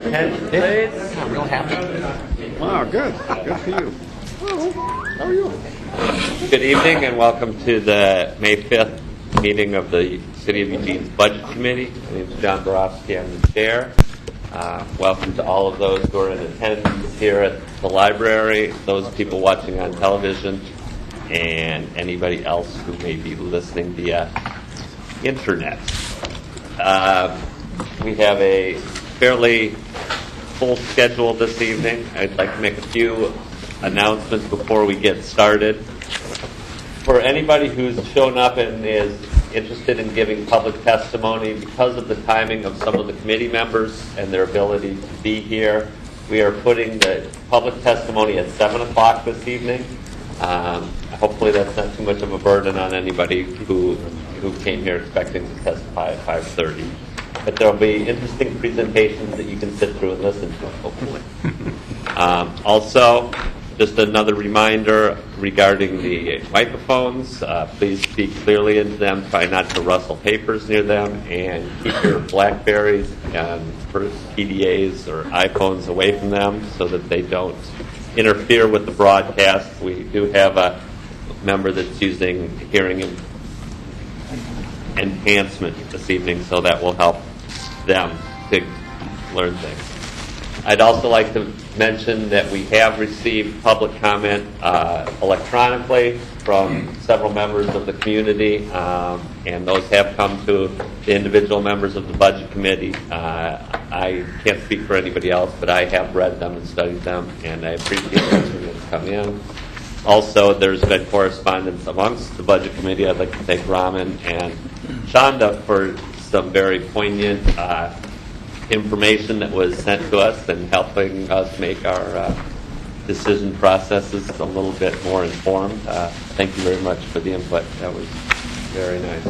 Attention, please. I'm real happy. Wow, good. Good for you. Well, how are you? Good evening and welcome to the May 5th meeting of the City of Eugene's Budget Committee. My name is John Borofsky. I'm the chair. Welcome to all of those who are in attendance here at the library, those people watching on television, and anybody else who may be listening via internet. We have a fairly full schedule this evening. I'd like to make a few announcements before we get started. For anybody who's shown up and is interested in giving public testimony, because of the timing of some of the committee members and their ability to be here, we are putting the public testimony at 7 o'clock this evening. Hopefully that's not too much of a burden on anybody who came here expecting to testify at 5:30. But there will be interesting presentations that you can sit through and listen to, hopefully. Also, just another reminder regarding the microphones. Please speak clearly into them. Try not to rustle papers near them. And keep your BlackBerries and PDAs or iPhones away from them so that they don't interfere with the broadcast. We do have a member that's using hearing enhancement this evening, so that will help them to learn things. I'd also like to mention that we have received public comment electronically from several members of the community, and those have come to the individual members of the Budget Committee. I can't speak for anybody else, but I have read them and studied them, and I appreciate those who have come in. Also, there's been correspondence amongst the Budget Committee. I'd like to thank Raman and Shonda for some very poignant information that was sent to us and helping us make our decision processes a little bit more informed. Thank you very much for the input. That was very nice.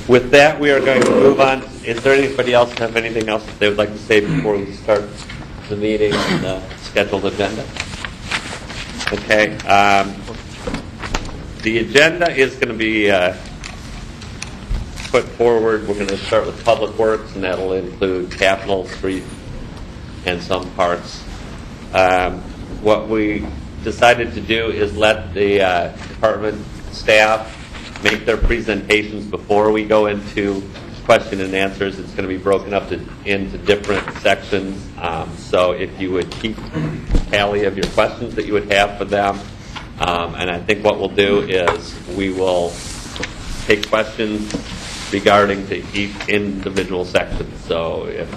With that, we are going to move on. Is there anybody else have anything else that they would like to say before we start the meeting and the scheduled agenda? Okay. The agenda is going to be put forward. We're going to start with Public Works, and that'll include Capitol Street and some parks. What we decided to do is let the department staff make their presentations before we go into question and answers. It's going to be broken up into different sections. So if you would keep tally of your questions that you would have for them. And I think what we'll do is we will take questions regarding to each individual section. So if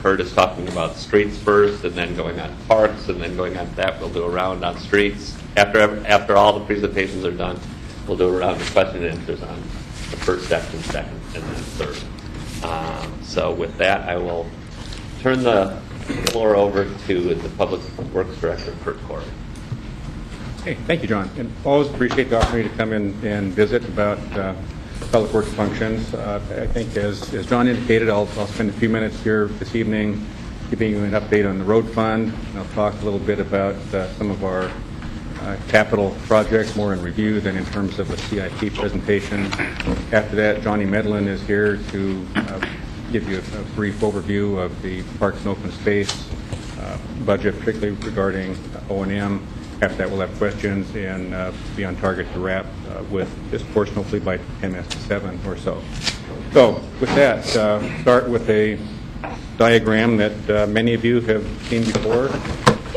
Kurt is talking about streets first and then going on to parks and then going on to that, we'll do a round on streets. After all the presentations are done, we'll do a round of question and answers on the first section, second, and then third. So with that, I will turn the floor over to the Public Works Director, Kurt Corey. Hey, thank you, John. And always appreciate the opportunity to come in and visit about Public Works functions. I think as John indicated, I'll spend a few minutes here this evening giving you an update on the road fund. And I'll talk a little bit about some of our capital projects, more in review than in terms of a CIP presentation. After that, Johnny Medlin is here to give you a brief overview of the Parks and Open Space budget, particularly regarding O&M. After that, we'll have questions and be on target to wrap with this portion, hopefully by 10 minutes to 7 or so. So with that, start with a diagram that many of you have seen before,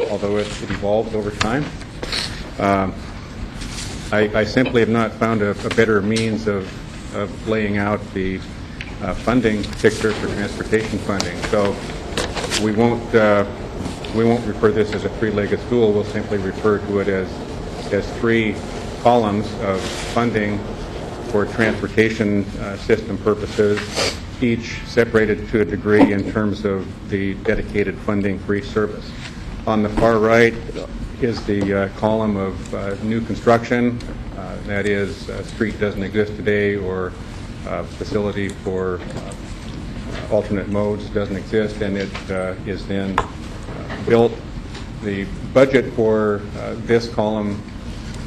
although it evolves over time. I simply have not found a better means of laying out the funding picture for transportation funding. So we won't refer this as a three-legged stool. We'll simply refer to it as three columns of funding for transportation system purposes, each separated to a degree in terms of the dedicated funding for each service. On the far right is the column of new construction. That is, a street doesn't exist today, or a facility for alternate modes doesn't exist, and it is then built. The budget for this column,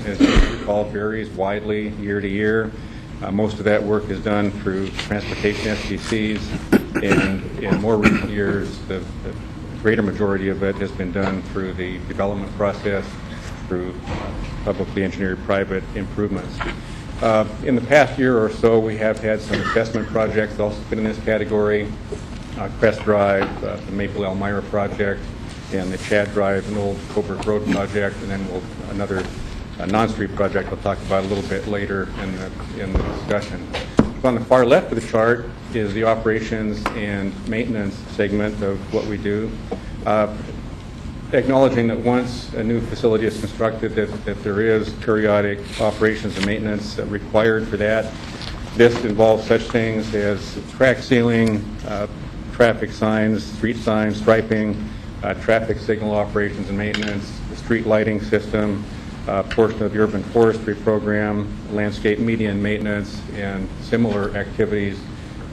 as you recall, varies widely year to year. Most of that work is done through transportation SDCs. And in more recent years, the greater majority of it has been done through the development process, through publicly engineered private improvements. In the past year or so, we have had some investment projects also fit in this category. Crest Drive, the Maple Elmira project, and the Chad Drive and Old Coburg Road project, and then another non-street project I'll talk about a little bit later in the discussion. So on the far left of the chart is the operations and maintenance segment of what we do. Acknowledging that once a new facility is constructed, that there is periodic operations and maintenance required for that. This involves such things as crack sealing, traffic signs, street signs, striping, traffic signal operations and maintenance, the street lighting system, portion of the urban forestry program, landscape median maintenance, and similar activities.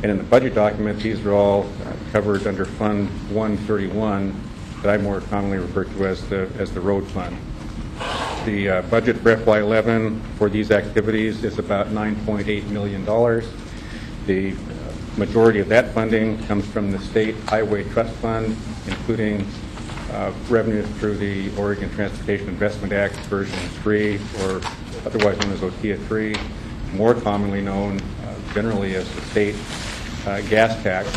And in the budget document, these are all covered under Fund 131, that I more commonly refer to as the road fund. The budget for FY11 for these activities is about $9.8 million. The majority of that funding comes from the State Highway Trust Fund, including revenues through the Oregon Transportation Investment Act version 3, or otherwise known as OTIA 3, more commonly known generally as the state gas tax.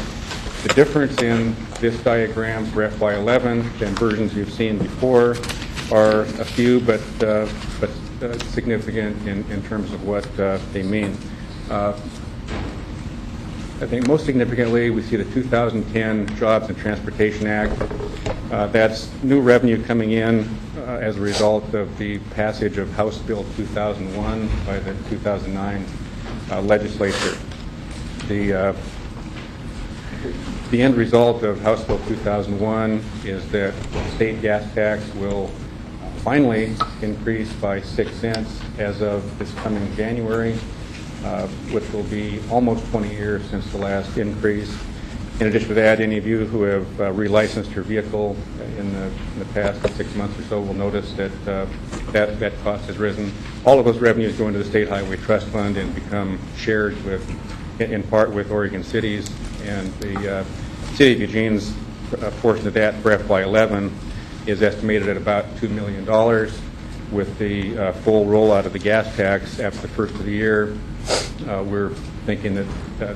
The difference in this diagram for FY11 than versions you've seen before are a few, but significant in terms of what they mean. I think most significantly, we see the 2010 Jobs and Transportation Act. That's new revenue coming in as a result of the passage of House Bill 2001 by the 2009 legislature. The end result of House Bill 2001 is that the state gas tax will finally increase by 6 cents as of this coming January, which will be almost 20 years since the last increase. In addition to that, any of you who have relicensed your vehicle in the past 6 months or so will notice that that cost has risen. All of those revenues go into the State Highway Trust Fund and become shared in part with Oregon cities, and the City of Eugene's portion of that for FY11 is estimated at about $2 million. With the full rollout of the gas tax after the first of the year, we're thinking that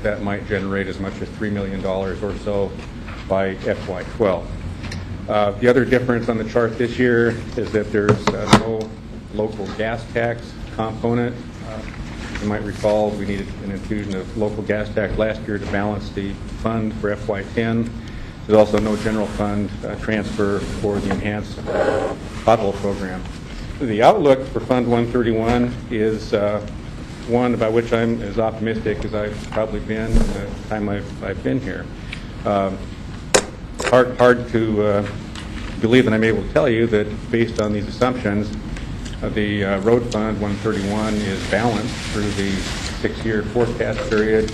that might generate as much as $3 million or so by FY12. The other difference on the chart this year is that there's no local gas tax component. You might recall we needed an infusion of local gas tax last year to balance the fund for FY10. There's also no general fund transfer for the enhanced pothole program. The outlook for Fund 131 is one about which I'm as optimistic as I've probably been in the time I've been here. Hard to believe that I'm able to tell you that based on these assumptions, the Road Fund 131 is balanced through the 6-year forecast period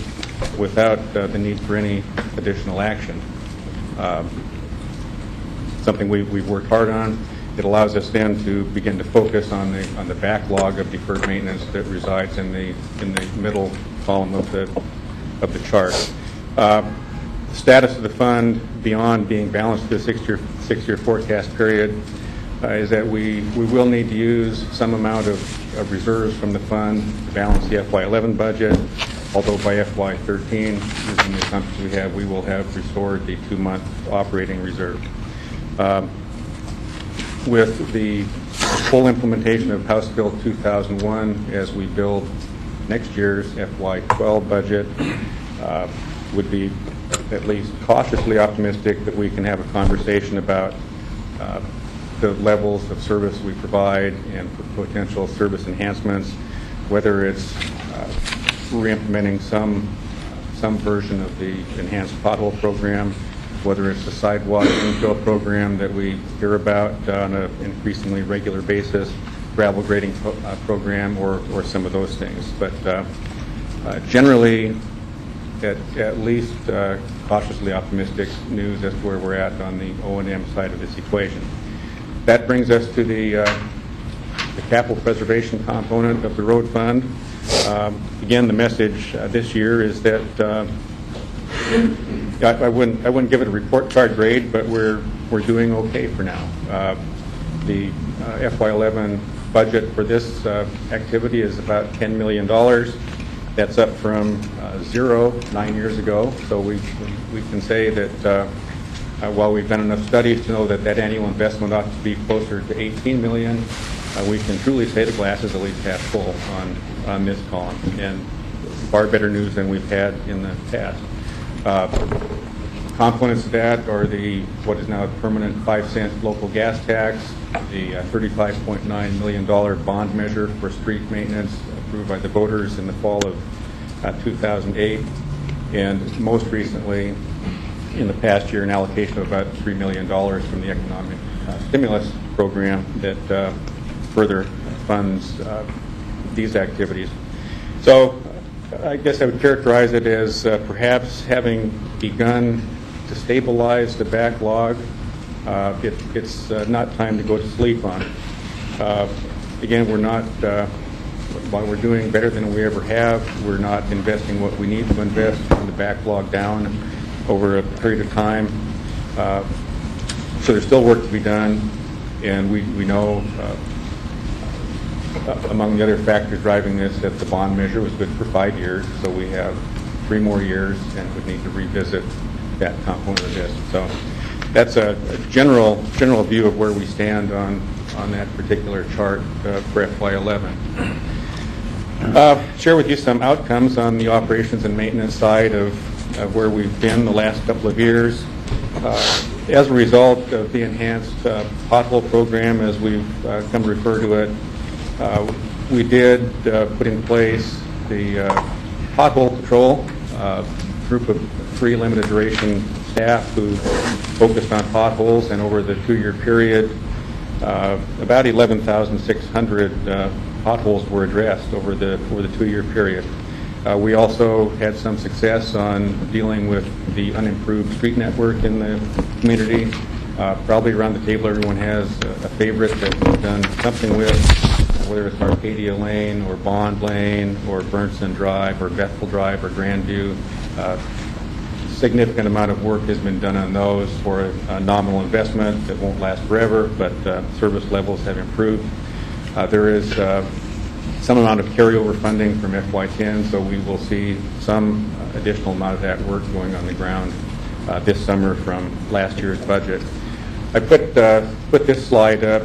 without the need for any additional action. Something we've worked hard on. It allows us then to begin to focus on the backlog of deferred maintenance that resides in the middle column of the chart. The status of the fund beyond being balanced through the 6-year forecast period is that we will need to use some amount of reserves from the fund to balance the FY11 budget, although by FY13, using the assumptions we have, we will have restored the 2-month operating reserve. With the full implementation of House Bill 2001 as we build next year's FY12 budget, would be at least cautiously optimistic that we can have a conversation about the levels of service we provide and potential service enhancements, whether it's re-implementing some version of the enhanced pothole program, whether it's the sidewalk infill program that we hear about on an increasingly regular basis, gravel grading program, or some of those things. But generally, at least cautiously optimistic news as to where we're at on the O&M side of this equation. That brings us to the capital preservation component of the road fund. Again, the message this year is that I wouldn't give it a report card grade, but we're doing okay for now. The FY11 budget for this activity is about $10 million. That's up from zero 9 years ago. So we can say that while we've done enough studies to know that that annual investment ought to be closer to $18 million, we can truly say the glass is at least half full on this column, and far better news than we've had in the past. Components of that are what is now a permanent 5-cent local gas tax, the $35.9 million bond measure for street maintenance approved by the voters in the fall of 2008, and most recently, in the past year, an allocation of about $3 million from the economic stimulus program that further funds these activities. So I guess I would characterize it as perhaps having begun to stabilize the backlog. It's not time to go to sleep on it. Again, we're not, while we're doing better than we ever have, we're not investing what we need to invest to bring the backlog down over a period of time. So there's still work to be done, and we know among the other factors driving this that the bond measure was good for 5 years, so we have 3 more years and would need to revisit that component of this. So that's a general view of where we stand on that particular chart for FY11. Share with you some outcomes on the operations and maintenance side of where we've been the last couple of years. As a result of the enhanced pothole program, as we've come to refer to it, we did put in place the pothole patrol, group of 3 limited duration staff who focused on potholes, and over the 2-year period, about 11,600 potholes were addressed over the 2-year period. We also had some success on dealing with the unimproved street network in the community. Probably around the table everyone has a favorite that we've done something with, whether it's Arcadia Lane or Bond Lane or Burnson Drive or Bethel Drive or Grandview. Significant amount of work has been done on those for a nominal investment that won't last forever, but service levels have improved. There is some amount of carryover funding from FY10, so we will see some additional amount of that work going on the ground this summer from last year's budget. I put this slide up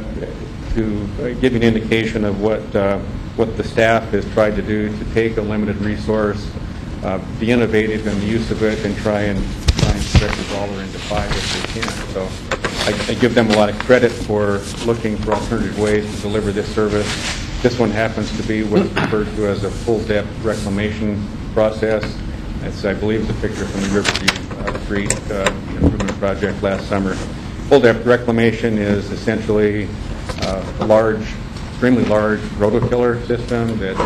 to give you an indication of what the staff has tried to do to take a limited resource, be innovative in the use of it, and try and stretch the dollar into 5 if they can. So I give them a lot of credit for looking for alternative ways to deliver this service. This one happens to be what's referred to as a full-depth reclamation process. It's, I believe, the picture from the Riverview Street improvement project last summer. Full-depth reclamation is essentially a extremely large rototiller system that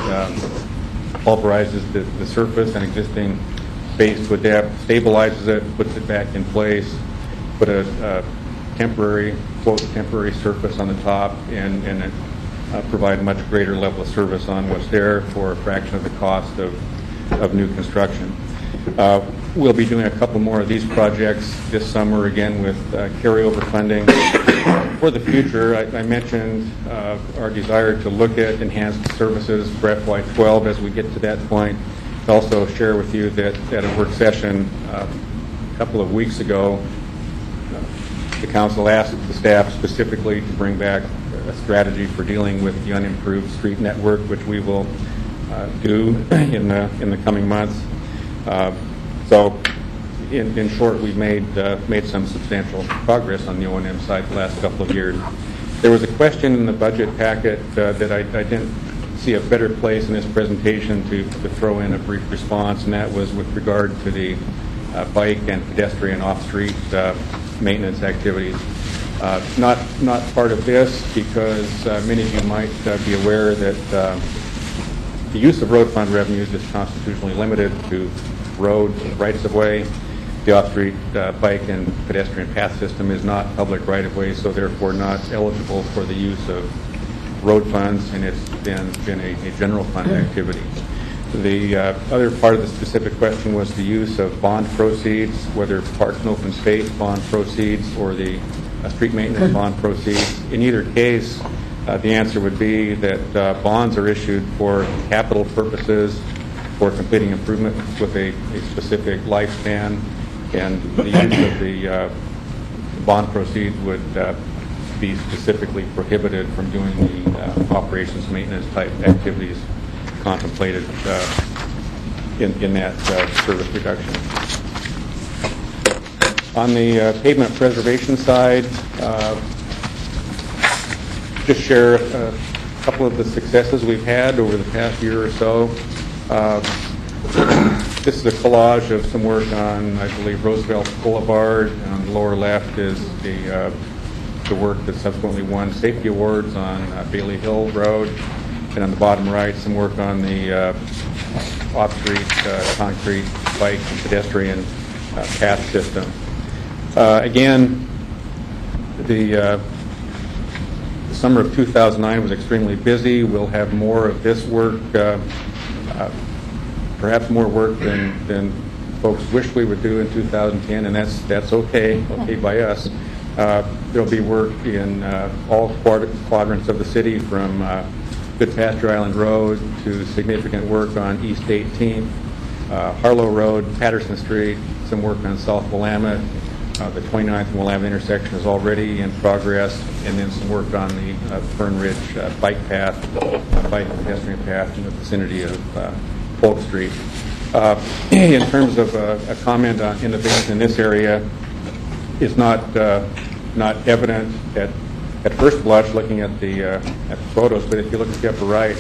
pulverizes the surface and existing base to a depth, stabilizes it, puts it back in place, put a temporary surface on the top, and provide a much greater level of service on what's there for a fraction of the cost of new construction. We'll be doing a couple more of these projects this summer, again with carryover funding. For the future, I mentioned our desire to look at enhanced services for FY12 as we get to that point. I'll also share with you that at a work session a couple of weeks ago, the council asked the staff specifically to bring back a strategy for dealing with the unimproved street network, which we will do in the coming months. So, in short, we've made some substantial progress on the O&M side the last couple of years. There was a question in the budget packet that I didn't see a better place in this presentation to throw in a brief response, and that was with regard to the bike and pedestrian off-street maintenance activities. Not part of this because many of you might be aware that the use of road fund revenues is constitutionally limited to road rights-of-way. The off-street bike and pedestrian path system is not public right-of-way, so therefore not eligible for the use of road funds, and it's been a general fund activity. The other part of the specific question was the use of bond proceeds, whether parks and open space bond proceeds or the street maintenance bond proceeds. In either case, the answer would be that bonds are issued for capital purposes, for completing improvements with a specific lifespan, and the use of the bond proceeds would be specifically prohibited from doing the operations maintenance type activities contemplated in that service reduction. On the pavement preservation side, just share a couple of the successes we've had over the past year or so. This is a collage of some work on, I believe, Roosevelt Boulevard. On the lower left is the work that subsequently won safety awards on Bailey Hill Road. And on the bottom right, some work on the off-street concrete bike and pedestrian path system. Again, the summer of 2009 was extremely busy. We'll have more of this work, perhaps more work than folks wish we would do in 2010, and that's okay by us. There'll be work in all quadrants of the city, from Good Pasture Island Road to significant work on East 18th, Harlow Road, Patterson Street, some work on South Willamette. The 29th and Willamette intersection is already in progress, and then some work on the Fern Ridge bike path, bike and pedestrian path in the vicinity of Polk Street. In terms of a comment on innovation in this area, it's not evident at first blush looking at the photos, but if you look at the upper right,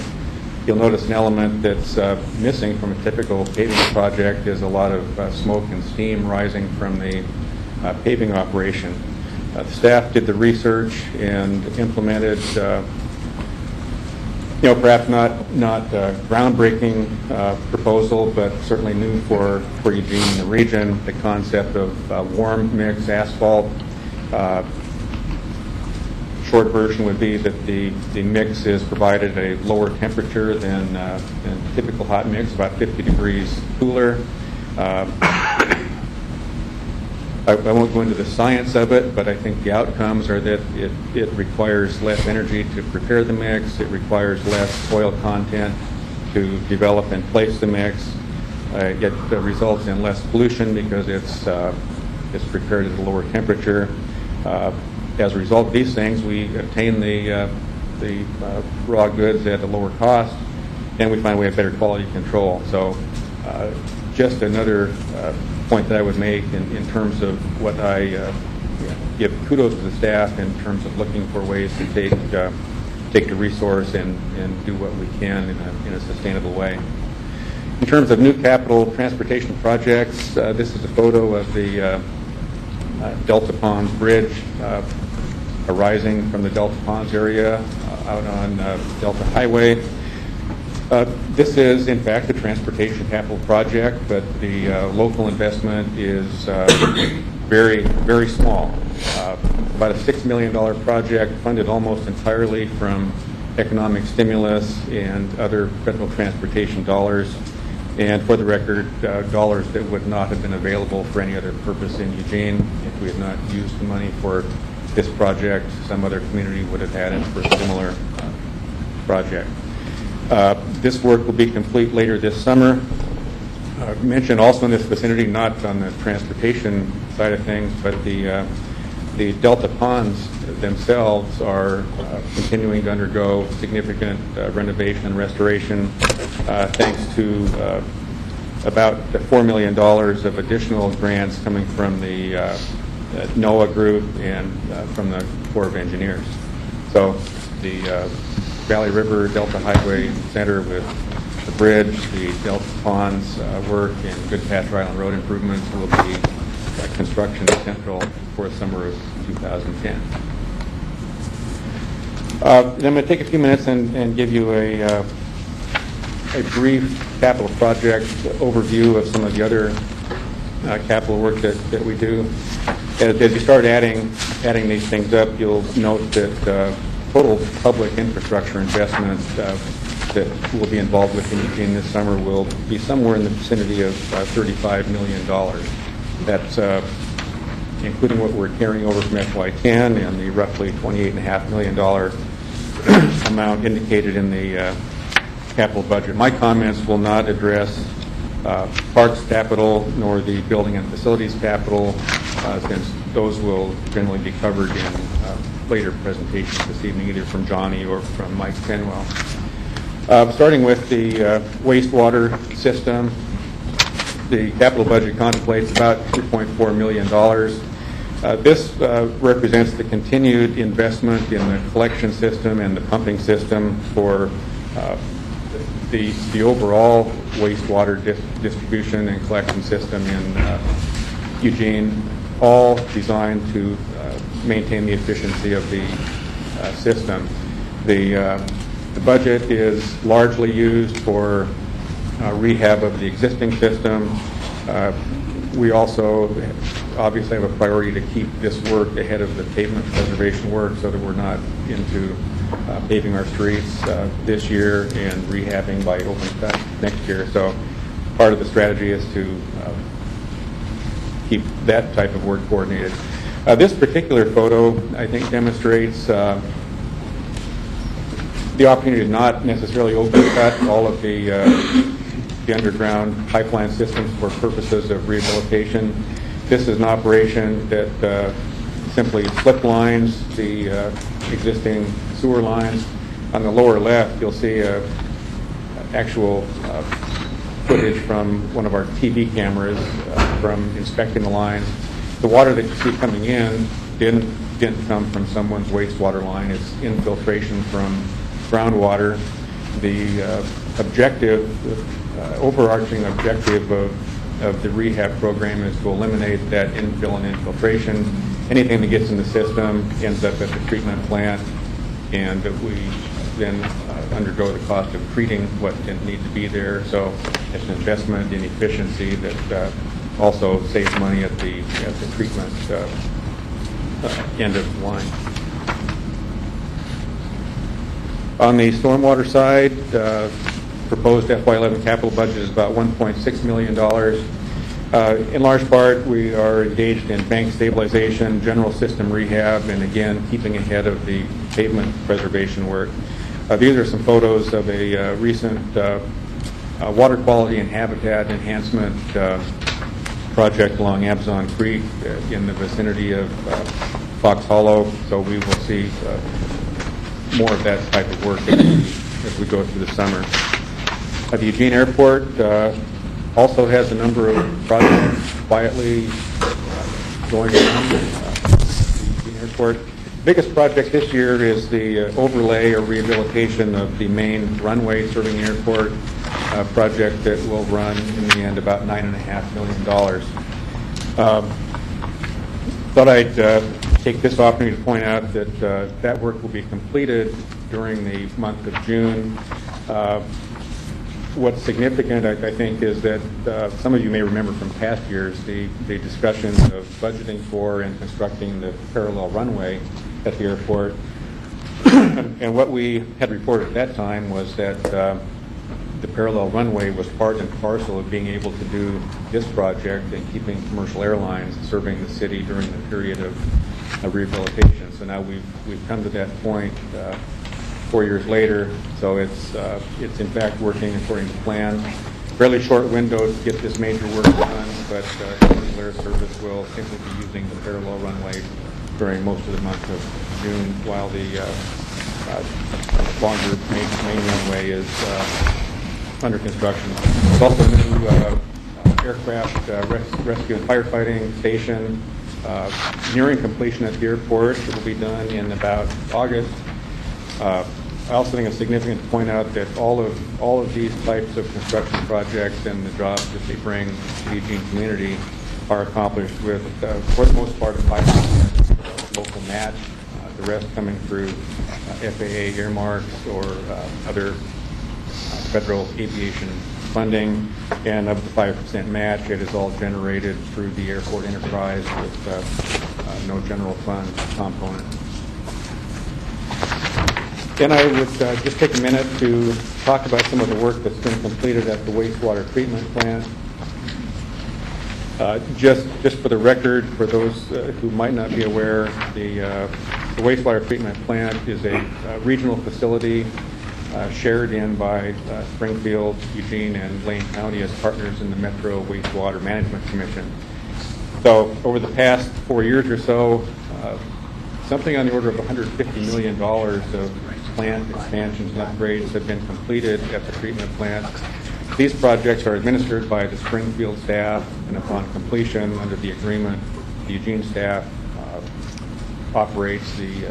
you'll notice an element that's missing from a typical paving project is a lot of smoke and steam rising from the paving operation. The staff did the research and implemented, perhaps not groundbreaking proposal, but certainly new for Eugene and the region, the concept of warm mix asphalt. Short version would be that the mix is provided at a lower temperature than typical hot mix, about 50 degrees cooler. I won't go into the science of it, but I think the outcomes are that it requires less energy to prepare the mix. It requires less soil content to develop and place the mix. It results in less pollution because it's prepared at a lower temperature. As a result of these things, we obtain the raw goods at a lower cost, and we find we have better quality control. So just another point that I would make in terms of what I give kudos to the staff in terms of looking for ways to take the resource and do what we can in a sustainable way. In terms of new capital transportation projects, this is a photo of the Delta Ponds Bridge arising from the Delta Ponds area out on Delta Highway. This is, in fact, a transportation capital project, but the local investment is very, very small. About a $6 million project funded almost entirely from economic stimulus and other federal transportation dollars. And for the record, dollars that would not have been available for any other purpose in Eugene. If we had not used the money for this project, some other community would have had it for a similar project. This work will be complete later this summer. Mentioned also in this vicinity, not on the transportation side of things, but the Delta Ponds themselves are continuing to undergo significant renovation and restoration, thanks to about $4 million of additional grants coming from the NOAA group and from the Corps of Engineers. So the Valley River Delta Highway Center with the bridge, the Delta Ponds work, and Good Pasture Island Road improvements will be construction central for the summer of 2010. Then I'm going to take a few minutes and give you a brief capital project overview of some of the other capital work that we do. As you start adding these things up, you'll note that total public infrastructure investment that we'll be involved with in Eugene this summer will be somewhere in the vicinity of $35 million. That's including what we're carrying over from FY10 and the roughly $28.5 million amount indicated in the capital budget. My comments will not address parks capital nor the building and facilities capital, since those will generally be covered in later presentations this evening, either from Johnny or from Mike Penwell. Starting with the wastewater system, the capital budget contemplates about $2.4 million. This represents the continued investment in the collection system and the pumping system for the overall wastewater distribution and collection system in Eugene, all designed to maintain the efficiency of the system. The budget is largely used for rehab of the existing system. We also obviously have a priority to keep this work ahead of the pavement preservation work so that we're not into paving our streets this year and rehabbing by open cut next year. So part of the strategy is to keep that type of work coordinated. This particular photo, I think, demonstrates the opportunity to not necessarily open cut all of the underground pipeline systems for purposes of rehabilitation. This is an operation that simply slip lines the existing sewer lines. On the lower left, you'll see actual footage from one of our TV cameras from inspecting the lines. The water that you see coming in didn't come from someone's wastewater line. It's infiltration from groundwater. The overarching objective of the rehab program is to eliminate that infill and infiltration. Anything that gets in the system ends up at the treatment plant, and we then undergo the cost of treating what didn't need to be there. So it's an investment in efficiency that also saves money at the treatment end of the line. On the stormwater side, proposed FY11 capital budget is about $1.6 million. In large part, we are engaged in bank stabilization, general system rehab, and again, keeping ahead of the pavement preservation work. These are some photos of a recent water quality and habitat enhancement project along Abzon Creek in the vicinity of Fox Hollow. So we will see more of that type of work as we go through the summer. The Eugene Airport also has a number of projects quietly going on. The Eugene Airport. The biggest project this year is the overlay or rehabilitation of the main runway serving the airport, a project that will run in the end about $9.5 million. Thought I'd take this opportunity to point out that that work will be completed during the month of June. What's significant, I think, is that some of you may remember from past years the discussions of budgeting for and constructing the parallel runway at the airport. And what we had reported at that time was that the parallel runway was part and parcel of being able to do this project and keeping commercial airlines serving the city during the period of rehabilitation. So now we've come to that point 4 years later, so it's in fact working according to plan. Fairly short window to get this major work done, but commercial air service will simply be using the parallel runway during most of the month of June, while the longer main runway is under construction. There's also a new aircraft rescue and firefighting station nearing completion at the airport. It will be done in about August. I also think it's significant to point out that all of these types of construction projects and the jobs that they bring to the Eugene community are accomplished with, for the most part, a 5% local match. The rest coming through FAA earmarks or other federal aviation funding. And of the 5% match, it is all generated through the airport enterprise with no general fund component. And I would just take a minute to talk about some of the work that's been completed at the wastewater treatment plant. Just for the record, for those who might not be aware, the wastewater treatment plant is a regional facility shared in by Springfield, Eugene, and Lane County as partners in the Metro Wastewater Management Commission. So over the past 4 years or so, something on the order of $150 million of plant expansions and upgrades have been completed at the treatment plant. These projects are administered by the Springfield staff, and upon completion, under the agreement, the Eugene staff operates the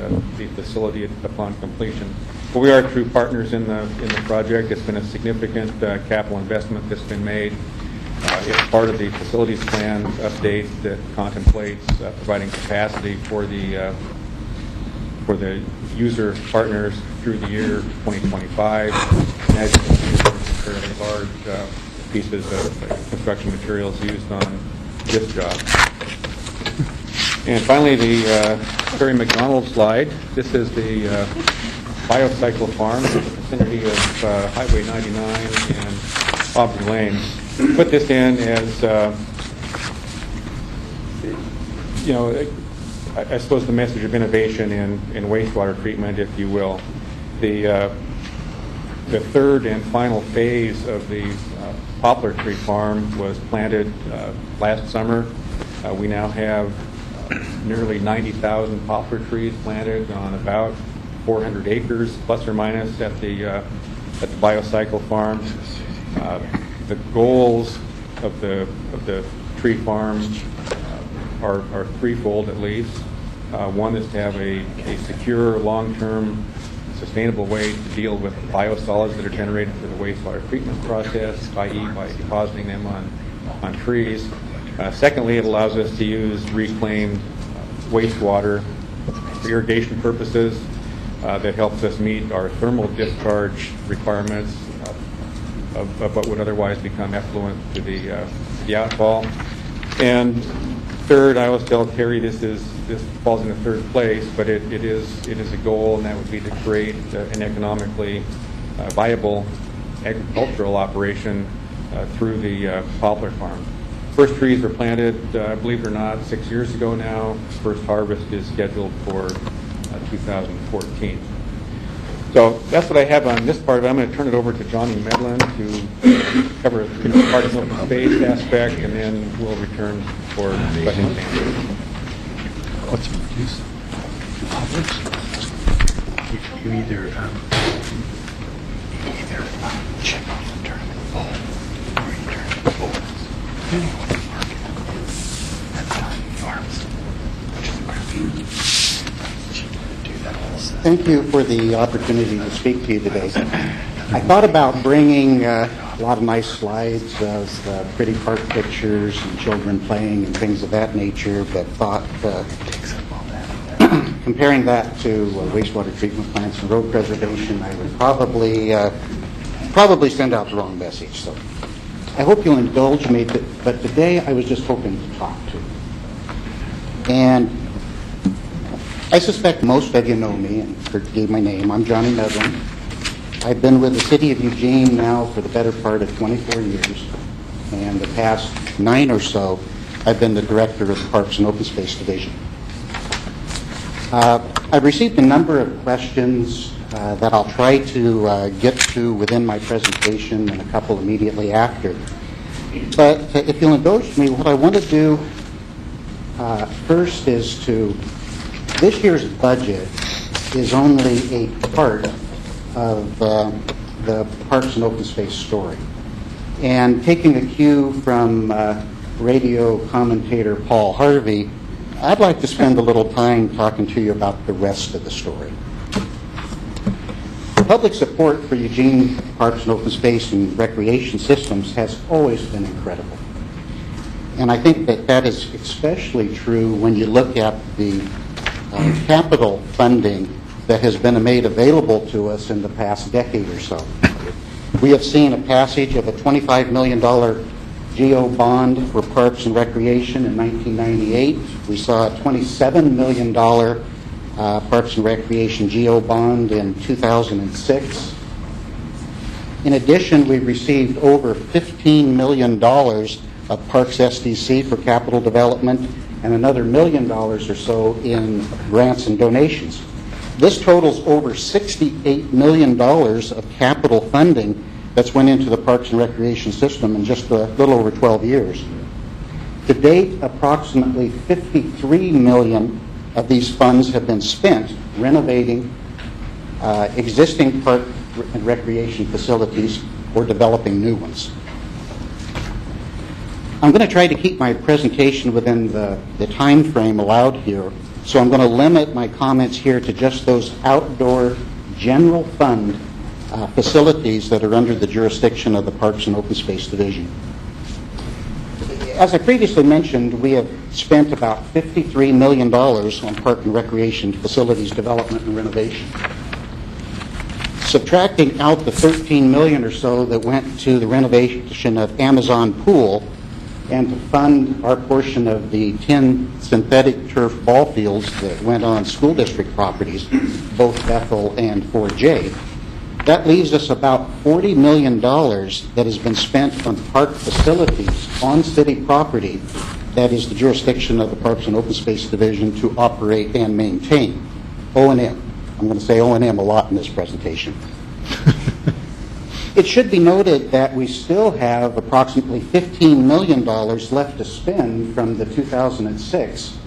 facility upon completion. But we are true partners in the project. It's been a significant capital investment that's been made. It's part of the facilities plan update that contemplates providing capacity for the user partners through the year 2025. And as you can see, there are fairly large pieces of construction materials used on this job. And finally, the Terry McDonald slide. This is the Biocycle Farm in the vicinity of Highway 99 and Aubrey Lane. Put this in as, I suppose the message of innovation in wastewater treatment, if you will. The third and final phase of the poplar tree farm was planted last summer. We now have nearly 90,000 poplar trees planted on about 400 acres, plus or minus, at the Biocycle Farm. The goals of the tree farm are threefold at least. One is to have a secure, long-term, sustainable way to deal with biosolids that are generated through the wastewater treatment process, i.e. by depositing them on trees. Secondly, it allows us to use reclaimed wastewater for irrigation purposes. That helps us meet our thermal discharge requirements of what would otherwise become effluent to the outfall. And third, I always tell Terry this falls in the third place, but it is a goal, and that would be to create an economically viable agricultural operation through the poplar farm. First trees were planted, believe it or not, 6 years ago now. First harvest is scheduled for 2014. So that's what I have on this part of it. I'm going to turn it over to Johnny Medlin to cover the parts of the space aspect, and then we'll return for questions and answers. What's produced? You either check off the tournament bowl or you turn the bowl. Depending on the market. That's how you farms, which is crappy. Thank you for the opportunity to speak to you today. I thought about bringing a lot of nice slides of pretty park pictures and children playing and things of that nature, but thought comparing that to wastewater treatment plants and road preservation, I would probably send out the wrong message. So I hope you'll indulge me, but today I was just hoping to talk to you. And I suspect most of you know me and forgave my name. I'm Johnny Medlin. I've been with the City of Eugene now for the better part of 24 years. And the past 9 or so, I've been the director of the Parks and Open Space Division. I've received a number of questions that I'll try to get to within my presentation and a couple immediately after. But if you'll indulge me, what I want to do first is this year's budget is only a part of the Parks and Open Space story. And taking a cue from radio commentator Paul Harvey, I'd like to spend a little time talking to you about the rest of the story. Public support for Eugene Parks and Open Space and Recreation Systems has always been incredible. And I think that is especially true when you look at the capital funding that has been made available to us in the past decade or so. We have seen a passage of a $25 million GO bond for Parks and Recreation in 1998. We saw a $27 million Parks and Recreation GO bond in 2006. In addition, we received over $15 million of Parks SDC for capital development and another $1 million or so in grants and donations. This totals over $68 million of capital funding that's went into the Parks and Recreation system in just a little over 12 years. To date, approximately $53 million of these funds have been spent renovating existing park and recreation facilities or developing new ones. I'm going to try to keep my presentation within the time frame allowed here, so I'm going to limit my comments here to just those outdoor general fund facilities that are under the jurisdiction of the Parks and Open Space Division. As I previously mentioned, we have spent about $53 million on park and recreation facilities development and renovation. Subtracting out the $13 million or so that went to the renovation of Amazon Pool and to fund our portion of the 10 synthetic turf ball fields that went on school district properties, both Bethel and 4J, that leaves us about $40 million that has been spent on park facilities on city property that is the jurisdiction of the Parks and Open Space Division to operate and maintain. O&M. I'm going to say O&M a lot in this presentation. It should be noted that we still have approximately $15 million left to spend from the 2006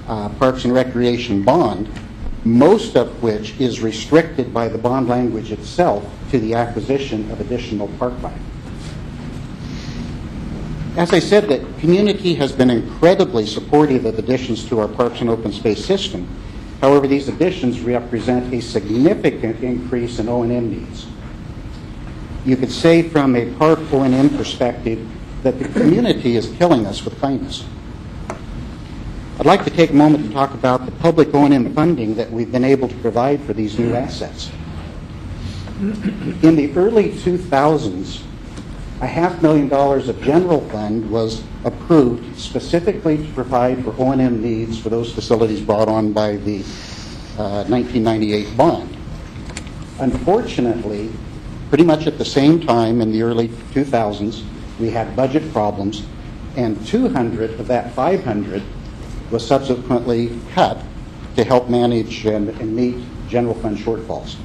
Parks and Recreation bond, most of which is restricted by the bond language itself to the acquisition of additional park land. As I said, the community has been incredibly supportive of additions to our Parks and Open Space system. However, these additions represent a significant increase in O&M needs. You could say from a park O&M perspective that the community is killing us with kindness. I'd like to take a moment to talk about the public O&M funding that we've been able to provide for these new assets. In the early 2000s, $500,000 of general fund was approved specifically to provide for O&M needs for those facilities brought on by the 1998 bond. Unfortunately, pretty much at the same time in the early 2000s, we had budget problems, and 200 of that 500 was subsequently cut to help manage and meet general fund shortfalls.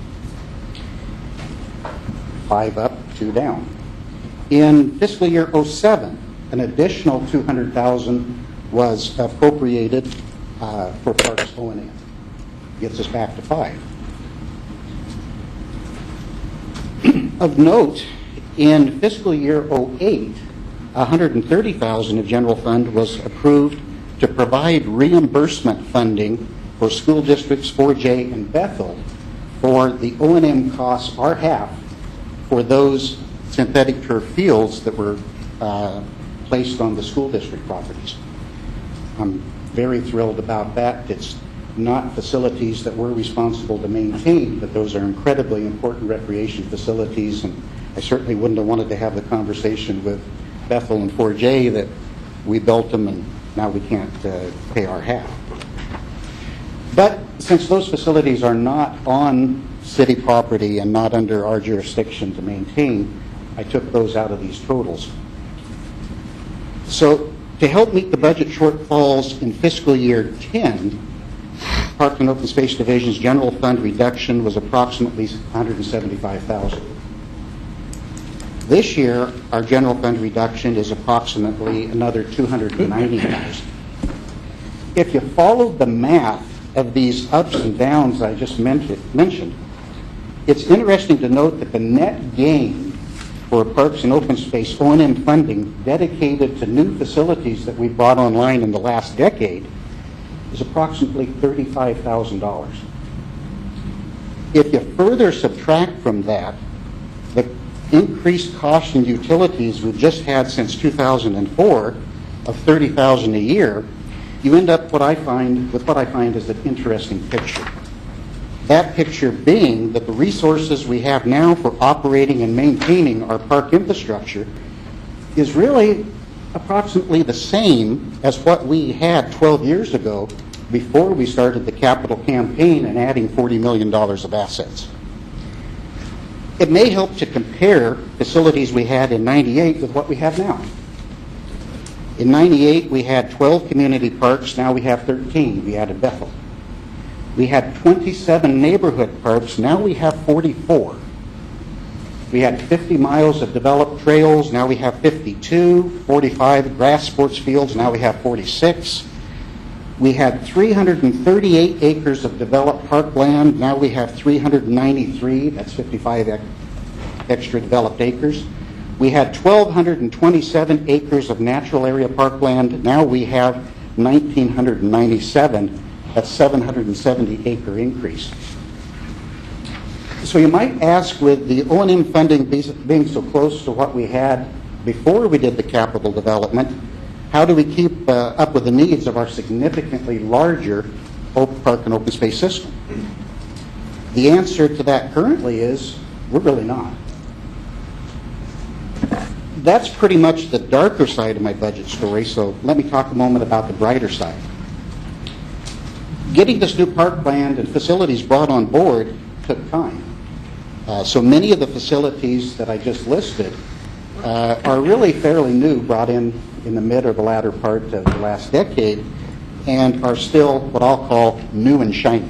5 up, 2 down. In fiscal year 07, an additional $200,000 was appropriated for Parks O&M. Gets us back to 5. Of note, in fiscal year 08, $130,000 of general fund was approved to provide reimbursement funding for school districts 4J and Bethel for the O&M costs, our half, for those synthetic turf fields that were placed on the school district properties. I'm very thrilled about that. It's not facilities that we're responsible to maintain, but those are incredibly important recreation facilities, and I certainly wouldn't have wanted to have the conversation with Bethel and 4J that we built them and now we can't pay our half. But since those facilities are not on city property and not under our jurisdiction to maintain, I took those out of these totals. So to help meet the budget shortfalls in fiscal year 10, Park and Open Space Division's general fund reduction was approximately $175,000. This year, our general fund reduction is approximately another $290,000. If you followed the math of these ups and downs I just mentioned, it's interesting to note that the net gain for Parks and Open Space O&M funding dedicated to new facilities that we brought online in the last decade is approximately $35,000. If you further subtract from that the increased cost in utilities we've just had since 2004 of $30,000 a year, you end up with what I find is an interesting picture. That picture being that the resources we have now for operating and maintaining our park infrastructure is really approximately the same as what we had 12 years ago before we started the capital campaign and adding $40 million of assets. It may help to compare facilities we had in 98 with what we have now. In 98, we had 12 community parks. Now we have 13. We added Bethel. We had 27 neighborhood parks. Now we have 44. We had 50 miles of developed trails. Now we have 52. 45 grass sports fields. Now we have 46. We had 338 acres of developed parkland. Now we have 393. That's 55 extra developed acres. We had 1,227 acres of natural area parkland. Now we have 1,997. That's 770 acre increase. So you might ask, with the O&M funding being so close to what we had before we did the capital development, how do we keep up with the needs of our significantly larger open park and open space system? The answer to that currently is we're really not. That's pretty much the darker side of my budget story, so let me talk a moment about the brighter side. Getting this new parkland and facilities brought on board took time. So many of the facilities that I just listed are really fairly new, brought in the mid or the latter part of the last decade, and are still what I'll call new and shiny.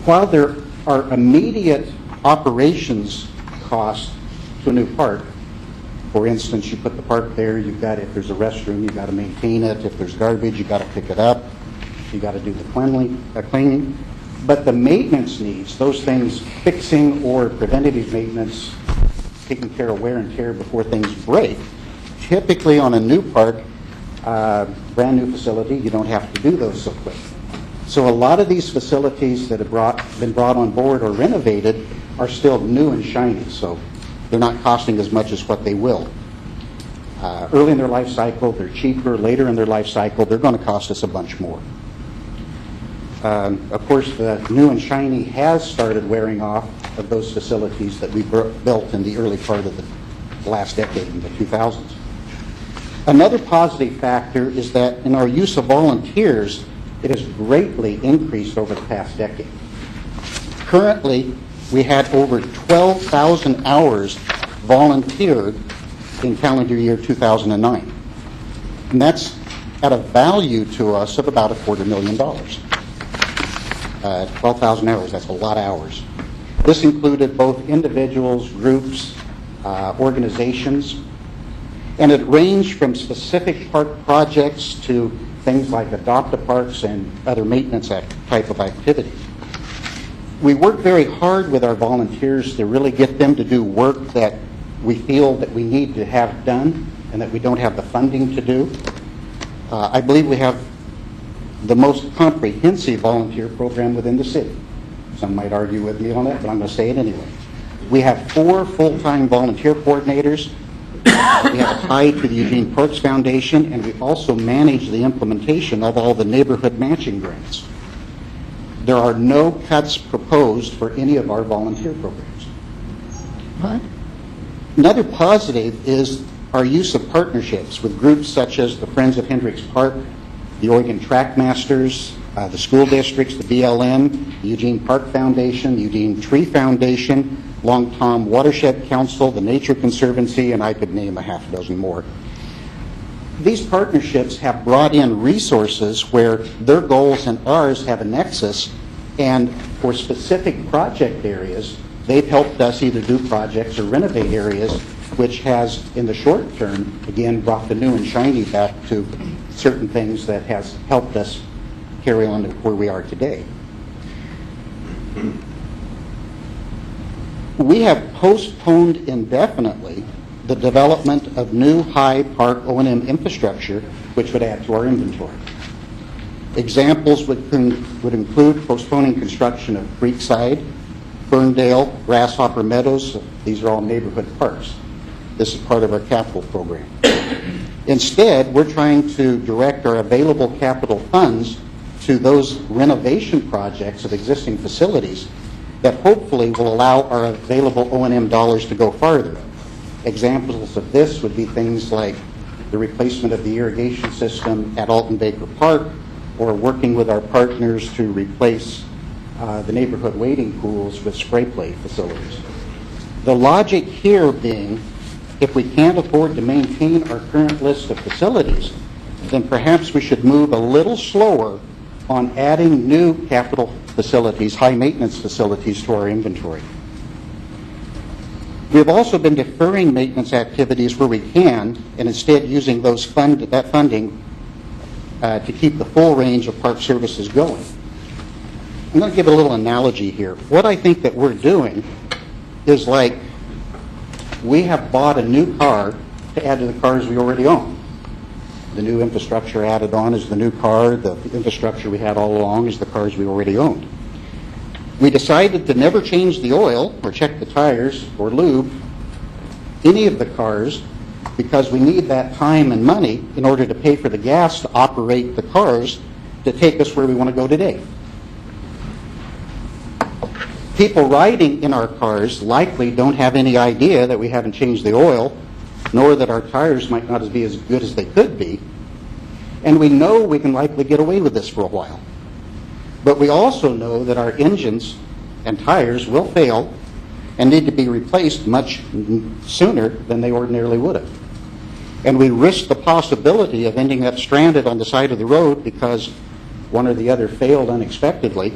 While there are immediate operations costs to a new park, for instance, you put the park there, if there's a restroom, you've got to maintain it. If there's garbage, you've got to pick it up. You've got to do the cleaning. But the maintenance needs, those things, fixing or preventative maintenance, taking care of wear and tear before things break, typically on a new park, brand new facility, you don't have to do those so quick. So a lot of these facilities that have been brought on board or renovated are still new and shiny, so they're not costing as much as what they will. Early in their life cycle, they're cheaper. Later in their life cycle, they're going to cost us a bunch more. Of course, the new and shiny has started wearing off of those facilities that we built in the early part of the last decade, in the 2000s. Another positive factor is that in our use of volunteers, it has greatly increased over the past decade. Currently, we had over 12,000 hours volunteered in calendar year 2009. And that's at a value to us of about $250,000. 12,000 hours, that's a lot of hours. This included both individuals, groups, organizations, and it ranged from specific park projects to things like adopt-a-parks and other maintenance type of activities. We work very hard with our volunteers to really get them to do work that we feel that we need to have done and that we don't have the funding to do. I believe we have the most comprehensive volunteer program within the city. Some might argue with me on that, but I'm going to say it anyway. We have 4 full-time volunteer coordinators. We have a tie to the Eugene Parks Foundation, and we also manage the implementation of all the neighborhood matching grants. There are no cuts proposed for any of our volunteer programs. What? Another positive is our use of partnerships with groups such as the Friends of Hendricks Park, the Oregon Trackmasters, the school districts, the BLM, the Eugene Park Foundation, the Eugene Tree Foundation, Long Tom Watershed Council, the Nature Conservancy, and I could name a half a dozen more. These partnerships have brought in resources where their goals and ours have a nexus, and for specific project areas, they've helped us either do projects or renovate areas, which has, in the short term, again, brought the new and shiny back to certain things that has helped us carry on to where we are today. We have postponed indefinitely the development of new high park O&M infrastructure, which would add to our inventory. Examples would include postponing construction of Creekside, Ferndale, Grasshopper Meadows. These are all neighborhood parks. This is part of our capital program. Instead, we're trying to direct our available capital funds to those renovation projects of existing facilities that hopefully will allow our available O&M dollars to go farther. Examples of this would be things like the replacement of the irrigation system at Alton Baker Park, or working with our partners to replace the neighborhood wading pools with spray play facilities. The logic here being, if we can't afford to maintain our current list of facilities, then perhaps we should move a little slower on adding new capital facilities, high-maintenance facilities, to our inventory. We've also been deferring maintenance activities where we can, and instead using that funding to keep the full range of park services going. I'm going to give a little analogy here. What I think that we're doing is like we have bought a new car to add to the cars we already own. The new infrastructure added on is the new car. The infrastructure we had all along is the cars we already owned. We decided to never change the oil or check the tires or lube any of the cars because we need that time and money in order to pay for the gas to operate the cars to take us where we want to go today. People riding in our cars likely don't have any idea that we haven't changed the oil, nor that our tires might not be as good as they could be. And we know we can likely get away with this for a while. But we also know that our engines and tires will fail and need to be replaced much sooner than they ordinarily would have. And we risk the possibility of ending up stranded on the side of the road because one or the other failed unexpectedly,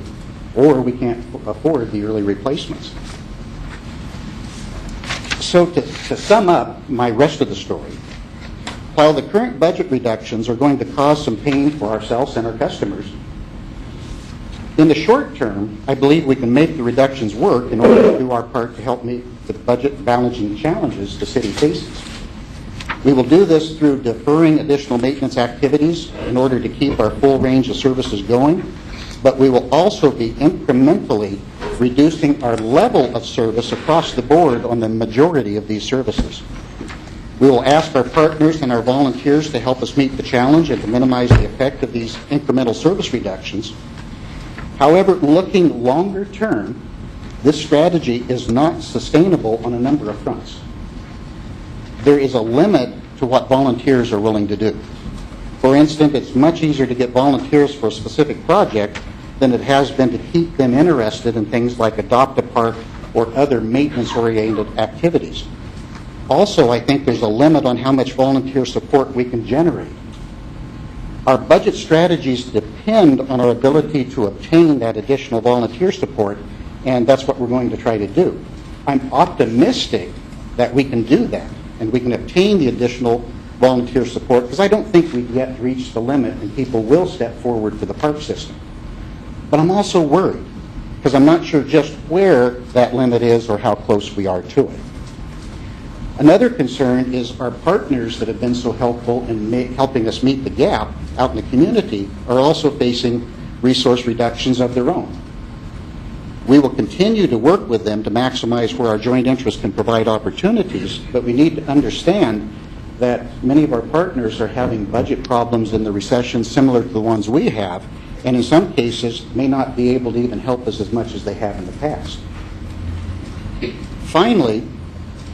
or we can't afford the early replacements. So to sum up my rest of the story, while the current budget reductions are going to cause some pain for ourselves and our customers, in the short term, I believe we can make the reductions work in order to do our part to help meet the budget balancing challenges the city faces. We will do this through deferring additional maintenance activities in order to keep our full range of services going, but we will also be incrementally reducing our level of service across the board on the majority of these services. We will ask our partners and our volunteers to help us meet the challenge and to minimize the effect of these incremental service reductions. However, looking longer term, this strategy is not sustainable on a number of fronts. There is a limit to what volunteers are willing to do. For instance, it's much easier to get volunteers for a specific project than it has been to keep them interested in things like Adopt a Park or other maintenance-oriented activities. Also, I think there's a limit on how much volunteer support we can generate. Our budget strategies depend on our ability to obtain that additional volunteer support, and that's what we're going to try to do. I'm optimistic that we can do that, and we can obtain the additional volunteer support, because I don't think we've yet reached the limit and people will step forward for the park system. But I'm also worried, because I'm not sure just where that limit is or how close we are to it. Another concern is our partners that have been so helpful in helping us meet the gap out in the community are also facing resource reductions of their own. We will continue to work with them to maximize where our joint interests can provide opportunities, but we need to understand that many of our partners are having budget problems in the recession similar to the ones we have, and in some cases may not be able to even help us as much as they have in the past. Finally,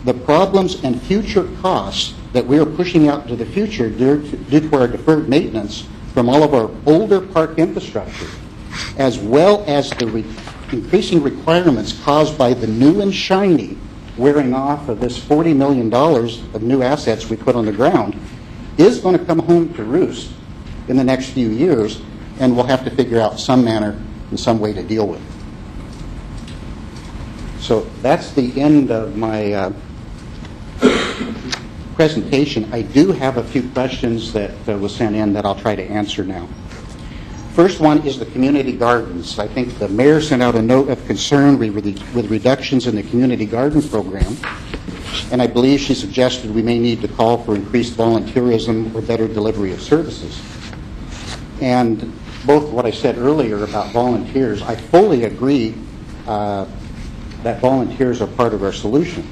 the problems and future costs that we are pushing out into the future due to our deferred maintenance from all of our older park infrastructure, as well as the increasing requirements caused by the new and shiny wearing off of this $40 million of new assets we put on the ground, is going to come home to roost in the next few years, and we'll have to figure out some manner and some way to deal with it. So that's the end of my presentation. I do have a few questions that was sent in that I'll try to answer now. First one is the community gardens. I think the mayor sent out a note of concern with reductions in the community garden program, and I believe she suggested we may need to call for increased volunteerism or better delivery of services. And both what I said earlier about volunteers, I fully agree that volunteers are part of our solution.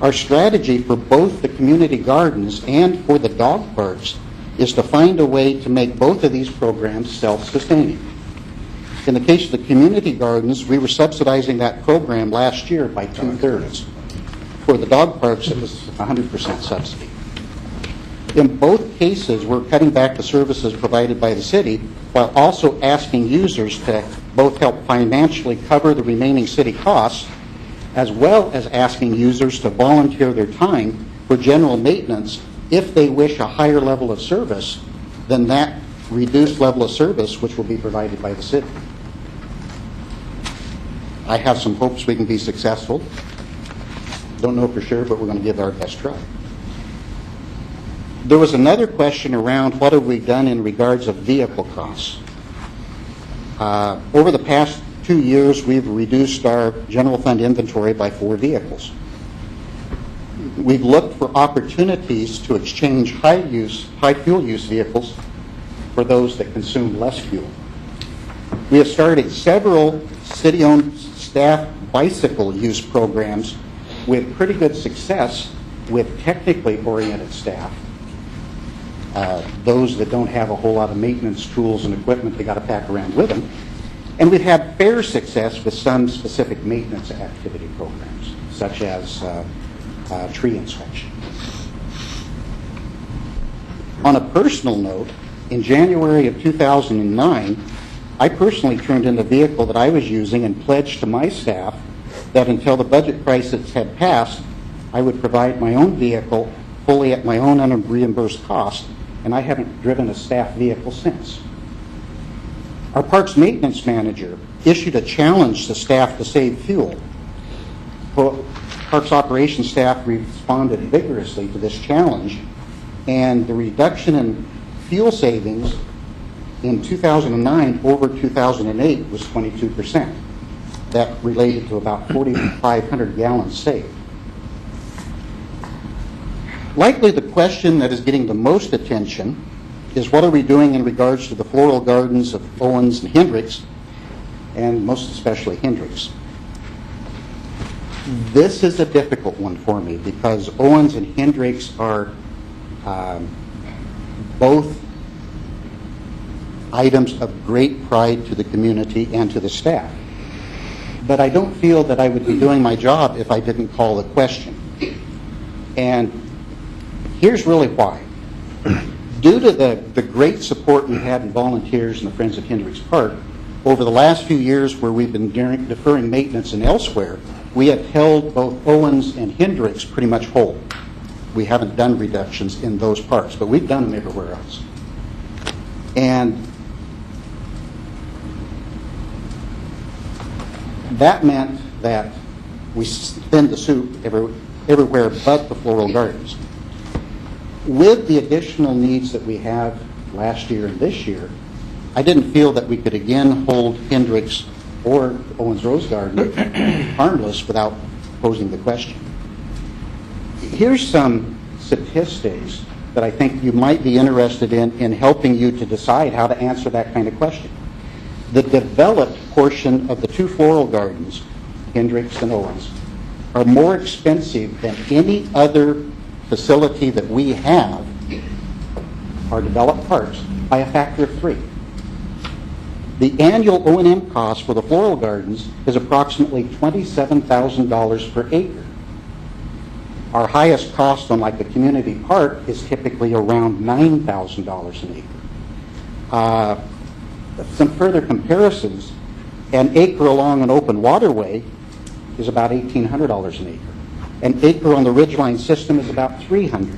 Our strategy for both the community gardens and for the dog parks is to find a way to make both of these programs self-sustaining. In the case of the community gardens, we were subsidizing that program last year by 2/3. For the dog parks, it was 100% subsidy. In both cases, we're cutting back the services provided by the city while also asking users to both help financially cover the remaining city costs, as well as asking users to volunteer their time for general maintenance if they wish a higher level of service than that reduced level of service which will be provided by the city. I have some hopes we can be successful. Don't know for sure, but we're going to give our best try. There was another question around what have we done in regards of vehicle costs. Over the past 2 years, we've reduced our general fund inventory by 4 vehicles. We've looked for opportunities to exchange high fuel use vehicles for those that consume less fuel. We have started several city-owned staff bicycle use programs with pretty good success with technically oriented staff, those that don't have a whole lot of maintenance tools and equipment they got to pack around with them. And we've had fair success with some specific maintenance activity programs, such as tree inspection. On a personal note, in January of 2009, I personally turned in the vehicle that I was using and pledged to my staff that until the budget crisis had passed, I would provide my own vehicle fully at my own unreimbursed cost, and I haven't driven a staff vehicle since. Our parks maintenance manager issued a challenge to staff to save fuel. Parks operations staff responded vigorously to this challenge, and the reduction in fuel savings in 2009 over 2008 was 22%. That related to about 4,500 gallons saved. Likely the question that is getting the most attention is what are we doing in regards to the floral gardens of Owens and Hendricks, and most especially Hendricks. This is a difficult one for me because Owens and Hendricks are both items of great pride to the community and to the staff. But I don't feel that I would be doing my job if I didn't call the question. And here's really why. Due to the great support we had in volunteers and the Friends of Hendricks Park, over the last few years where we've been deferring maintenance and elsewhere, we have held both Owens and Hendricks pretty much whole. We haven't done reductions in those parks, but we've done them everywhere else. And that meant that we thinned the soup everywhere but the floral gardens. With the additional needs that we have last year and this year, I didn't feel that we could again hold Hendricks or Owens Rose Garden harmless without posing the question. Here's some statistics that I think you might be interested in helping you to decide how to answer that kind of question. The developed portion of the 2 floral gardens, Hendricks and Owens, are more expensive than any other facility that we have, our developed parks, by a factor of 3. The annual O&M cost for the floral gardens is approximately $27,000 per acre. Our highest cost on like a community park is typically around $9,000 an acre. Some further comparisons, an acre along an open waterway is about $1,800 an acre. An acre on the ridgeline system is about $300.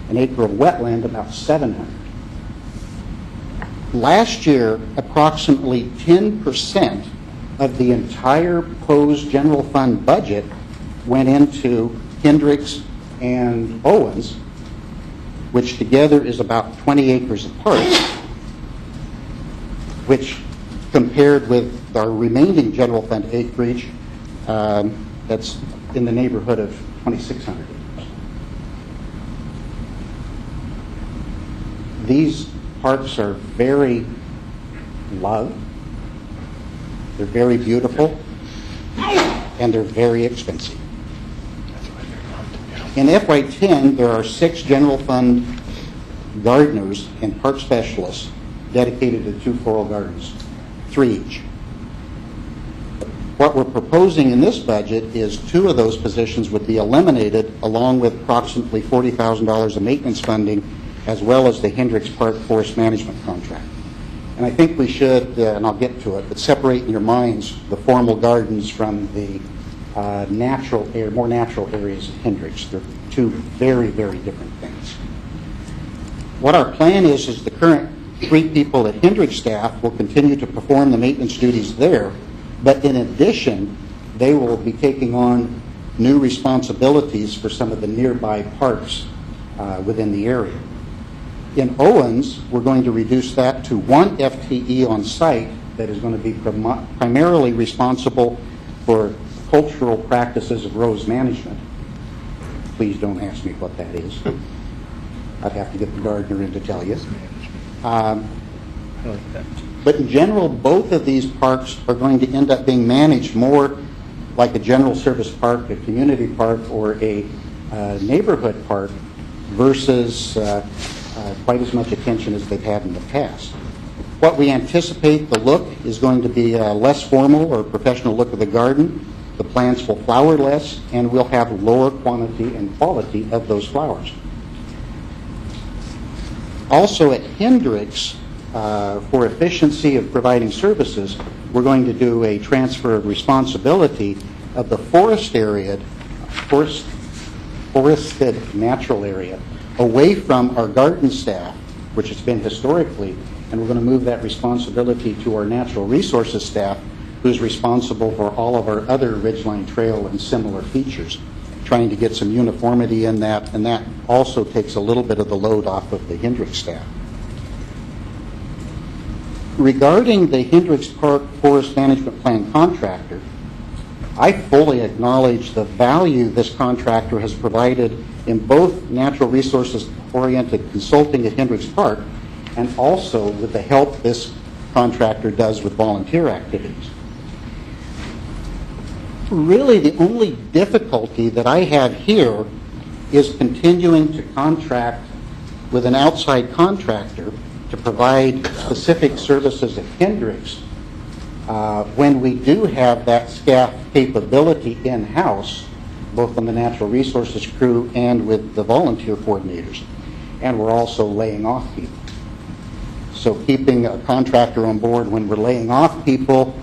An acre of wetland about $700. Last year, approximately 10% of the entire proposed general fund budget went into Hendricks and Owens, which together is about 20 acres of parks, which compared with our remaining general fund acreage, that's in the neighborhood of 2,600 acres. These parks are very loved, they're very beautiful, and they're very expensive. In FY10, there are 6 general fund gardeners and park specialists dedicated to 2 floral gardens, 3 each. What we're proposing in this budget is 2 of those positions would be eliminated along with approximately $40,000 of maintenance funding as well as the Hendricks Park Forest Management contract. And I think we should, and I'll get to it, but separate in your minds the formal gardens from the more natural areas of Hendricks. They're two very, very different things. What our plan is the current 3 people at Hendricks staff will continue to perform the maintenance duties there, but in addition, they will be taking on new responsibilities for some of the nearby parks within the area. In Owens, we're going to reduce that to 1 FTE on site that is going to be primarily responsible for cultural practices of rose management. Please don't ask me what that is. I'd have to get the gardener in to tell you. But in general, both of these parks are going to end up being managed more like a general service park, a community park, or a neighborhood park versus quite as much attention as they've had in the past. What we anticipate the look is going to be a less formal or professional look of the garden. The plants will flower less, and we'll have lower quantity and quality of those flowers. Also at Hendricks, for efficiency of providing services, we're going to do a transfer of responsibility of the forested natural area away from our garden staff, which has been historically, and we're going to move that responsibility to our natural resources staff, who's responsible for all of our other ridgeline trail and similar features, trying to get some uniformity in that, and that also takes a little bit of the load off of the Hendricks staff. Regarding the Hendricks Park Forest Management Plan contractor, I fully acknowledge the value this contractor has provided in both natural resources-oriented consulting at Hendricks Park and also with the help this contractor does with volunteer activities. Really, the only difficulty that I have here is continuing to contract with an outside contractor to provide specific services at Hendricks when we do have that staff capability in-house, both on the natural resources crew and with the volunteer coordinators. And we're also laying off people. So keeping a contractor on board when we're laying off people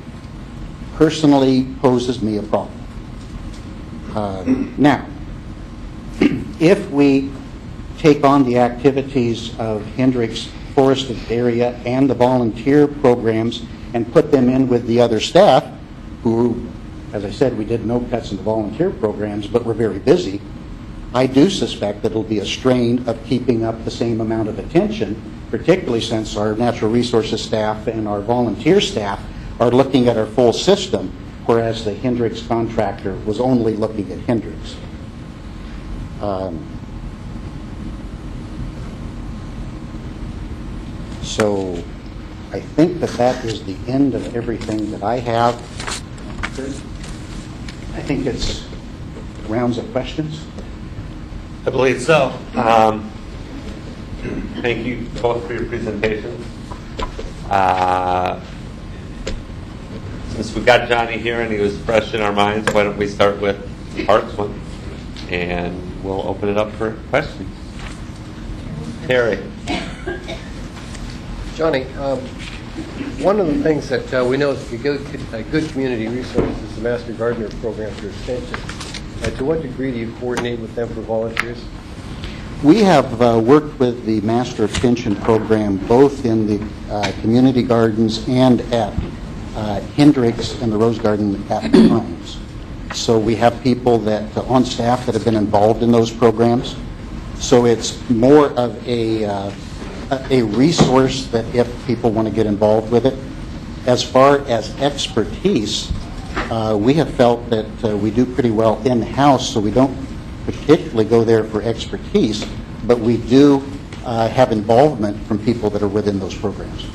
personally poses me a problem. Now, if we take on the activities of Hendricks forested area and the volunteer programs and put them in with the other staff who, as I said, we did no cuts in the volunteer programs, but we're very busy, I do suspect that it'll be a strain of keeping up the same amount of attention, particularly since our natural resources staff and our volunteer staff are looking at our full system, whereas the Hendricks contractor was only looking at Hendricks. So I think that is the end of everything that I have. I think it's rounds of questions. I believe so. Thank you both for your presentations. Since we've got Johnny here and he was fresh in our minds, why don't we start with the Parks one, and we'll open it up for questions. Terry. Johnny, one of the things that we know is a good community resource is the Master Gardener program for Extension. To what degree do you coordinate with them for volunteers? We have worked with the Master Extension program both in the community gardens and at Hendricks and the Rose Garden at times. So we have people that on staff that have been involved in those programs. So it's more of a resource that if people want to get involved with it. As far as expertise, we have felt that we do pretty well in-house, so we don't particularly go there for expertise, but we do have involvement from people that are within those programs.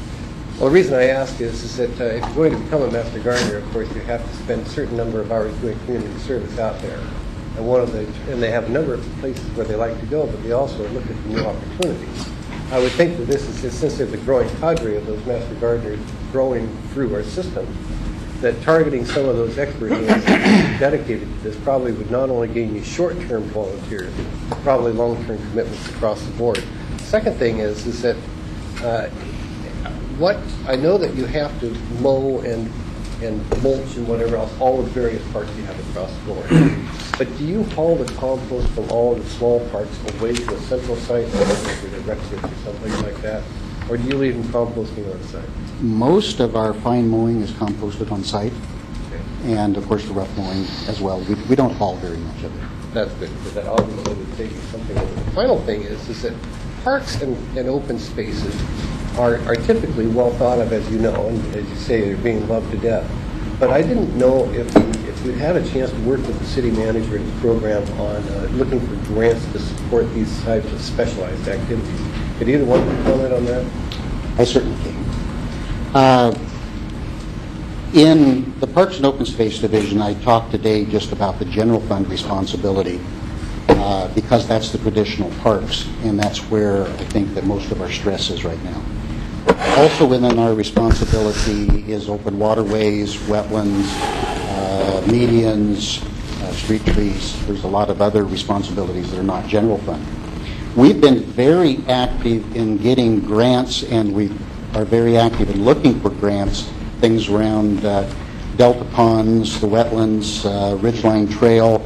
Well, the reason I ask is that if you're going to become a Master Gardener, of course, you have to spend a certain number of hours doing community service out there. And they have a number of places where they like to go, but they also look at new opportunities. I would think that this is, since there's a growing cadre of those Master Gardeners growing through our system, that targeting some of those experts dedicated to this probably would not only gain you short-term volunteers, but probably long-term commitments across the board. second thing is that what I know that you have to mow and mulch and whatever else, all the various parts you have across the board. But do you haul the compost from all the small parts away to a central site, or the Rexford or something like that? Or do you leave them composting on site? Most of our fine mowing is composted on site, Okay. and of course the rough mowing as well. We don't haul very much of it. That's good, because that obviously would take you something over. The final thing is that parks and open spaces are typically well thought of, as you know, and as you say, they're being loved to death. But I didn't know if we'd had a chance to work with the city manager in the program on looking for grants to support these types of specialized activities. Could either one of you comment on that? I certainly can. In the Parks and Open Space Division, I talked today just about the general fund responsibility because that's the traditional parks, and that's where I think that most of our stress is right now. Also within our responsibility is open waterways, wetlands, medians, street trees. There's a lot of other responsibilities that are not general fund. We've been very active in getting grants, and we are very active in looking for grants, things around delta ponds, the wetlands, Ridgeline Trail.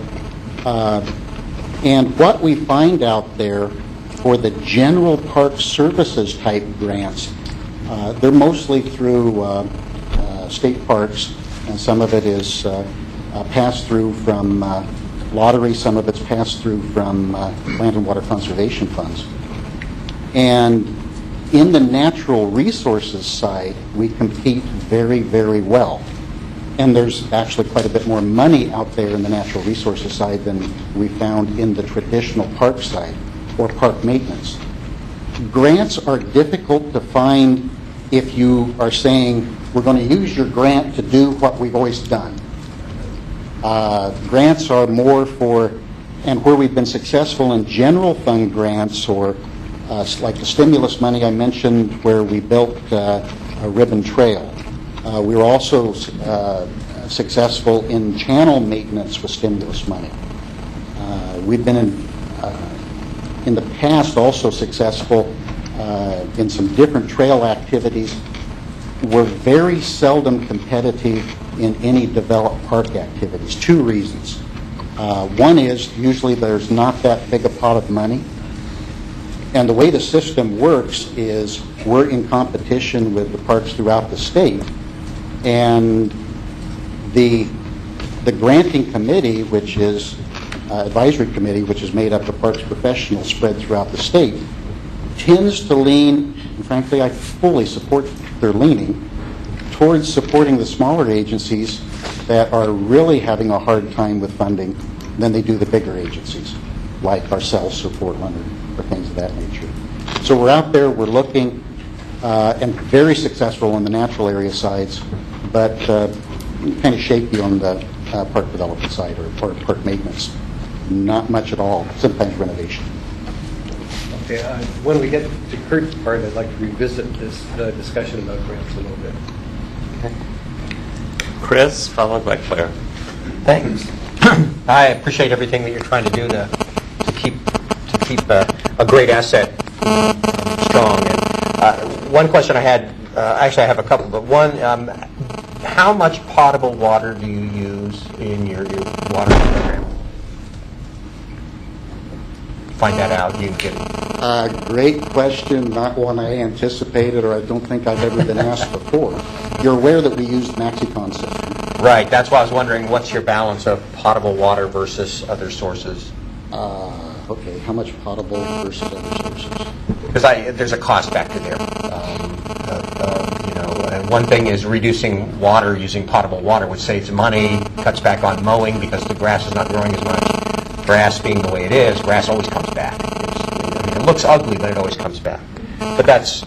And what we find out there for the general park services type grants, they're mostly through state parks, and some of it is passed through from lottery, some of it's passed through from land and water conservation funds. And in the natural resources side, we compete very, very well. And there's actually quite a bit more money out there in the natural resources side than we found in the traditional park side or park maintenance. Grants are difficult to find if you are saying, we're going to use your grant to do what we've always done. Grants are more for, and where we've been successful in general fund grants, or like the stimulus money I mentioned where we built a ribbon trail. We were also successful in channel maintenance with stimulus money. We've been in the past also successful in some different trail activities. We're very seldom competitive in any developed park activities. Two reasons. One is usually there's not that big a pot of money. And the way the system works is we're in competition with the parks throughout the state. And the granting committee, which is advisory committee, which is made up of parks professionals spread throughout the state, tends to lean, and frankly I fully support their leaning, towards supporting the smaller agencies that are really having a hard time with funding than they do the bigger agencies, like ourselves or Portland or things of that nature. So we're out there, we're looking, and very successful on the natural area sides, but kind of shaky on the park development side or park maintenance. Not much at all, sometimes renovation. Okay, when we get to Kurt's part, I'd like to revisit this discussion about grants a little bit. Okay. Chris, followed by Claire. Thanks. I appreciate everything that you're trying to do to keep a great asset strong. And one question I had, actually I have a couple, but one, how much potable water do you use in your water program? Find that out. You can get it. Great question, not one I anticipated or I don't think I've ever been asked before. You're aware that we use the MaxiCon system? Right. That's why I was wondering, what's your balance of potable water versus other sources? Okay, how much potable versus other sources? Because there's a cost factor there. And one thing is reducing water using potable water, which saves money, cuts back on mowing because the grass is not growing as much. Grass being the way it is, grass always comes back. It looks ugly, but it always comes back. But that's,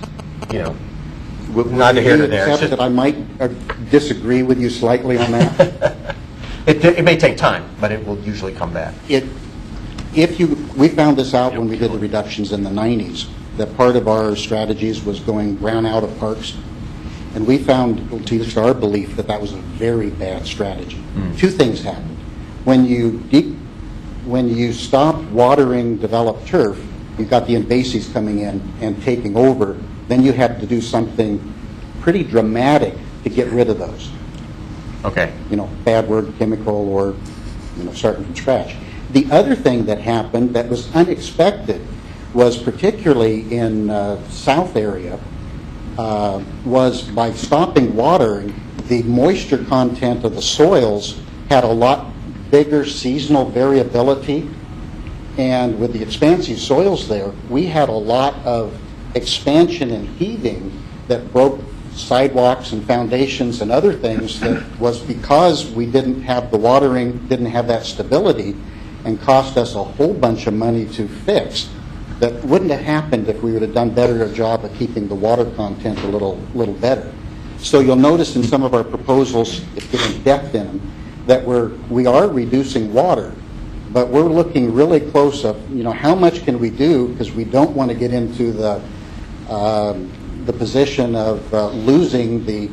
neither here nor there. Except that I might disagree with you slightly on that. It may take time, but it will usually come back. We found this out when we did the reductions in the 90s, that part of our strategies was going brown out of parks. And we found, to our belief, that was a very bad strategy. Two things happened. When you stopped watering developed turf, you've got the invasives coming in and taking over, then you have to do something pretty dramatic to get rid of those. Okay. Bad word, chemical, or, starting from scratch. The other thing that happened that was unexpected was particularly in south area, was by stopping watering, the moisture content of the soils had a lot bigger seasonal variability. And with the expansive soils there, we had a lot of expansion and heaving that broke sidewalks and foundations and other things that was because we didn't have the watering, didn't have that stability, and cost us a whole bunch of money to fix that wouldn't have happened if we would have done better a job of keeping the water content a little better. So you'll notice in some of our proposals, if you get in depth in them, that we are reducing water, but we're looking really close up, how much can we do, because we don't want to get into the position of losing the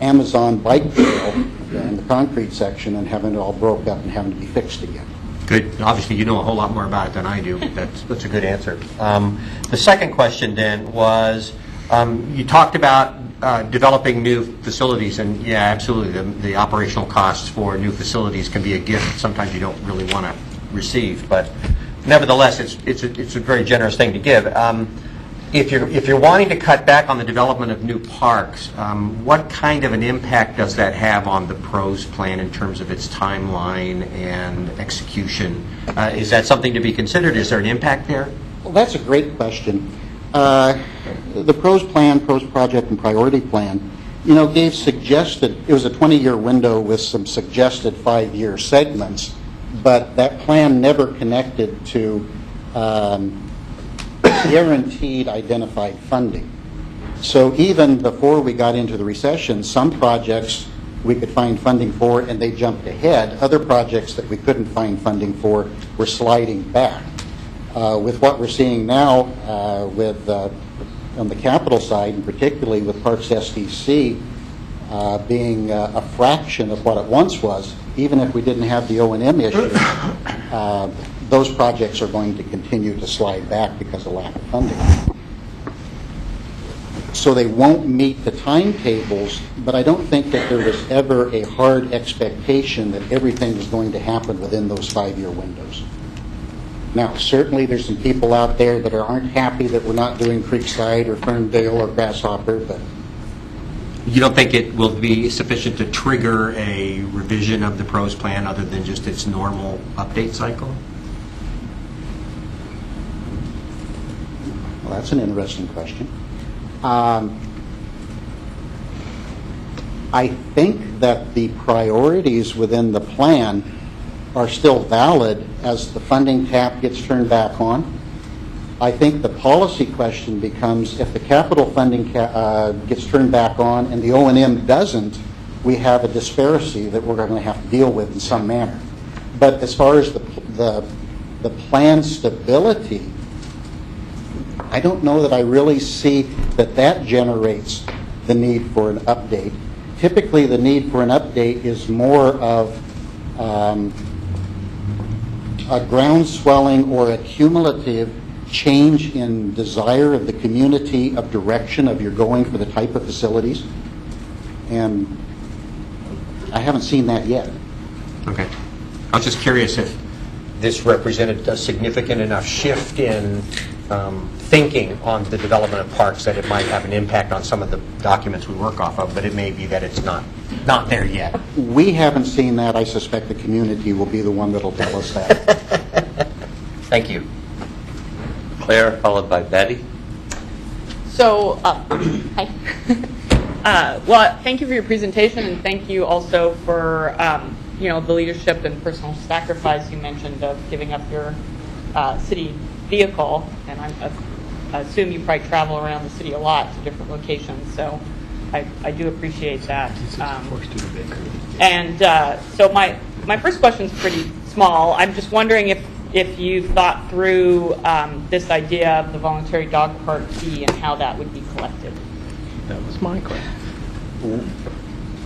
Amazon bike trail and the concrete section and having it all broke up and having to be fixed again. Good. Obviously, you know a whole lot more about it than I do. That's a good answer. The second question then was, you talked about developing new facilities, and yeah, absolutely, the operational costs for new facilities can be a gift sometimes you don't really want to receive, but nevertheless, it's a very generous thing to give. If you're wanting to cut back on the development of new parks, what kind of an impact does that have on the PROS plan in terms of its timeline and execution? Is that something to be considered? Is there an impact there? Well, that's a great question. The PROS plan, PROS project and priority plan, gave suggested, it was a 20-year window with some suggested 5-year segments, but that plan never connected to guaranteed identified funding. So even before we got into the recession, some projects we could find funding for and they jumped ahead. Other projects that we couldn't find funding for were sliding back. With what we're seeing now on the capital side, and particularly with Parks SDC being a fraction of what it once was, even if we didn't have the O&M issue, those projects are going to continue to slide back because of lack of funding. So they won't meet the timetables, but I don't think that there was ever a hard expectation that everything was going to happen within those 5-year windows. Now, certainly there's some people out there that aren't happy that we're not doing Creekside or Ferndale or Grasshopper, but You don't think it will be sufficient to trigger a revision of the PROS plan other than just its normal update cycle? well, that's an interesting question. I think that the priorities within the plan are still valid as the funding tap gets turned back on. I think the policy question becomes if the capital funding gets turned back on and the O&M doesn't, we have a disparity that we're going to have to deal with in some manner. But as far as the plan stability, I don't know that I really see that generates the need for an update. Typically, the need for an update is more of a ground swelling or a cumulative change in desire of the community of direction of you're going for the type of facilities. And I haven't seen that yet. Okay. I was just curious if this represented a significant enough shift in thinking on the development of parks that it might have an impact on some of the documents we work off of, but it may be that it's not there yet. We haven't seen that. I suspect the community will be the one that'll tell us that. Thank you. Claire, followed by Betty. So, hi. Well, thank you for your presentation, and thank you also for the leadership and personal sacrifice you mentioned of giving up your city vehicle. And I assume you probably travel around the city a lot to different locations, so I do appreciate that. So my first question is pretty small. I'm just wondering if you thought through this idea of the voluntary dog park fee and how that would be collected. That was my question.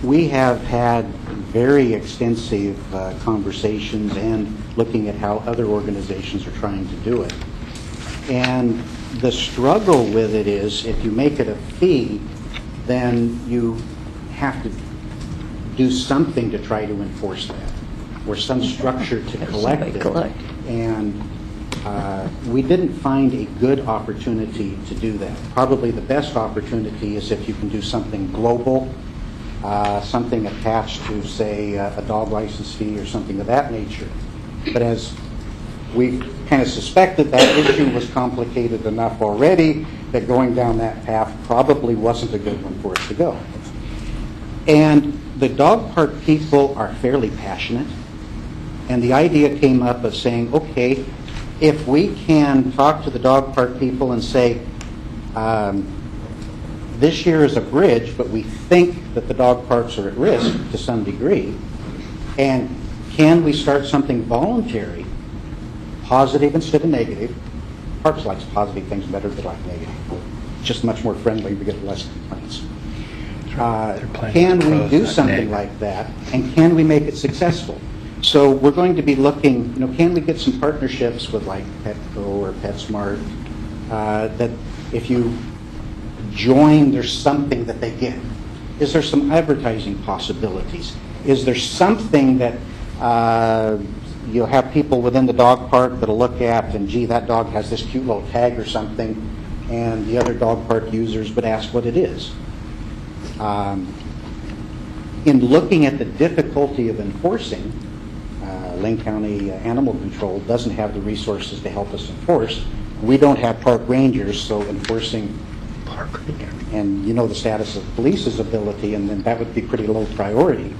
We have had very extensive conversations and looking at how other organizations are trying to do it. And the struggle with it is if you make it a fee, then you have to do something to try to enforce that, or some structure to collect it. And we didn't find a good opportunity to do that. Probably the best opportunity is if you can do something global, something attached to, say, a dog license fee or something of that nature. But as we kind of suspected, that issue was complicated enough already that going down that path probably wasn't a good one for us to go. And the dog park people are fairly passionate, and the idea came up of saying, okay, if we can talk to the dog park people and say, this year is a bridge, but we think that the dog parks are at risk to some degree, and can we start something voluntary, positive instead of negative? Parks likes positive things better than like negative. Just much more friendly, we get less complaints. Can we do something like that, and can we make it successful? So we're going to be looking, can we get some partnerships with like Petco or PetSmart, that if you join, there's something that they get. Is there some advertising possibilities? Is there something that you'll have people within the dog park that'll look at, and gee, that dog has this cute little tag or something, and the other dog park users would ask what it is. In looking at the difficulty of enforcing, Lane County Animal Control doesn't have the resources to help us enforce. We don't have park rangers, so enforcing, and you know the status of police's ability, and then that would be pretty low priority.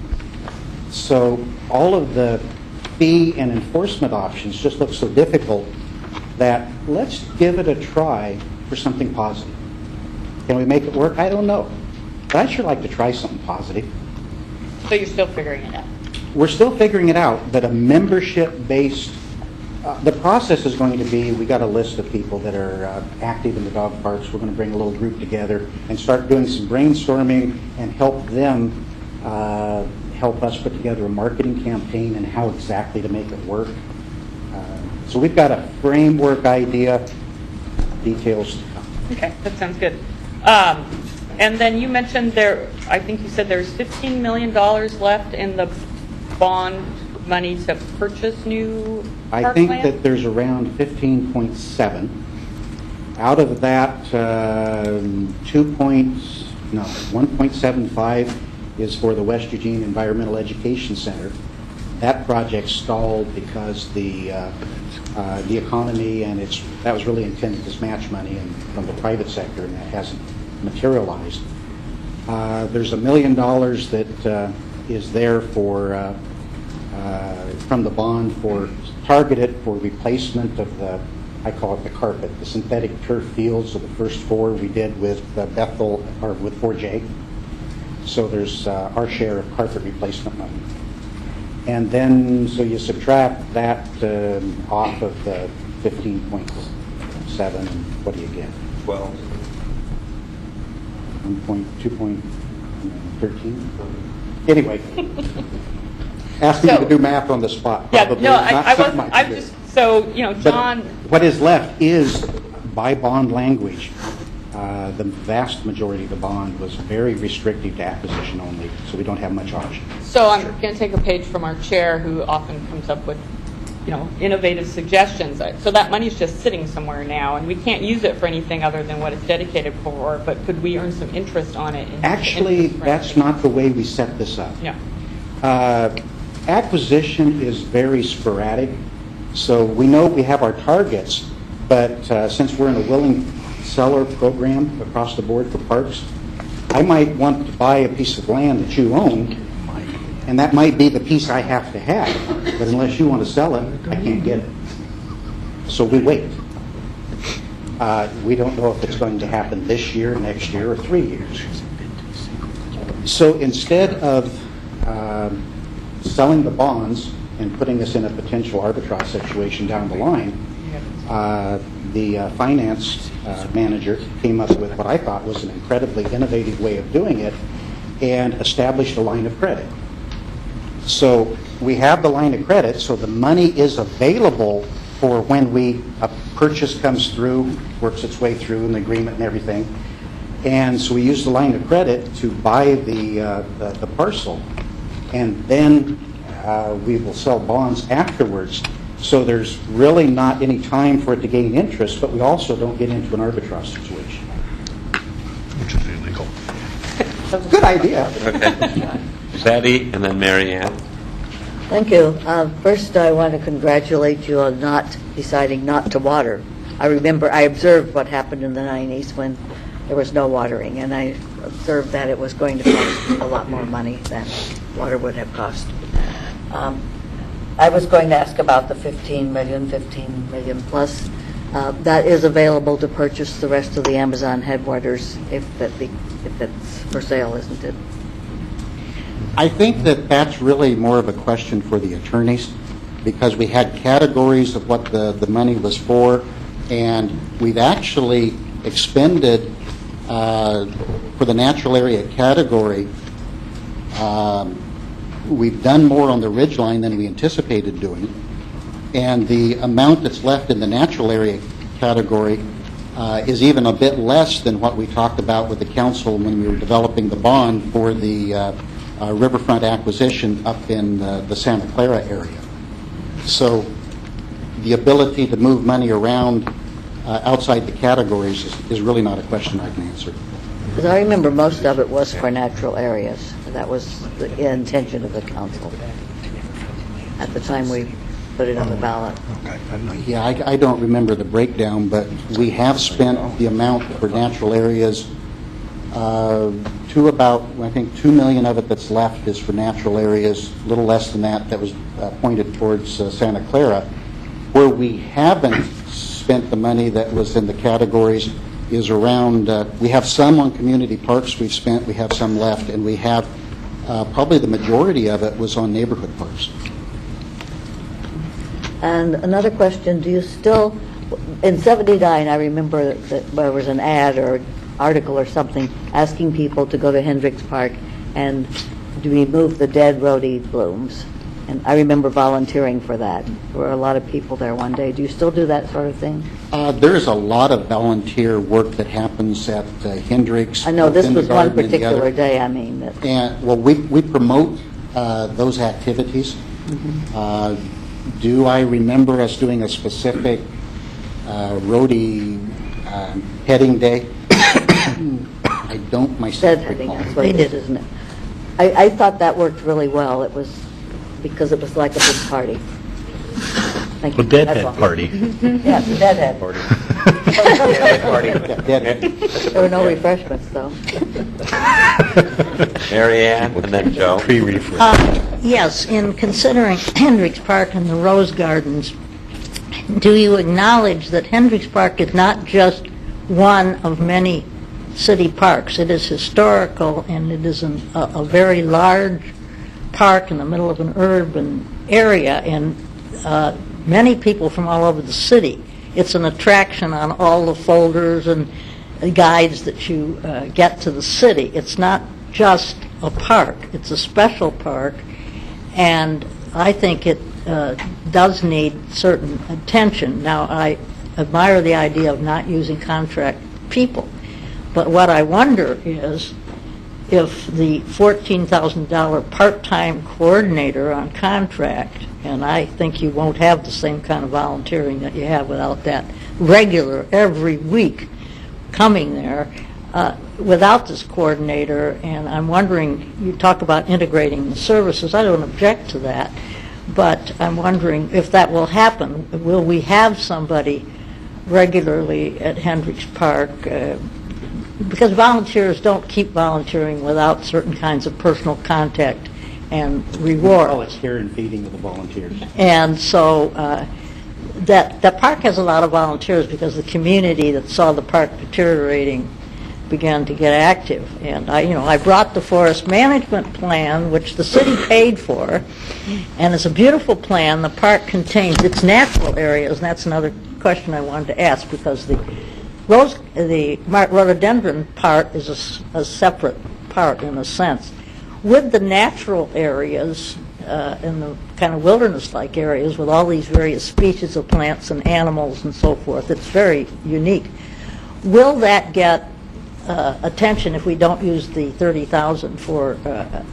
So all of the fee and enforcement options just look so difficult that let's give it a try for something positive. Can we make it work? I don't know. But I'd sure like to try something positive. So you're still figuring it out? We're still figuring it out, but a membership-based, the process is going to be, we got a list of people that are active in the dog parks. We're going to bring a little group together and start doing some brainstorming and help them help us put together a marketing campaign and how exactly to make it work. So we've got a framework idea, details to come. Okay, that sounds good. And then you mentioned I think you said there's $15 million left in the bond money to purchase new park I think land? that there's around 15.7. Out of that, 1.75 is for the West Eugene Environmental Education Center. That project stalled because the economy, and that was really intended as match money from the private sector, and that hasn't materialized. There's $1 million that is there for from the bond for targeted for replacement of I call it the carpet, the synthetic turf fields of the first 4 we did with Bethel, or with 4J. So there's our share of carpet replacement money. And then, so you subtract that off of the 15.7, and what do you get? 12. 2.13? Anyway, asking you to do math on the spot. Yeah, Probably no, not I something was, can I'm do. just, so, But John, what is left is by bond language. The vast majority of the bond was very restrictive to acquisition only, so we don't have much option. so I'm going to take a page from our chair who often comes up with, innovative suggestions. So that money's just sitting somewhere now, and we can't use it for anything other than what it's dedicated for, but could we earn some interest on it? Actually, that's not the way we set this up. Yeah. Acquisition is very sporadic, so we know we have our targets, but since we're in a willing seller program across the board for parks, I might want to buy a piece of land that you own, and that might be the piece I have to have, but unless you want to sell it, I can't get it. So we wait. We don't know if it's going to happen this year, next year, or 3 years. So instead of selling the bonds and putting us in a potential arbitrage situation down the line, the finance manager came up with what I thought was an incredibly innovative way of doing it and established a line of credit. So we have the line of credit, so the money is available for when a purchase comes through, works its way through an agreement and everything. And so we use the line of credit to buy the parcel, and then we will sell bonds afterwards. So there's really not any time for it to gain interest, but we also don't get into an arbitrage situation. Which is illegal. Good idea. Okay. Betty and then Mary Ann. Thank you. First, I want to congratulate you on not deciding not to water. I observed what happened in the 90s when there was no watering, and I observed that it was going to cost a lot more money than water would have cost. I was going to ask about the 15 million plus. That is available to purchase the rest of the Amazon headwaters if it's for sale, isn't it? I think that that's really more of a question for the attorneys, because we had categories of what the money was for, and we've actually expended for the natural area category. We've done more on the ridgeline than we anticipated doing, and the amount that's left in the natural area category is even a bit less than what we talked about with the council when we were developing the bond for the riverfront acquisition up in the Santa Clara area. So the ability to move money around outside the categories is really not a question I can answer. Because I remember most of it was for natural areas. That was the intention of the council at the time we put it on the ballot. Yeah, I don't remember the breakdown, but we have spent the amount for natural areas to about, I think, 2 million of it that's left is for natural areas, a little less than that was pointed towards Santa Clara. Where we haven't spent the money that was in the categories is around, we have some on community parks we have some left, and we have probably the majority of it was on neighborhood parks. And another question, do you still, in 79, I remember that there was an ad or article or something asking people to go to Hendricks Park and remove the dead rhodey blooms. And I remember volunteering for that. There were a lot of people there one day. Do you still do that sort of thing? There's a lot of volunteer work that happens at Hendricks. I know this in the was one garden and the particular other. day, I mean. That, And, well, we promote those activities. Do I remember us doing a specific rhodey heading day? I don't myself dead heading, recall. that's what it is, isn't it? I thought that worked really well. It was because it was like a big party. Thank you. A deadhead That's all. party. Yeah, it's a deadhead party. Dead. There were no refreshments, though. Mary Ann and then Joe. Yes, in considering Hendricks Park and the Rose Gardens, do you acknowledge that Hendricks Park is not just one of many city parks? It is historical, and it is a very large park in the middle of an urban area, and many people from all over the city. It's an attraction on all the folders and guides that you get to the city. It's not just a park. It's a special park, and I think it does need certain attention. Now, I admire the idea of not using contract people, but what I wonder is if the $14,000 part-time coordinator on contract, and I think you won't have the same kind of volunteering that you have without that regular, every week coming there, without this coordinator, and I'm wondering, you talk about integrating the services, I don't object to that, but I'm wondering if that will happen. Will we have somebody regularly at Hendricks Park? Because volunteers don't keep volunteering without certain kinds of personal contact and reward. Oh, it's care and feeding of the volunteers. And so that park has a lot of volunteers because the community that saw the park deteriorating began to get active. And I brought the forest management plan, which the city paid for, and it's a beautiful plan. The park contains its natural areas, and that's another question I wanted to ask, because the rhododendron part is a separate part in a sense. with the natural areas and the kind of wilderness-like areas with all these various species of plants and animals and so forth, it's very unique. Will that get attention if we don't use the 30,000 for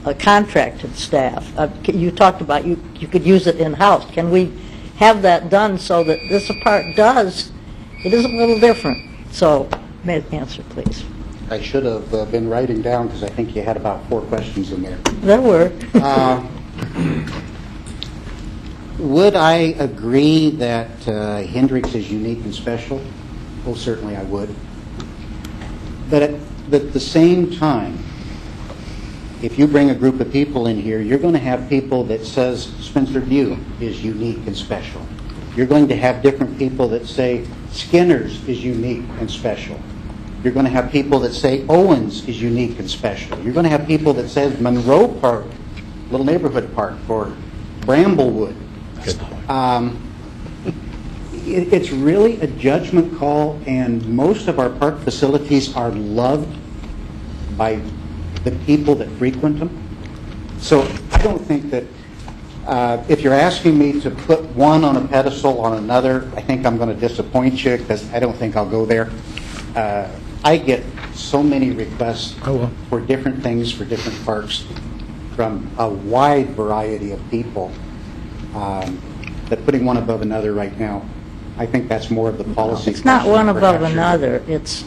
a contracted staff? You talked about you could use it in-house. Can we have that done so that this part does, it is a little different? So, answer, please. I should have been writing down because I think you had about 4 questions in there. There were. Would I agree that Hendricks is unique and special? Oh, certainly I would. But at the same time, if you bring a group of people in here, you're going to have people that says Spencer View is unique and special. You're going to have different people that say Skinner's is unique and special. You're going to have people that say Owens is unique and special. You're going to have people that says Monroe Park, little neighborhood park, or Bramblewood. It's really a judgment call, and most of our park facilities are loved by the people that frequent them. So I don't think that if you're asking me to put one on a pedestal on another, I think I'm going to disappoint you because I don't think I'll go there. I get so many requests for different things for different parks from a wide variety of people that putting one above another right now, I think that's more of the policy. It's not one above perhaps. another. It's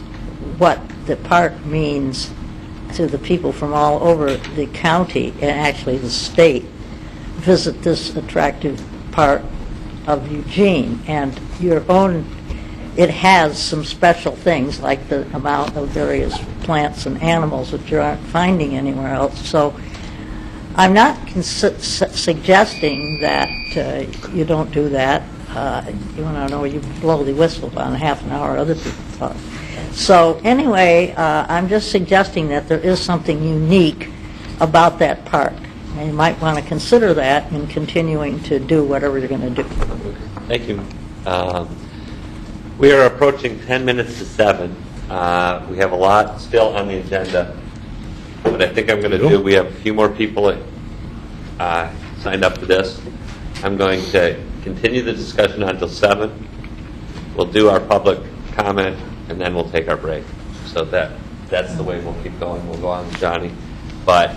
what the park means to the people from all over the county and actually the state visit this attractive part of Eugene. And your own, it has some special things like the amount of various plants and animals that you aren't finding anywhere else. So I'm not suggesting that you don't do that. You want to know, you blow the whistle on half an hour, other people talk. So anyway, I'm just suggesting that there is something unique about that park. And you might want to consider that in continuing to do whatever you're going to do. Thank you. We are approaching 10 minutes to 7. We have a lot still on the agenda. What I think I'm going to do, we have a few more people signed up for this. I'm going to continue the discussion until 7. We'll do our public comment, and then we'll take our break. So that's the way we'll keep going. We'll go on with Johnny. But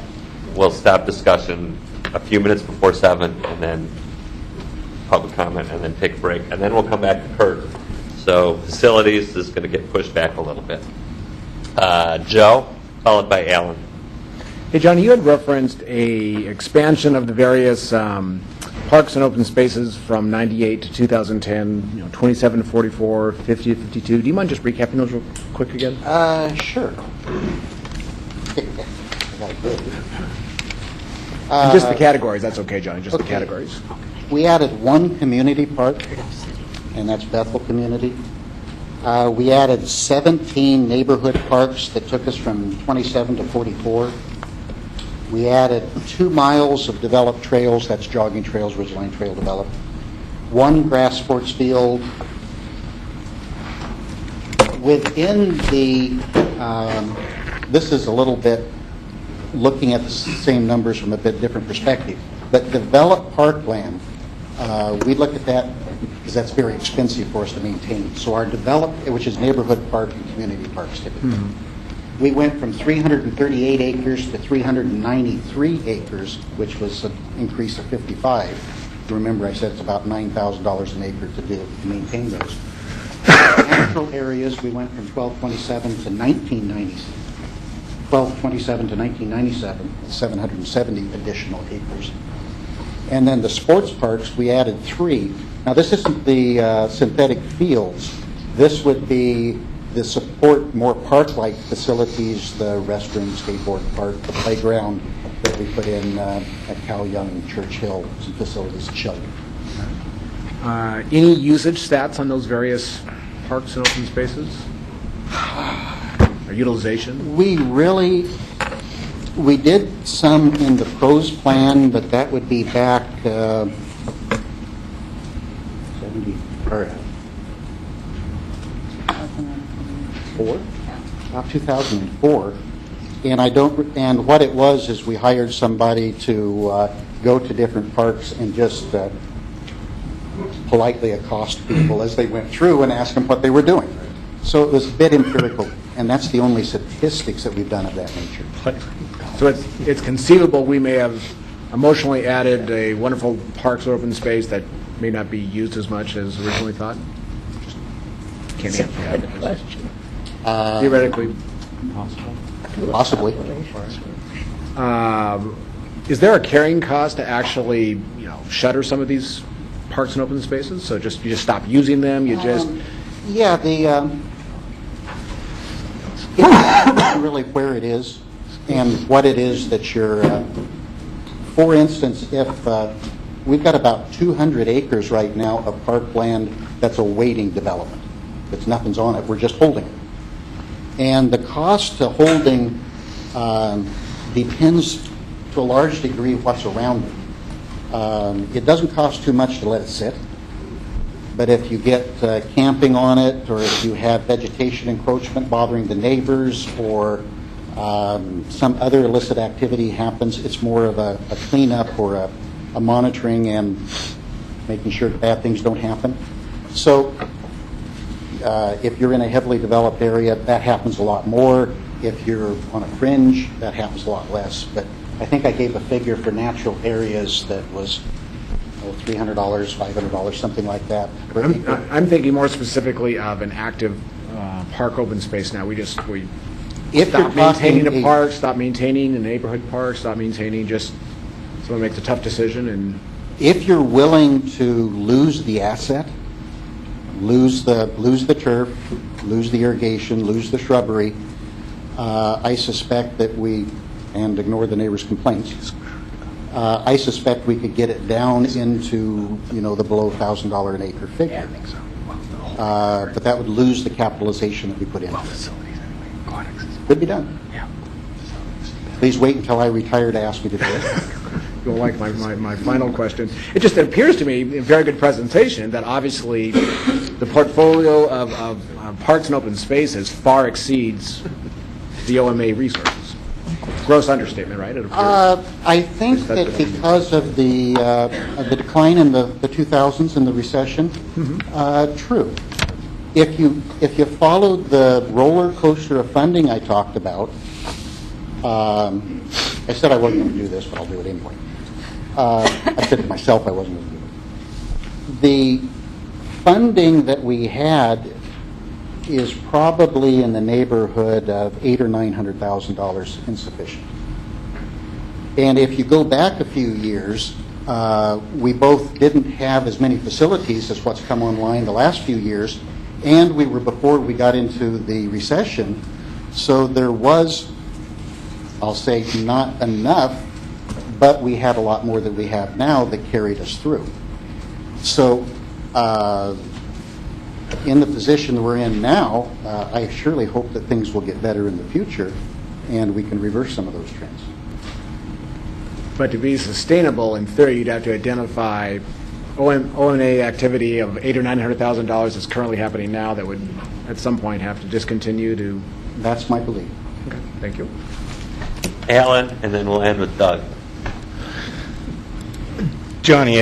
we'll stop discussion a few minutes before 7, and then public comment, and then take a break. And then we'll come back to Kurt. So facilities is going to get pushed back a little bit. Joe, followed by Alan. Hey, Johnny, you had referenced a expansion of the various parks and open spaces from 98 to 2010, 27 to 44, 50 to 52. Do you mind just recapping those real quick again? Sure. And just the categories, that's okay, Johnny, just the categories. We added one community park, and that's Bethel Community. We added 17 neighborhood parks that took us from 27 to 44. We added 2 miles of developed trails, that's jogging trails, Ridgeline Trail developed. 1 grass sports field. Within the, this is a little bit looking at the same numbers from a bit different perspective, but developed parkland, we look at that because that's very expensive for us to maintain. So our developed, which is neighborhood park and community parks typically, we went from 338 acres to 393 acres, which was an increase of 55. Remember, I said it's about $9,000 an acre to maintain those. Natural areas, we went from 1227 to 1997. 1227 to 1997, 770 additional acres. And then the sports parks, we added 3. Now, this isn't the synthetic fields. This would be the support more park-like facilities, the restroom, skateboard park, the playground that we put in at Cal Young and Church Hill, some facilities at Shelby. Any usage stats on those various parks and open spaces? Or utilization? We did some in the pros plan, but that would be back 2004. And I don't. And what it was is we hired somebody to go to different parks and just politely accost people as they went through and ask them what they were doing. So it was a bit empirical, and that's the only statistics that we've done of that nature. So it's conceivable we may have emotionally added a wonderful parks or open space that may not be used as much as originally thought? Can't answer that. Good question. Theoretically possible. Possibly. Is there a carrying cost to actually, shutter some of these parks and open spaces? So you just stop using them, you just... Yeah, it's really where it is and what it is that you're... for instance, if we've got about 200 acres right now of parkland that's awaiting development. That's nothing's on it, we're just holding it. And the cost to holding depends to a large degree what's around it. It doesn't cost too much to let it sit, but if you get camping on it, or if you have vegetation encroachment bothering the neighbors, or some other illicit activity happens, it's more of a cleanup or a monitoring and making sure that bad things don't happen. So if you're in a heavily developed area, that happens a lot more. If you're on a fringe, that happens a lot less. But I think I gave a figure for natural areas that was $300, $500, something like that. I'm thinking more specifically of an active park open space now. We If stop you're maintaining talking a park, stop maintaining a neighborhood park, stop maintaining, just someone makes a tough decision and... If you're willing to lose the asset, lose the turf, lose the irrigation, lose the shrubbery, I suspect that and ignore the neighbors' complaints, I suspect we could get it down into, the below $1,000 an acre figure. But that would lose the capitalization that we put in. Could be done. Please wait until I retire to ask me to do it. You'll like my final question. It just appears to me, a very good presentation, that obviously the portfolio of parks and open spaces far exceeds the OMA resources. Gross understatement, right? It appears. I think that because of the decline in the 2000s and the recession, true. If you followed the roller coaster of funding I talked about, I said I wasn't going to do this, but I'll do it anyway. I said to myself I wasn't going to do it. The funding that we had is probably in the neighborhood of $800,000 or $900,000 insufficient. And if you go back a few years, we both didn't have as many facilities as what's come online the last few years, and we were before we got into the recession, so there was, I'll say, not enough, but we had a lot more than we have now that carried us through. So in the position we're in now, I surely hope that things will get better in the future and we can reverse some of those trends. But to be sustainable, in theory, you'd have to identify O&A activity of $800,000 or $900,000 that's currently happening now that would, at some point, have to discontinue to... That's my belief. Okay, thank you. Alan, and then we'll end with Doug. Johnny,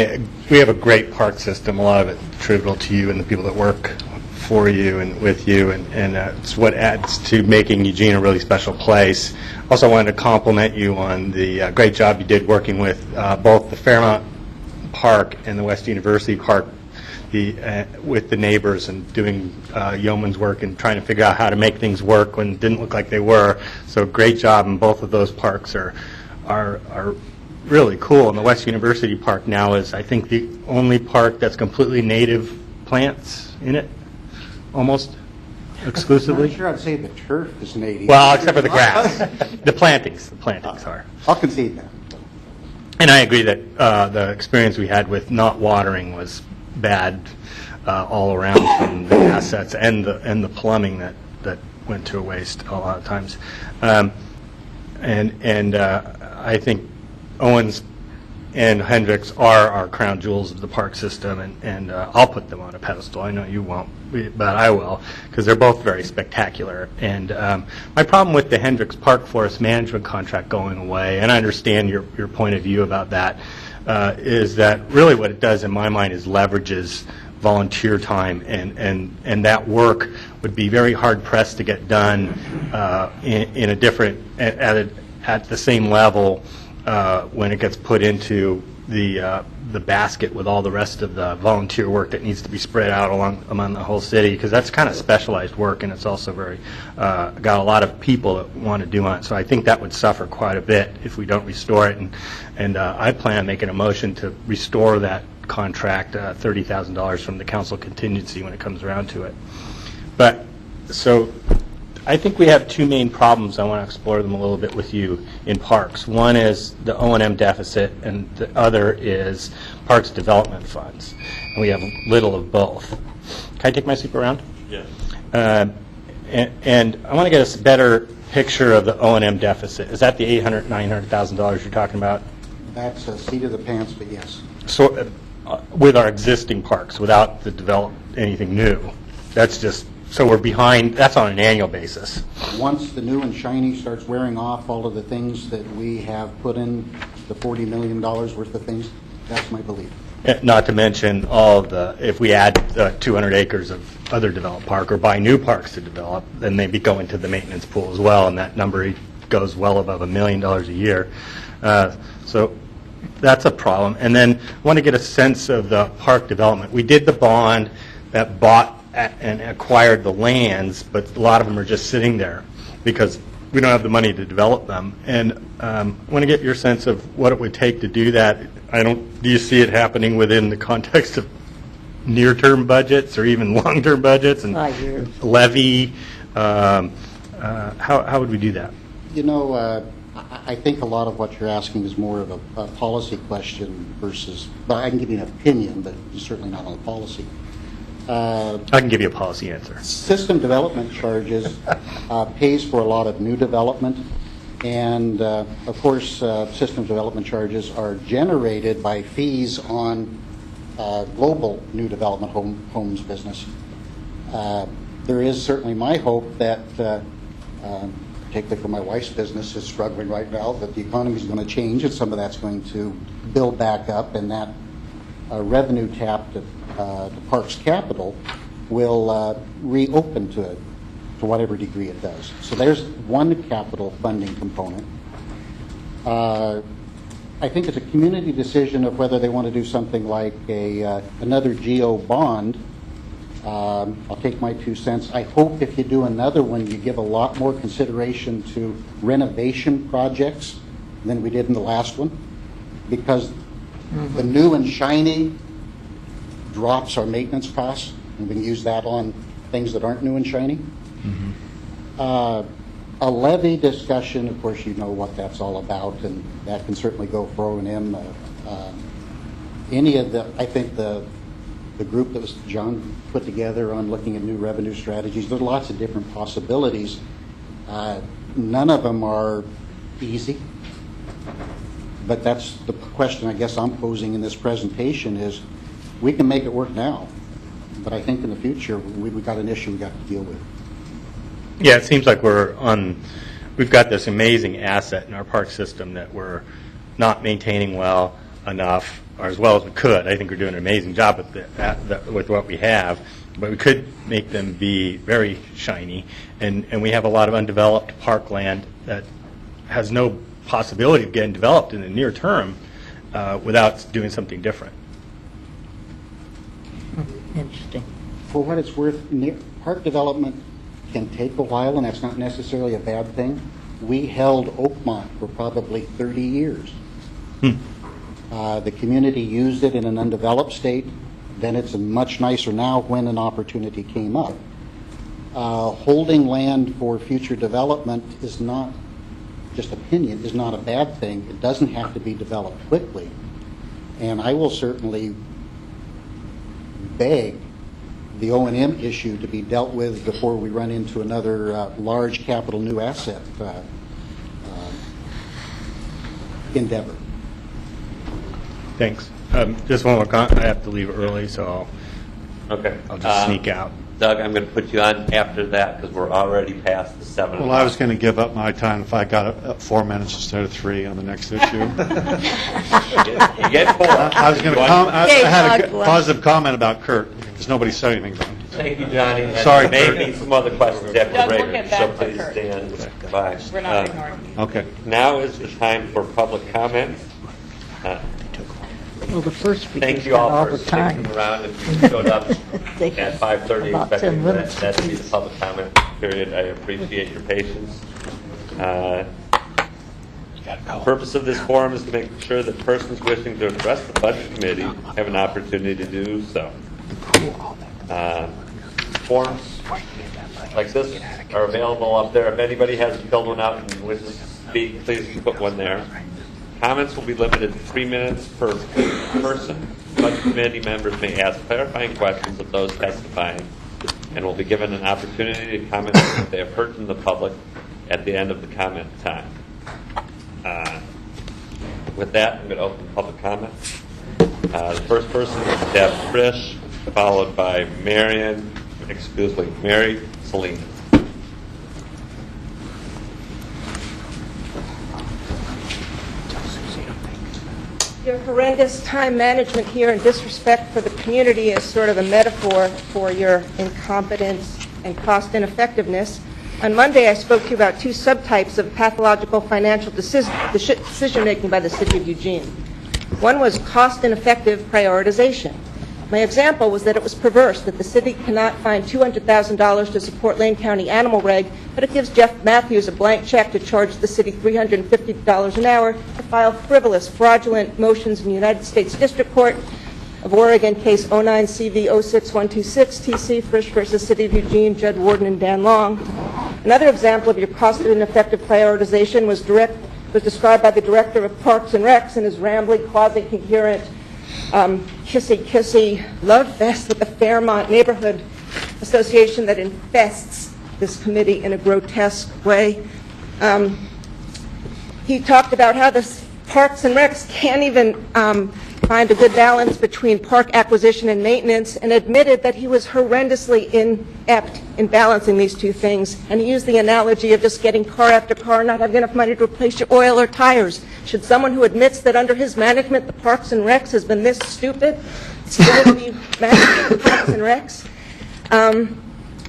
we have a great park system, a lot of it attributable to you and the people that work for you and with you, and it's what adds to making Eugene a really special place. Also, I wanted to compliment you on the great job you did working with both the Fairmount Park and the West University Park with the neighbors and doing yeoman's work and trying to figure out how to make things work when it didn't look like they were. So great job, and both of those parks are really cool. And the West University Park now is, I think, the only park that's completely native plants in it, almost exclusively. I'm not sure I'd say the turf is native. Well, except for the grass. The plantings are. I'll concede that. And I agree that the experience we had with not watering was bad all around, from the assets and the plumbing that went to a waste a lot of times. And I think Owen's and Hendricks are our crown jewels of the park system, and I'll put them on a pedestal. I know you won't, but I will, because they're both very spectacular. And my problem with the Hendricks Park Forest Management contract going away, and I understand your point of view about that, is that really what it does in my mind is leverages volunteer time, and that work would be very hard pressed to get done in a different at the same level when it gets put into the basket with all the rest of the volunteer work that needs to be spread out among the whole city, because that's kind of specialized work, and it's also very got a lot of people that want to do on it. So I think that would suffer quite a bit if we don't restore it, and I plan on making a motion to restore that contract, $30,000 from the council contingency when it comes around to it. But so I think we have two main problems. I want to explore them a little bit with you in parks. One is the O&M deficit, and the other is parks development funds. And we have little of both. Can I take my seat around? Yes. And I want to get a better picture of the O&M deficit. Is that the $800,000, $900,000 you're talking about? That's a seat of the pants, but yes. So with our existing parks, without the anything new, that's just, so we're behind, that's on an annual basis. Once the new and shiny starts wearing off all of the things that we have put in, the $40 million worth of things, that's my belief. Not to mention all of the, if we add 200 acres of other developed park or buy new parks to develop, then they'd be going to the maintenance pool as well, and that number goes well above $1 million a year. So that's a problem. And then I want to get a sense of the park development. We did the bond that bought and acquired the lands, but a lot of them are just sitting there because we don't have the money to develop them. And I want to get your sense of what it would take to do that. Do you see it happening within the context of near-term budgets or even long-term budgets and 5 years. levy? How would we do that? You know, I think a lot of what you're asking is more of a policy question versus, but I can give you an opinion, but certainly not on policy. I can give you a policy answer. System development charges pays for a lot of new development, and of course, system development charges are generated by fees on global new development homes business. There is certainly my hope that, particularly for my wife's business, is struggling right now, that the economy is going to change and some of that's going to build back up, and that revenue tap to Parks Capital will reopen to whatever degree it does. So there's one capital funding component. I think it's a community decision of whether they want to do something like another GO bond. I'll take my 2 cents. I hope if you do another one, you give a lot more consideration to renovation projects than we did in the last one, because the new and shiny drops our maintenance costs, and we can use that on things that aren't new and shiny. A levy discussion, of course, you know what that's all about, and that can certainly go for O&M. Any of the, I think the group that was John put together on looking at new revenue strategies, there's lots of different possibilities. None of them are easy, but that's the question I guess I'm posing in this presentation is, we can make it work now, but I think in the future we've got an issue we've got to deal with. Yeah, it seems like we've got this amazing asset in our park system that we're not maintaining well enough, or as well as we could. I think we're doing an amazing job with what we have, but we could make them be very shiny, and we have a lot of undeveloped parkland that has no possibility of getting developed in the near term without doing something different. Interesting. For what it's worth, park development can take a while, and that's not necessarily a bad thing. We held Oakmont for probably 30 years. The community used it in an undeveloped state. Then it's much nicer now when an opportunity came up. Holding land for future development is not, just opinion, is not a bad thing. It doesn't have to be developed quickly. And I will certainly beg the O&M issue to be dealt with before we run into another large capital new asset endeavor. Thanks. Just one more comment. I have to leave early, so Okay. I'll just sneak out. Doug, I'm going to put you on after that because we're already past the 7 Well, o'clock. I was going to give up my time if I got 4 minutes instead of 3 on the next issue. You get 4. I was going to I Okay, had a Doug, what? positive comment about Kurt, because nobody said anything about him. Thank you, Johnny. And Sorry, maybe Kurt. some other questions after Doug, the we'll break, get so back to please Kurt. stand by. We're not ignoring you. Okay. Now is the time for public comment. Well, the first Thank speaker's you got all all for the sticking time. around. If you showed up They at have 5:30 about 10 expecting minutes that to be the apiece. public comment period, I appreciate your patience. The purpose of this forum is to make sure that persons wishing to address the Budget Committee have an opportunity to do so. Forms like this are available up there. If anybody hasn't filled one out and wishes to speak, please put one there. Comments will be limited to 3 minutes per person. Budget Committee members may ask clarifying questions of those testifying and will be given an opportunity to comment on what they have heard from the public at the end of the comment time. With that, I'm going to open public comment. The first person is Deb Frisch, followed by Mary Celine. Your horrendous time management here and disrespect for the community is sort of a metaphor for your incompetence and cost ineffectiveness. On Monday, I spoke to you about 2 subtypes of pathological financial decision-making by the City of Eugene. One was cost ineffective prioritization. My example was that it was perverse that the city cannot find $200,000 to support Lane County Animal Reg, but it gives Jeff Matthews a blank check to charge the city $350 an hour to file frivolous, fraudulent motions in the United States District Court of Oregon, case 09CV06126, TC, Frisch versus City of Eugene, Judd Warden and Dan Long. Another example of your cost ineffective prioritization was described by the Director of Parks and Recs in his rambling, quasi-coherent, kissy love fest with the Fairmont Neighborhood Association that infests this committee in a grotesque way. He talked about how the Parks and Recs can't even find a good balance between park acquisition and maintenance, and admitted that he was horrendously inept in balancing these 2 things. And he used the analogy of just getting car after car, not having enough money to replace your oil or tires. Should someone who admits that under his management the Parks and Recs has been this stupid still be managing the Parks and Recs?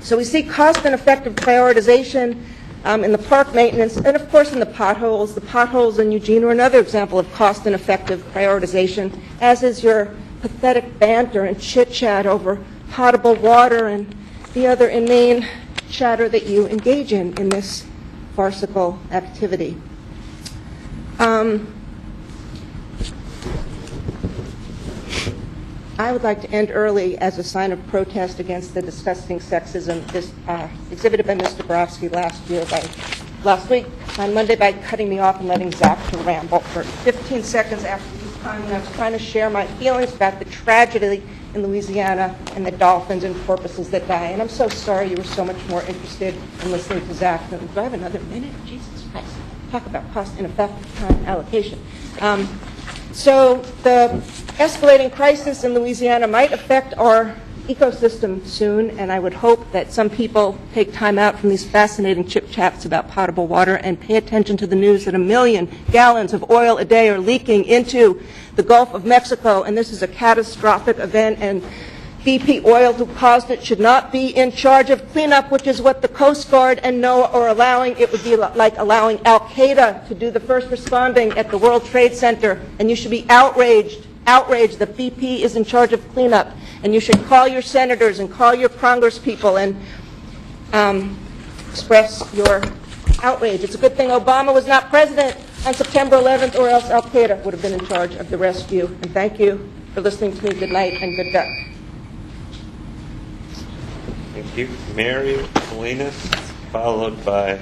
So we see cost and effective prioritization in the park maintenance, and of course in the potholes. The potholes in Eugene are another example of cost and effective prioritization, as is your pathetic banter and chit-chat over potable water and the other inane chatter that you engage in this farcical activity. I would like to end early as a sign of protest against the disgusting sexism exhibited by Mr. Borowski last week on Monday by cutting me off and letting Zach to ramble for 15 seconds after his time when I was trying to share my feelings about the tragedy in Louisiana and the dolphins and porpoises that die. And I'm so sorry you were so much more interested in listening to Zach than, do I have another minute? Jesus Christ. Talk about cost ineffective time allocation. So the escalating crisis in Louisiana might affect our ecosystem soon, and I would hope that some people take time out from these fascinating chit-chats about potable water and pay attention to the news that 1 million gallons of oil a day are leaking into the Gulf of Mexico, and this is a catastrophic event, and BP Oil, who caused it, should not be in charge of cleanup, which is what the Coast Guard and NOAA are allowing. It would be like allowing Al-Qaeda to do the first responding at the World Trade Center, and you should be outraged that BP is in charge of cleanup, and you should call your senators and call your congresspeople and express your outrage. It's a good thing Obama was not president on September 11th, or else Al-Qaeda would have been in charge of the rescue. And thank you for listening to me. Good night and good luck. Thank you. Mary Salinas, followed by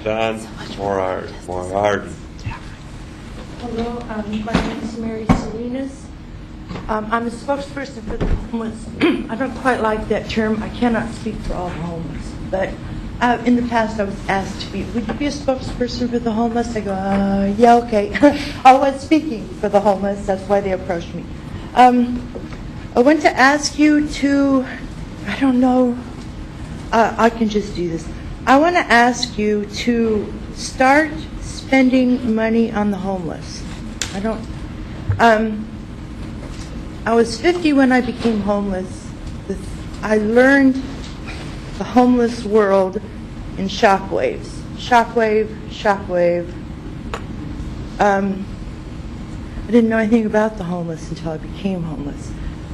John Morardi. Hello, my name is Mary Salinas. I'm a spokesperson for the homeless. I don't quite like that term. I cannot speak for all the homeless, but In the past, I was asked to be, would you be a spokesperson for the homeless? I go, yeah, okay. I was speaking for the homeless. That's why they approached me. I want to ask you to, I don't know, I can just do this. I want to ask you to start spending money on the homeless. I was 50 when I became homeless. I learned the homeless world in shockwaves. Shockwave. I didn't know anything about the homeless until I became homeless.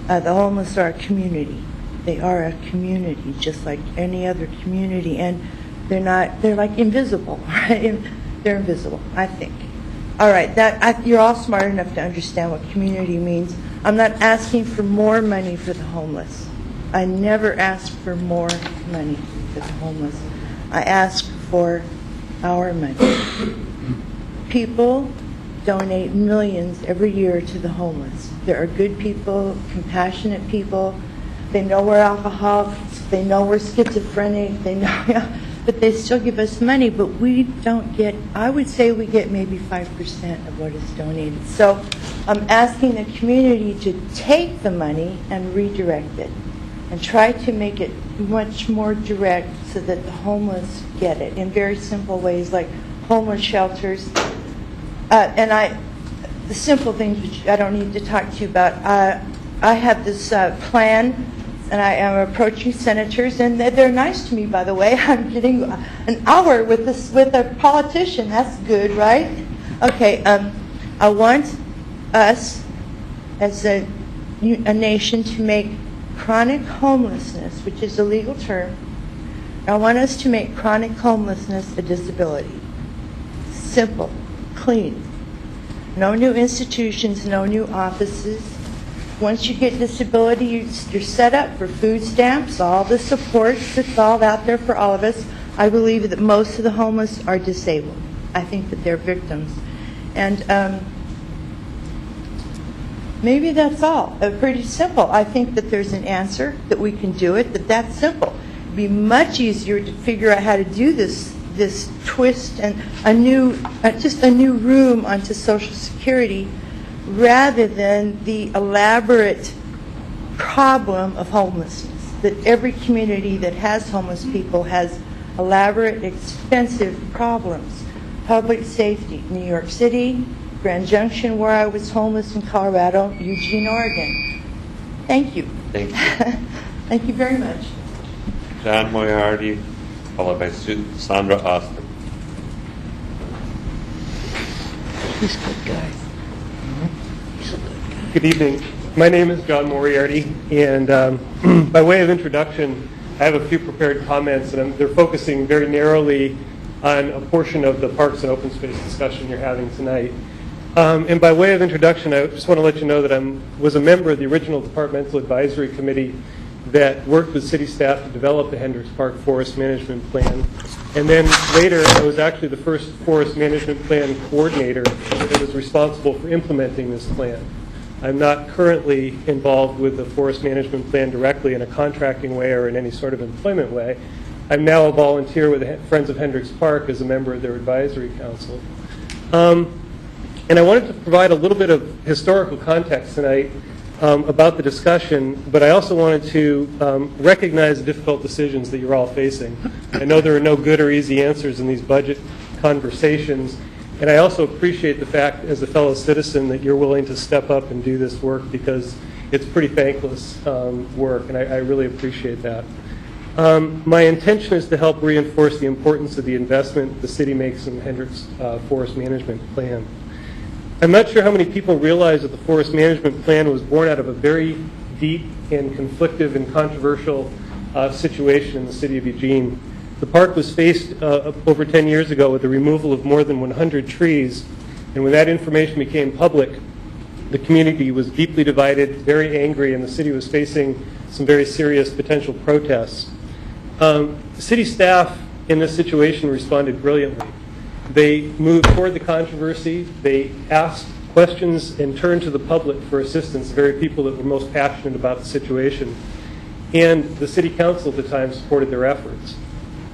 The homeless are a community. They are a community, just like any other community, and they're like invisible, right? They're invisible, I think. All right, you're all smart enough to understand what community means. I'm not asking for more money for the homeless. I never ask for more money for the homeless. I ask for our money. People donate millions every year to the homeless. There are good people, compassionate people. They know we're alcoholics. They know we're schizophrenic. They know, but they still give us money. But we don't get, I would say we get maybe 5% of what is donated. So I'm asking the community to take the money and redirect it and try to make it much more direct so that the homeless get it in very simple ways, like homeless shelters. The simple things which I don't need to talk to you about. I have this plan, and I am approaching senators, and they're nice to me, by the way. I'm getting an hour with a politician. That's good, right? Okay. I want us, as a nation, to make chronic homelessness, which is a legal term. I want us to make chronic homelessness a disability. Simple. Clean. No new institutions, no new offices. Once you get disability, you're set up for food stamps, all the supports that's all out there for all of us. I believe that most of the homeless are disabled. I think that they're victims. And maybe that's all. Pretty simple. I think that there's an answer, that we can do it, that's simple. It'd be much easier to figure out how to do this twist and just a new room onto Social Security rather than the elaborate problem of homelessness, that every community that has homeless people has elaborate, expensive problems. Public safety, New York City, Grand Junction, where I was homeless in Colorado, Eugene, Oregon. Thank you. Thank you. Thank you very much. John Moriarty, followed by Sandra Austin. He's a good guy. He's a good guy. Good evening. My name is John Moriarty, and by way of introduction, I have a few prepared comments, and they're focusing very narrowly on a portion of the parks and open space discussion you're having tonight. And by way of introduction, I just want to let you know that I was a member of the original departmental advisory committee that worked with city staff to develop the Hendricks Park Forest Management Plan. And then later, I was actually the first Forest Management Plan coordinator that was responsible for implementing this plan. I'm not currently involved with the Forest Management Plan directly in a contracting way or in any sort of employment way. I'm now a volunteer with the Friends of Hendricks Park as a member of their advisory council. And I wanted to provide a little bit of historical context tonight about the discussion, but I also wanted to recognize the difficult decisions that you're all facing. I know there are no good or easy answers in these budget conversations, and I also appreciate the fact, as a fellow citizen, that you're willing to step up and do this work, because it's pretty thankless work, and I really appreciate that. My intention is to help reinforce the importance of the investment the city makes in the Hendricks Forest Management Plan. I'm not sure how many people realize that the Forest Management Plan was born out of a very deep and conflictive and controversial situation in the city of Eugene. The park was faced over 10 years ago with the removal of more than 100 trees, and when that information became public, the community was deeply divided, very angry, and the city was facing some very serious potential protests. The city staff in this situation responded brilliantly. They moved toward the controversy. They asked questions and turned to the public for assistance, the very people that were most passionate about the situation. And the city council at the time supported their efforts.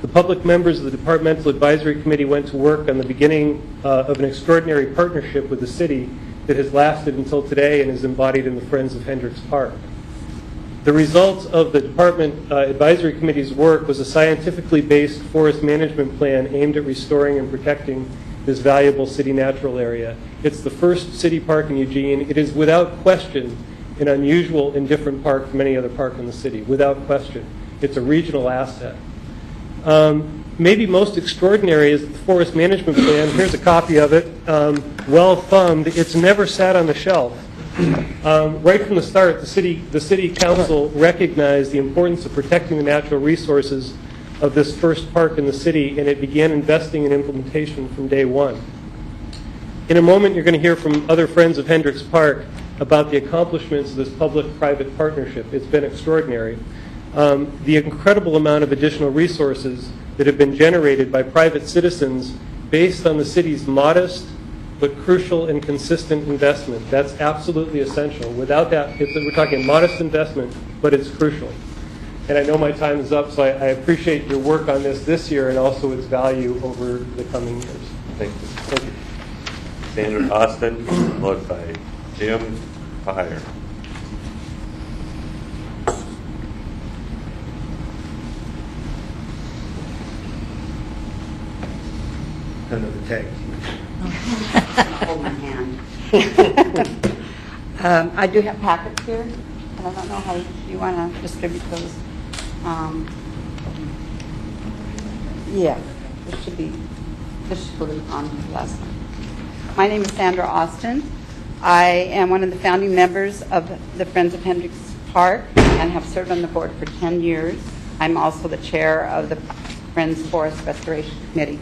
The public members of the Departmental Advisory Committee went to work on the beginning of an extraordinary partnership with the city that has lasted until today and is embodied in the Friends of Hendricks Park. The result of the Department Advisory Committee's work was a scientifically based forest management plan aimed at restoring and protecting this valuable city natural area. It's the first city park in Eugene. It is without question an unusual and different park from any other park in the city, without question. It's a regional asset. Maybe most extraordinary is the forest management plan. Here's a copy of it, well thumbed. It's never sat on the shelf. Right from the start, the city council recognized the importance of protecting the natural resources of this first park in the city, and it began investing in implementation from day one. In a moment, you're going to hear from other friends of Hendricks Park about the accomplishments of this public-private partnership. It's been extraordinary. The incredible amount of additional resources that have been generated by private citizens based on the city's modest but crucial and consistent investment. That's absolutely essential. Without that, we're talking modest investment, but it's crucial. And I know my time is up, so I appreciate your work on this year and also its value over the coming years. Thank you. Thank you. Sandra Austin, followed by Jim Fire. Kind of a tag team. Hold my hand. I do have packets here, and I don't know how you want to distribute those. Yeah, this should go on the last one. My name is Sandra Austin. I am one of the founding members of the Friends of Hendricks Park and have served on the board for 10 years. I'm also the chair of the Friends Forest Restoration Committee.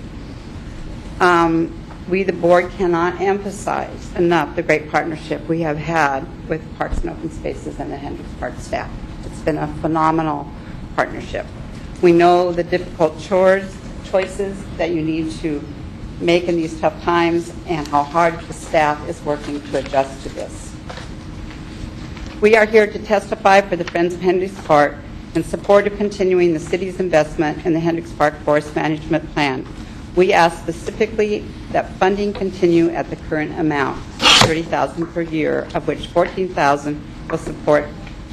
We, the board, cannot emphasize enough the great partnership we have had with Parks and Open Spaces and the Hendricks Park staff. It's been a phenomenal partnership. We know the difficult choices that you need to make in these tough times and how hard the staff is working to adjust to this. We are here to testify for the Friends of Hendricks Park in support of continuing the city's investment in the Hendricks Park Forest Management Plan. We ask specifically that funding continue at the current amount, $30,000 per year, of which $14,000 will support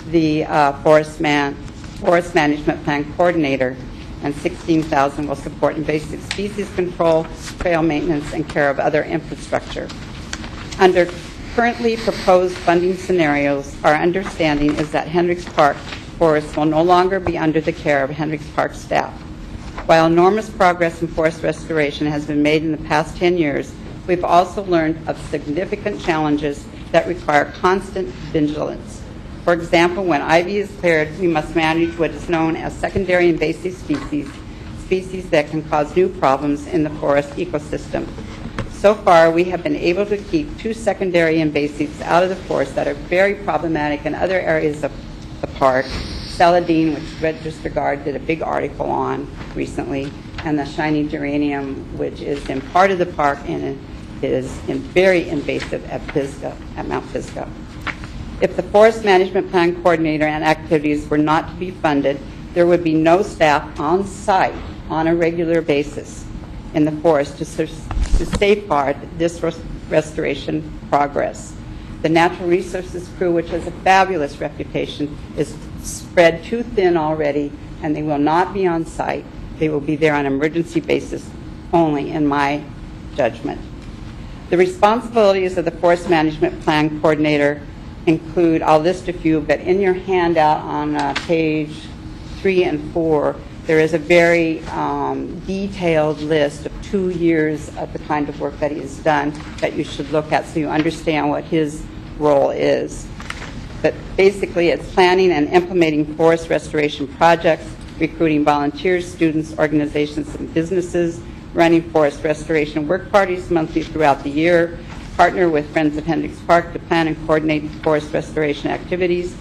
the Forest Management Plan Coordinator, and $16,000 will support invasive species control, trail maintenance, and care of other infrastructure. Under currently proposed funding scenarios, our understanding is that Hendricks Park Forest will no longer be under the care of Hendricks Park staff. While enormous progress in forest restoration has been made in the past 10 years, we've also learned of significant challenges that require constant vigilance. For example, when ivy is cleared, we must manage what is known as secondary invasive species that can cause new problems in the forest ecosystem. So far, we have been able to keep 2 secondary invasives out of the forest that are very problematic in other areas of the park. Celandine, which Register Guard did a big article on recently, and the shiny geranium, which is in part of the park and is very invasive at Mount Pisgah. If the Forest Management Plan Coordinator and activities were not to be funded, there would be no staff on site on a regular basis in the forest to safeguard this restoration progress. The Natural Resources crew, which has a fabulous reputation, is spread too thin already, and they will not be on site. They will be there on an emergency basis only, in my judgment. The responsibilities of the Forest Management Plan Coordinator include, I'll list a few, but in your handout on page 3 and 4, there is a very detailed list of 2 years of the kind of work that he has done that you should look at so you understand what his role is. But basically, it's planning and implementing forest restoration projects, recruiting volunteers, students, organizations, and businesses, running forest restoration work parties monthly throughout the year, partner with Friends of Hendricks Park to plan and coordinate forest restoration activities.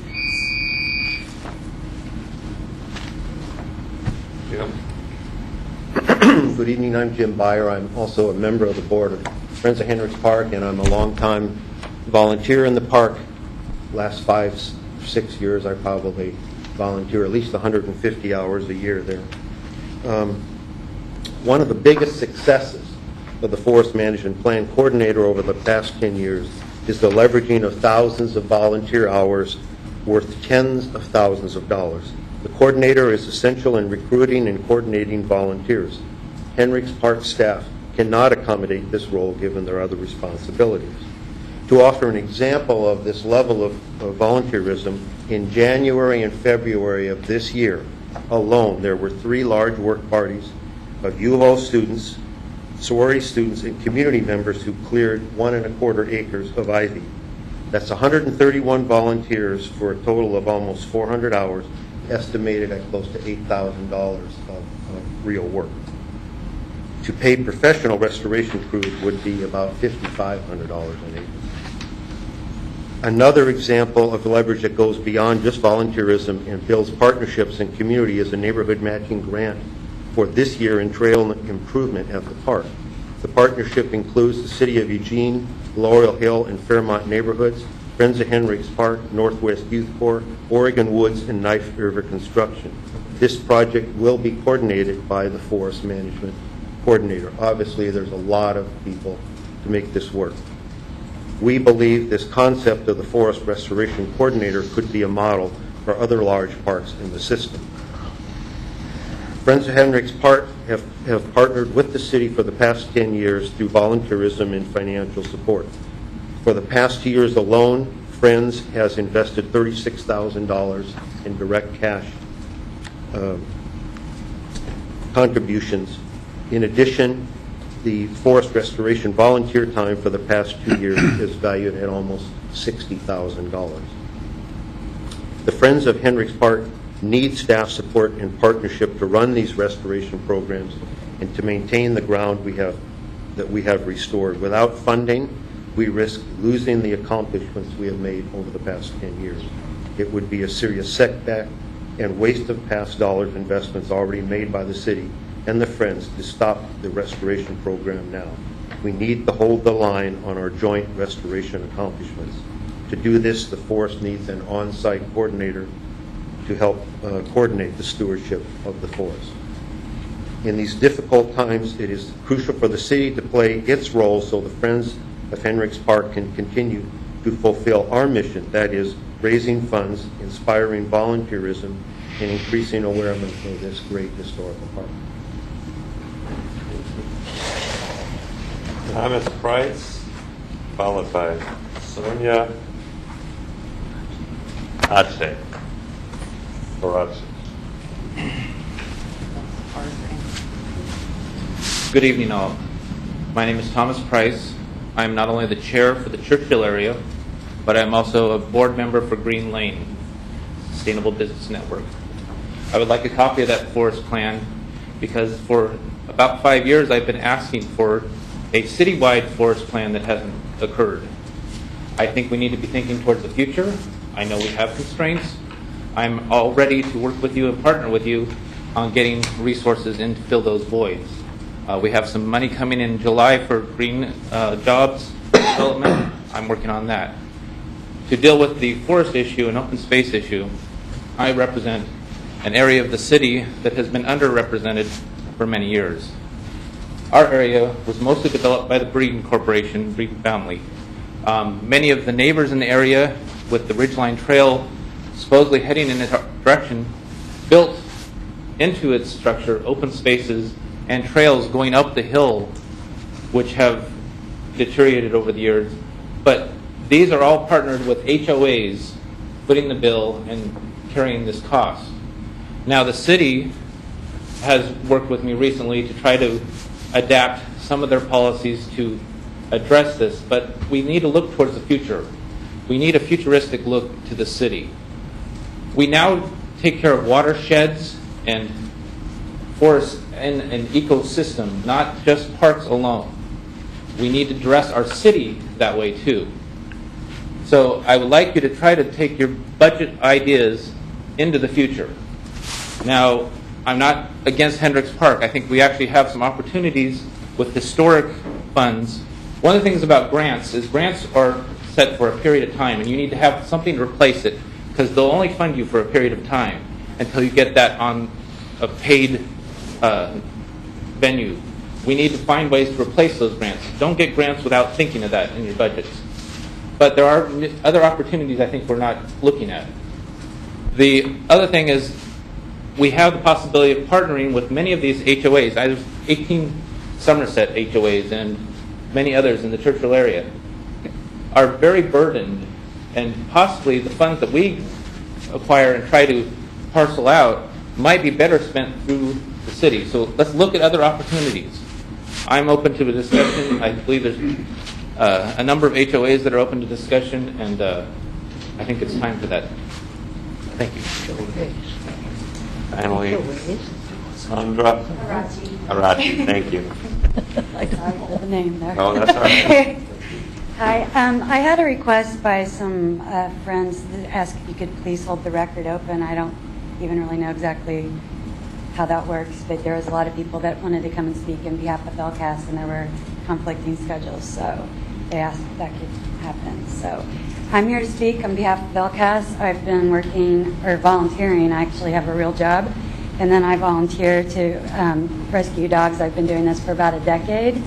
Good evening, I'm Jim Byer. I'm also a member of the board of Friends of Hendricks Park, and I'm a longtime volunteer in the park. Last 5 or 6 years, I probably volunteer at least 150 hours a year there. One of the biggest successes of the Forest Management Plan Coordinator over the past 10 years is the leveraging of thousands of volunteer hours worth tens of thousands of dollars. The coordinator is essential in recruiting and coordinating volunteers. Henricks Park staff cannot accommodate this role given their other responsibilities. To offer an example of this level of volunteerism, in January and February of this year alone, there were 3 large work parties of U of O students, sorority students, and community members who cleared 1¼ acres of ivy. That's 131 volunteers for a total of almost 400 hours, estimated at close to $8,000 of real work. To pay professional restoration crews would be about $5,500 an acre. Another example of leverage that goes beyond just volunteerism and builds partnerships and community is a neighborhood matching grant for this year in trail improvement at the park. The partnership includes the City of Eugene, Laurel Hill, and Fairmont neighborhoods, Friends of Henricks Park, Northwest Youth Corps, Oregon Woods, and Knife River Construction. This project will be coordinated by the Forest Management Coordinator. Obviously, there's a lot of people to make this work. We believe this concept of the Forest Restoration Coordinator could be a model for other large parks in the system. Friends of Henricks Park have partnered with the city for the past 10 years through volunteerism and financial support. For the past 2 years alone, Friends has invested $36,000 in direct cash contributions. In addition, the forest restoration volunteer time for the past 2 years is valued at almost $60,000. The Friends of Henricks Park need staff support and partnership to run these restoration programs and to maintain the ground that we have restored. Without funding, we risk losing the accomplishments we have made over the past 10 years. It would be a serious setback and waste of past dollars investments already made by the city and the Friends to stop the restoration program now. We need to hold the line on our joint restoration accomplishments. To do this, the forest needs an on-site coordinator to help coordinate the stewardship of the forest. In these difficult times, it is crucial for the city to play its role so the Friends of Henricks Park can continue to fulfill our mission, that is, raising funds, inspiring volunteerism, and increasing awareness of this great historical park. Thomas Price, followed by Sonia Ache. Good evening, all. My name is Thomas Price. I am not only the chair for the Churchill area, but I'm also a board member for Green Lane, Sustainable Business Network. I would like a copy of that forest plan because for about 5 years I've been asking for a citywide forest plan that hasn't occurred. I think we need to be thinking towards the future. I know we have constraints. I'm all ready to work with you and partner with you on getting resources in to fill those voids. We have some money coming in July for green jobs development. I'm working on that. To deal with the forest issue and open space issue, I represent an area of the city that has been underrepresented for many years. Our area was mostly developed by the Breeden Corporation, Breeden family. Many of the neighbors in the area with the Ridgeline Trail supposedly heading in that direction built into its structure open spaces and trails going up the hill, which have deteriorated over the years. But these are all partnered with HOAs footing the bill and carrying this cost. Now the city has worked with me recently to try to adapt some of their policies to address this, but we need to look towards the future. We need a futuristic look to the city. We now take care of watersheds and forests and an ecosystem, not just parks alone. We need to address our city that way too. So I would like you to try to take your budget ideas into the future. Now, I'm not against Henricks Park. I think we actually have some opportunities with historic funds. One of the things about grants is grants are set for a period of time, and you need to have something to replace it because they'll only fund you for a period of time until you get that on a paid venue. We need to find ways to replace those grants. Don't get grants without thinking of that in your budgets. But there are other opportunities I think we're not looking at. The other thing is we have the possibility of partnering with many of these HOAs. I have 18 Somerset HOAs and many others in the Churchill area are very burdened, and possibly the funds that we acquire and try to parcel out might be better spent through the city. So let's look at other opportunities. I'm open to a discussion. I believe there's a number of HOAs that are open to discussion, and I think it's time for that. Thank you. Finally, Sandra. Arachi, thank you. I don't know the name there. Oh, that's all right. Hi, I had a request by some friends that asked if you could please hold the record open. I don't even really know exactly how that works, but there was a lot of people that wanted to come and speak on behalf of LCAS, and there were conflicting schedules, so they asked if that could happen. So I'm here to speak on behalf of LCAS. I've been working, or volunteering, I actually have a real job, and then I volunteer to rescue dogs. I've been doing this for about a decade,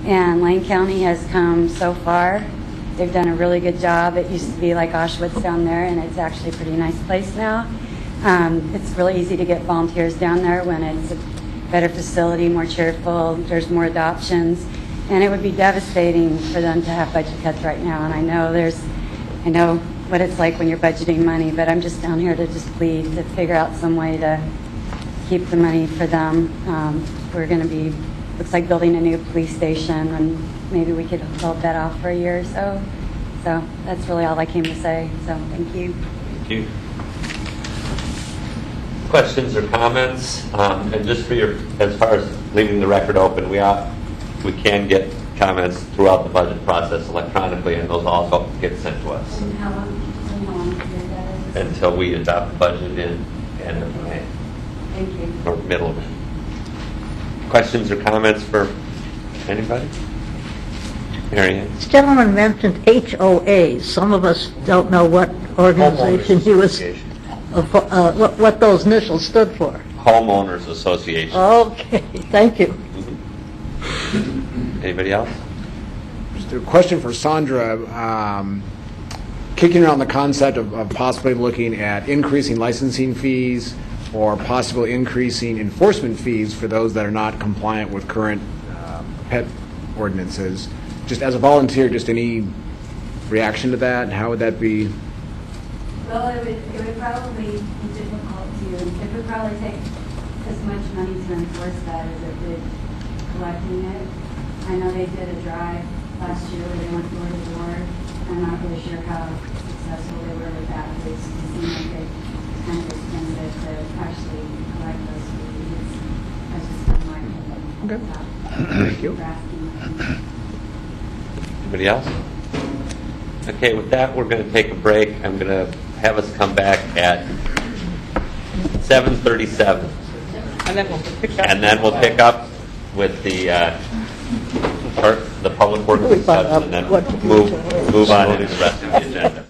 and Lane County has come so far. They've done a really good job. It used to be like Auschwitz down there, and it's actually a pretty nice place now. It's really easy to get volunteers down there when it's a better facility, more cheerful, there's more adoptions, and it would be devastating for them to have budget cuts right now. And I know what it's like when you're budgeting money, but I'm just down here to just plead to figure out some way to keep the money for them. We're going to be, looks like building a new police station, and maybe we could hold that off for a year or so. So that's really all I came to say. So thank you. Thank you. Questions or comments? And just for your, as far as leaving the record open, we can get comments throughout the budget process electronically, and those also get sent to us And how long period that is? until we adopt the budget in end of May Thank you. or middle of May. Questions or comments for anybody? Mary Ann? This gentleman mentioned HOAs. Some of us don't know what organization he was, what those initials stood for. Homeowners Association. Okay, thank you. Anybody else? Just a question for Sandra. Kicking around the concept of possibly looking at increasing licensing fees or possibly increasing enforcement fees for those that are not compliant with current pet ordinances. Just as a volunteer, just any reaction to that? How would that be? Well, it would probably be difficult to, it would probably take as much money to enforce that as it would collecting it. I know they did a drive last year where they went door to door. I'm not really sure how successful they were with that, but it seemed like it's kind of expensive to actually collect those fees. That's just kind of like Thank you. Anybody else? Okay, with that, we're going to take a break. I'm going to have us come back at 7:37. And then we'll pick up with the public works discussion and then move on into the rest of the agenda.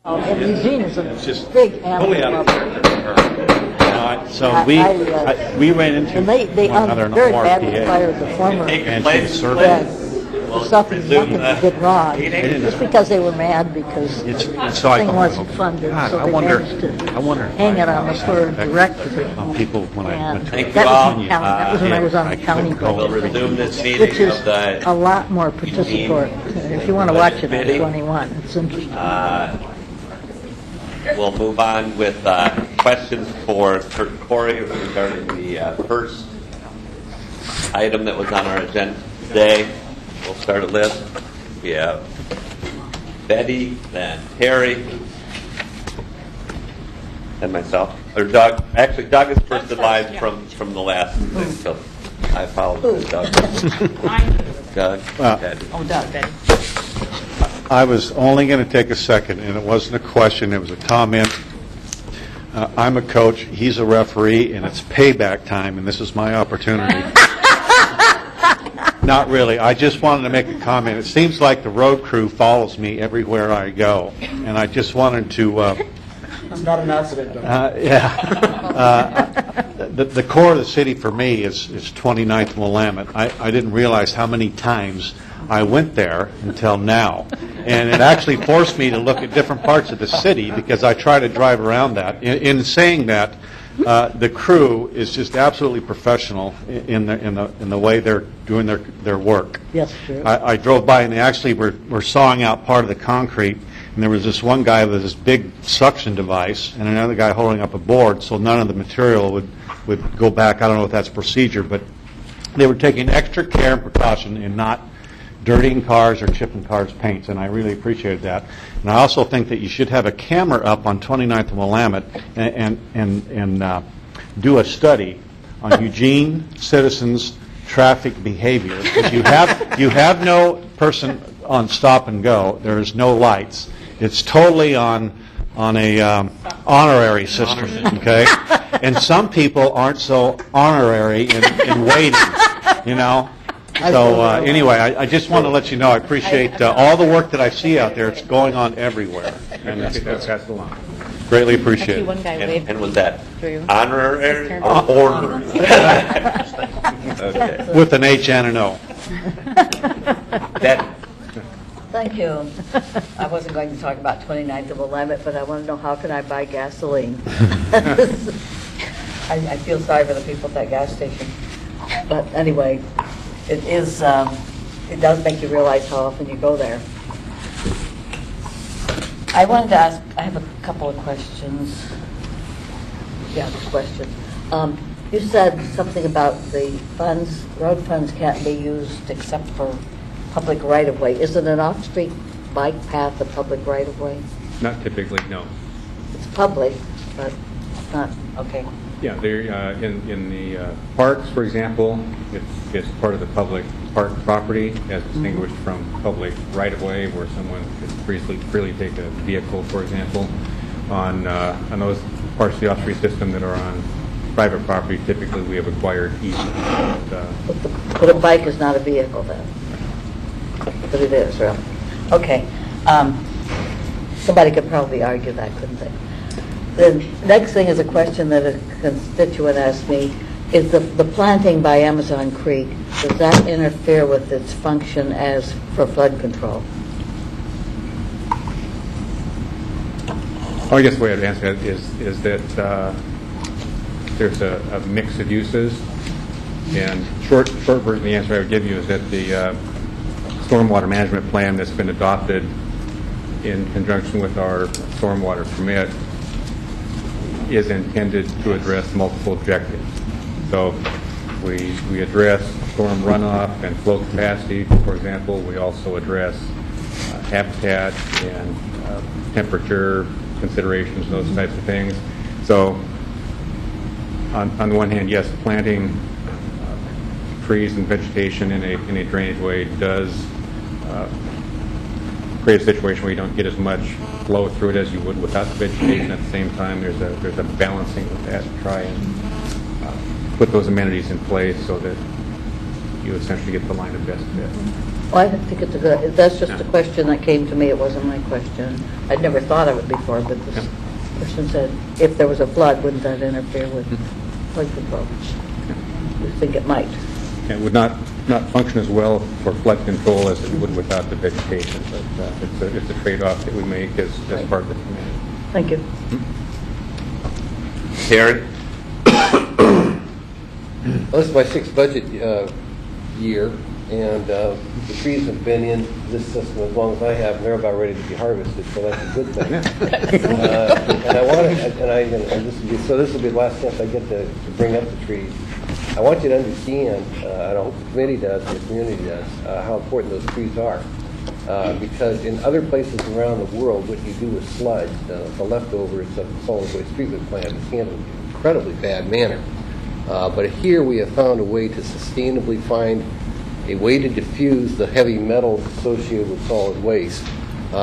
And Eugene is It's a just big totally animal out lover. So we ran into And they one another in the very badly RPA. fired the former And she was serving. the stuff that nothing did wrong, just because they were mad because the so I thing thought, wasn't funded, God, so I they wonder managed to I wonder if hang it I on the poor director. people when I went to And a that was union, in county, that was when I was on the county couldn't go. board, Resume this which meeting is of the a lot more participatory. If you want to watch it on 21, it's interesting. We'll move on with questions for Kurt Corey regarding the first item that was on our agenda today. We'll start a list. We have Betty, then Terry, and myself. Or Doug. Actually, Doug is first in line from the last thing, so I apologize, Doug. Doug. Betty. Oh, Doug, Betty. I was only going to take a second, and it wasn't a question, it was a comment. I'm a coach, he's a referee, and it's payback time, and this is my opportunity. Not really. I just wanted to make a comment. It seems like the road crew follows me everywhere I go, and I just wanted to... It's not an accident, though. The core of the city for me is 29th and Willamette. I didn't realize how many times I went there until now. And it actually forced me to look at different parts of the city because I try to drive around that. In saying that, the crew is just absolutely professional in the way they're doing their work. Yes, sure. I drove by and they actually were sawing out part of the concrete, and there was this one guy with this big suction device and another guy holding up a board so none of the material would go back. I don't know if that's procedure, but they were taking extra care and precaution in not dirtying cars or chipping cars' paints, and I really appreciated that. And I also think that you should have a camera up on 29th and Willamette and do a study on Eugene citizens' traffic behavior. Because you have no person on stop and go. There is no lights. It's totally on a honorary system. Okay, and some people aren't so honorary in waiting. You know. So anyway, I just want to let you know I appreciate all the work that I see out there. It's going on everywhere, and that's along. Greatly appreciate Actually, it. one guy waved. And was that Through. honorary or order? Okay. With an H and an O. Betty. Thank you. I wasn't going to talk about 29th of Willamette, but I want to know how can I buy gasoline? I feel sorry for the people at that gas station. But anyway, it does make you realize how often you go there. I wanted to ask, I have a couple of questions. Yeah, question. You said something about the funds, road funds can't be used except for public right-of-way. Is it an off-street bike path a public right-of-way? Not typically, no. It's public, but not, okay. Yeah, they're in the parks, for example, it's part of the public park property as distinguished from public right-of-way where someone could freely take a vehicle, for example. On those parts of the off-street system that are on private property, typically we have acquired easement. But a bike is not a vehicle then? But it is, really? Okay. Somebody could probably argue that, couldn't they? The next thing is a question that a constituent asked me, is the planting by Amazon Creek, does that interfere with its function as for flood control? I guess the way I'd answer that is that there's a mix of uses, and short version of the answer I would give you is that the stormwater management plan that's been adopted in conjunction with our stormwater permit is intended to address multiple objectives. So we address storm runoff and flow capacity, for example. We also address habitat and temperature considerations, those types of things. So on the one hand, yes, planting trees and vegetation in a drainage way does create a situation where you don't get as much flow through it as you would without the vegetation. At the same time, there's a balancing with that to try and put those amenities in place so that you essentially get the line of best fit. Well, I think it's a good, that's just a question that came to me. It wasn't my question. I'd never thought of it before, but this person said, if there was a flood, wouldn't that interfere with flood control? I think it might. It would not function as well for flood control as it would without the vegetation, but it's a trade-off that we make as part of the community. Thank you. Terry? Well, this is my sixth budget year, and the trees have been in this system as long as I have, and they're about ready to be harvested, so that's a good thing. And I want to, and this will be the last chance I get to bring up the trees. I want you to understand, and I hope the committee does, and the community does, how important those trees are. Because in other places around the world, what you do with sludge, the leftovers of the solid waste treatment plant, is handled in an incredibly bad manner. But here we have found a way to sustainably find a way to diffuse the heavy metals associated with solid waste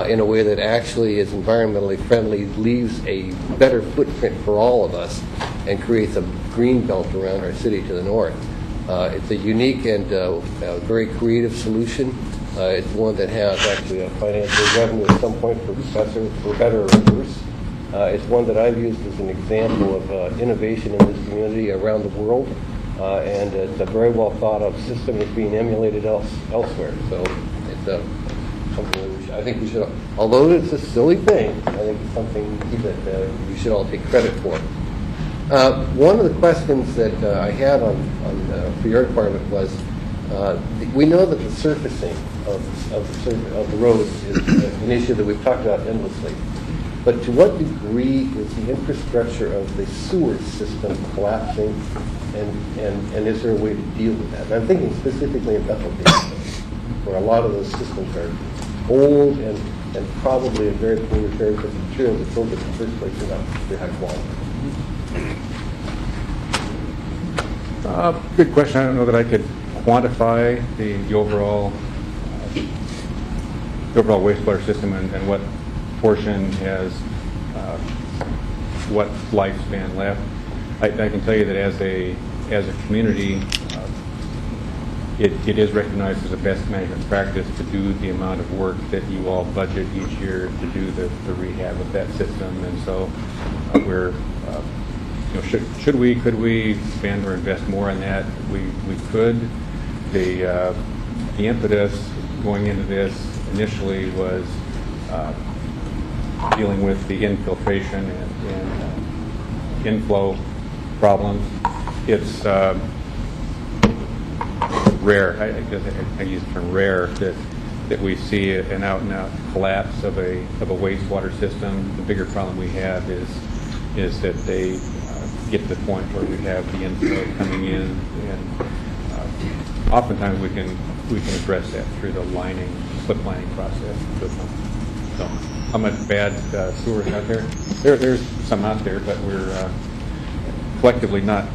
in a way that actually is environmentally friendly, leaves a better footprint for all of us, and creates a green belt around our city to the north. It's a unique and very creative solution. It's one that has actually a financial revenue at some point for better or worse. It's one that I've used as an example of innovation in this community around the world, and it's a very well thought of system that's being emulated elsewhere. So it's something that I think we should, although it's a silly thing, I think it's something that we should all take credit for. One of the questions that I had for your department was, we know that the surfacing of the roads is an issue that we've talked about endlessly. But to what degree is the infrastructure of the sewer system collapsing, and is there a way to deal with that? And I'm thinking specifically of Bethel, where a lot of those systems are old and probably in very poor repair because the materials that built it in the first place are not very high quality. Good question. I don't know that I could quantify the overall wastewater system and what portion has what lifespan left. I can tell you that as a community, it is recognized as a best management practice to do the amount of work that you all budget each year to do the rehab of that system, and so we're could we spend or invest more in that? We could. The impetus going into this initially was dealing with the infiltration and inflow problems. It's rare, I use the term rare, that we see an out-and-out collapse of a wastewater system. The bigger problem we have is that they get to the point where we have the inflow coming in, and oftentimes we can address that through the slip lining process. So, how much bad sewer is out there? There's some out there, but we're collectively not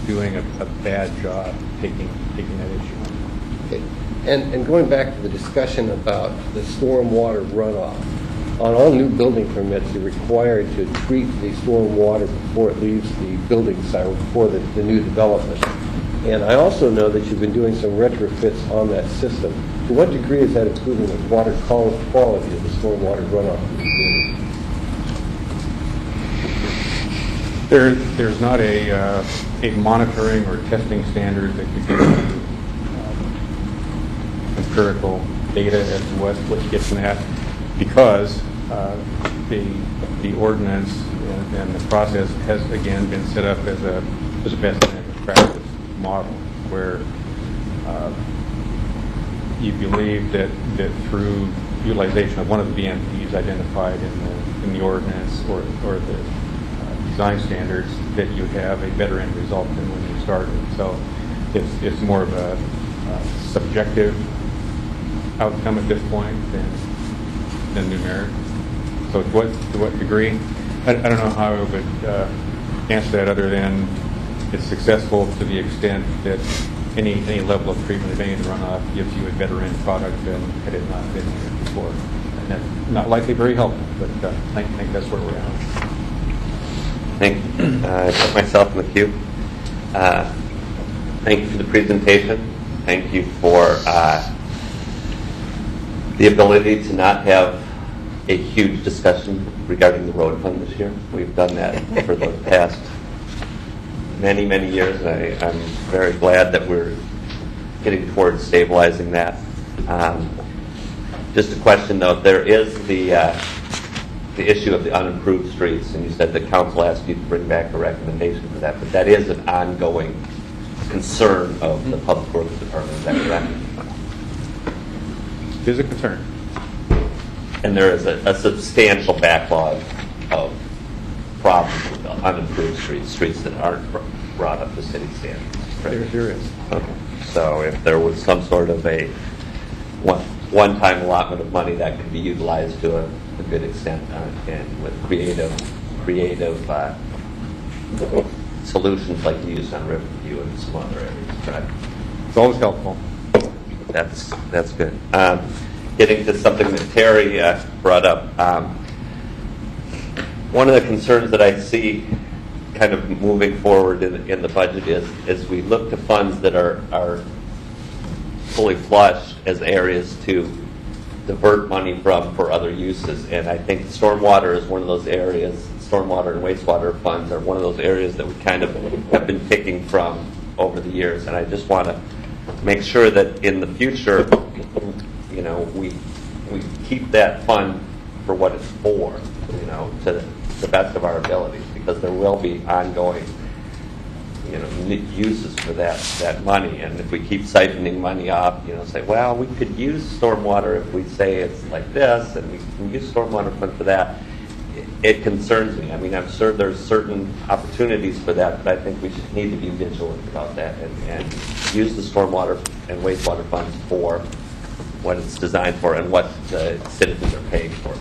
doing a bad job taking that issue on. Okay. And going back to the discussion about the stormwater runoff, on all new building permits, you're required to treat the storm water before it leaves the building site, or before the new development. And I also know that you've been doing some retrofits on that system. To what degree is that improving the water quality of the storm water runoff in the community? There's not a monitoring or testing standard that could give you empirical data as to what gets in that, because the ordinance and the process has again been set up as a best management practice model, where you believe that through utilization of one of the BMPs identified in the ordinance or the design standards, that you have a better end result than when you started. So it's more of a subjective outcome at this point than numeric. So to what degree? I don't know how I would answer that other than it's successful to the extent that any level of treatment of any of the runoff gives you a better end product than had it not been here before. And that's not likely very helpful, but I think that's where we're at. Thank you. I put myself in the queue. Thank you for the presentation. Thank you for the ability to not have a huge discussion regarding the road fund this year. We've done that for the past many, many years. I'm very glad that we're getting towards stabilizing that. Just a question, though. There is the issue of the unimproved streets, and you said the council asked you to bring back a recommendation for that, but that is an ongoing concern of the Public Works Department. Is that correct? It is a concern. And there is a substantial backlog of problems with the unimproved streets that aren't brought up to city standards. Right? There is. Okay. So if there was some sort of a one-time allotment of money that could be utilized to a good extent and with creative solutions like you used on Riverview and some other areas, correct? It's always helpful. That's good. Getting to something that Terry brought up, one of the concerns that I see kind of moving forward in the budget is we look to funds that are fully flushed as areas to divert money from for other uses. And I think stormwater is one of those areas. Stormwater and wastewater funds are one of those areas that we kind of have been picking from over the years. And I just want to make sure that in the future, you know, we keep that fund for what it's for, you know, to the best of our abilities, because there will be ongoing, you know, uses for that money. And if we keep siphoning money off, you know, say, well, we could use stormwater if we say it's like this, and we can use stormwater fund for that. It concerns me. I mean, I'm sure there's certain opportunities for that, but I think we should need to be vigilant about that and use the stormwater and wastewater funds for what it's designed for and what the citizens are paying for.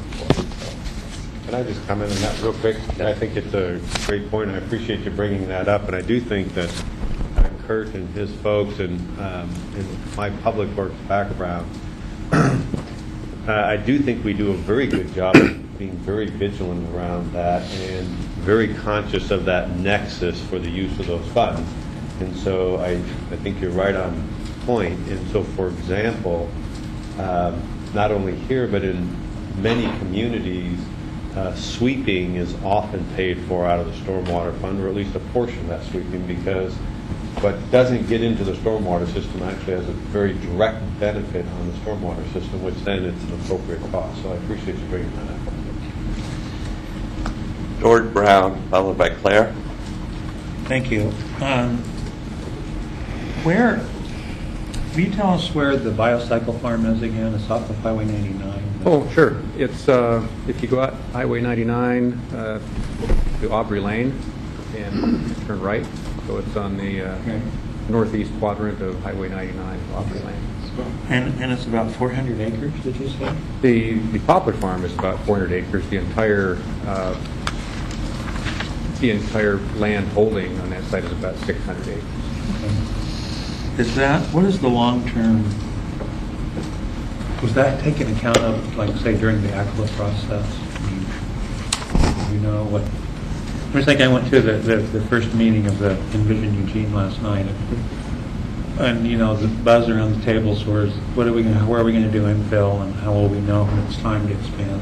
Can I just comment on that real quick? I think it's a great point, and I appreciate you bringing that up. And I do think that Kurt and his folks and in my public works background, I do think we do a very good job of being very vigilant around that and very conscious of that nexus for the use of those funds. And so I think you're right on point. And so, for example, not only here but in many communities, sweeping is often paid for out of the stormwater fund, or at least a portion of that sweeping, because what doesn't get into the stormwater system actually has a very direct benefit on the stormwater system, which then it's an appropriate cost. So I appreciate you bringing that up. George Brown, followed by Claire. Thank you. Will you tell us where the biocycle farm is again? It's off of Highway 99. Oh, sure. It's if you go out Highway 99 to Aubrey Lane and turn right, so it's on the northeast quadrant of Highway 99, Aubrey Lane. And it's about 400 acres, did you say? The poplar farm is about 400 acres. The entire land holding on that site is about 600 acres. Okay. What is the long-term, was that taken account of, like, say, during the ACLA process? You know what? I think I went to the first meeting of the Envision Eugene last night, and you know the buzz around the tables was, where are we going to do infill, and how will we know when it's time to expand?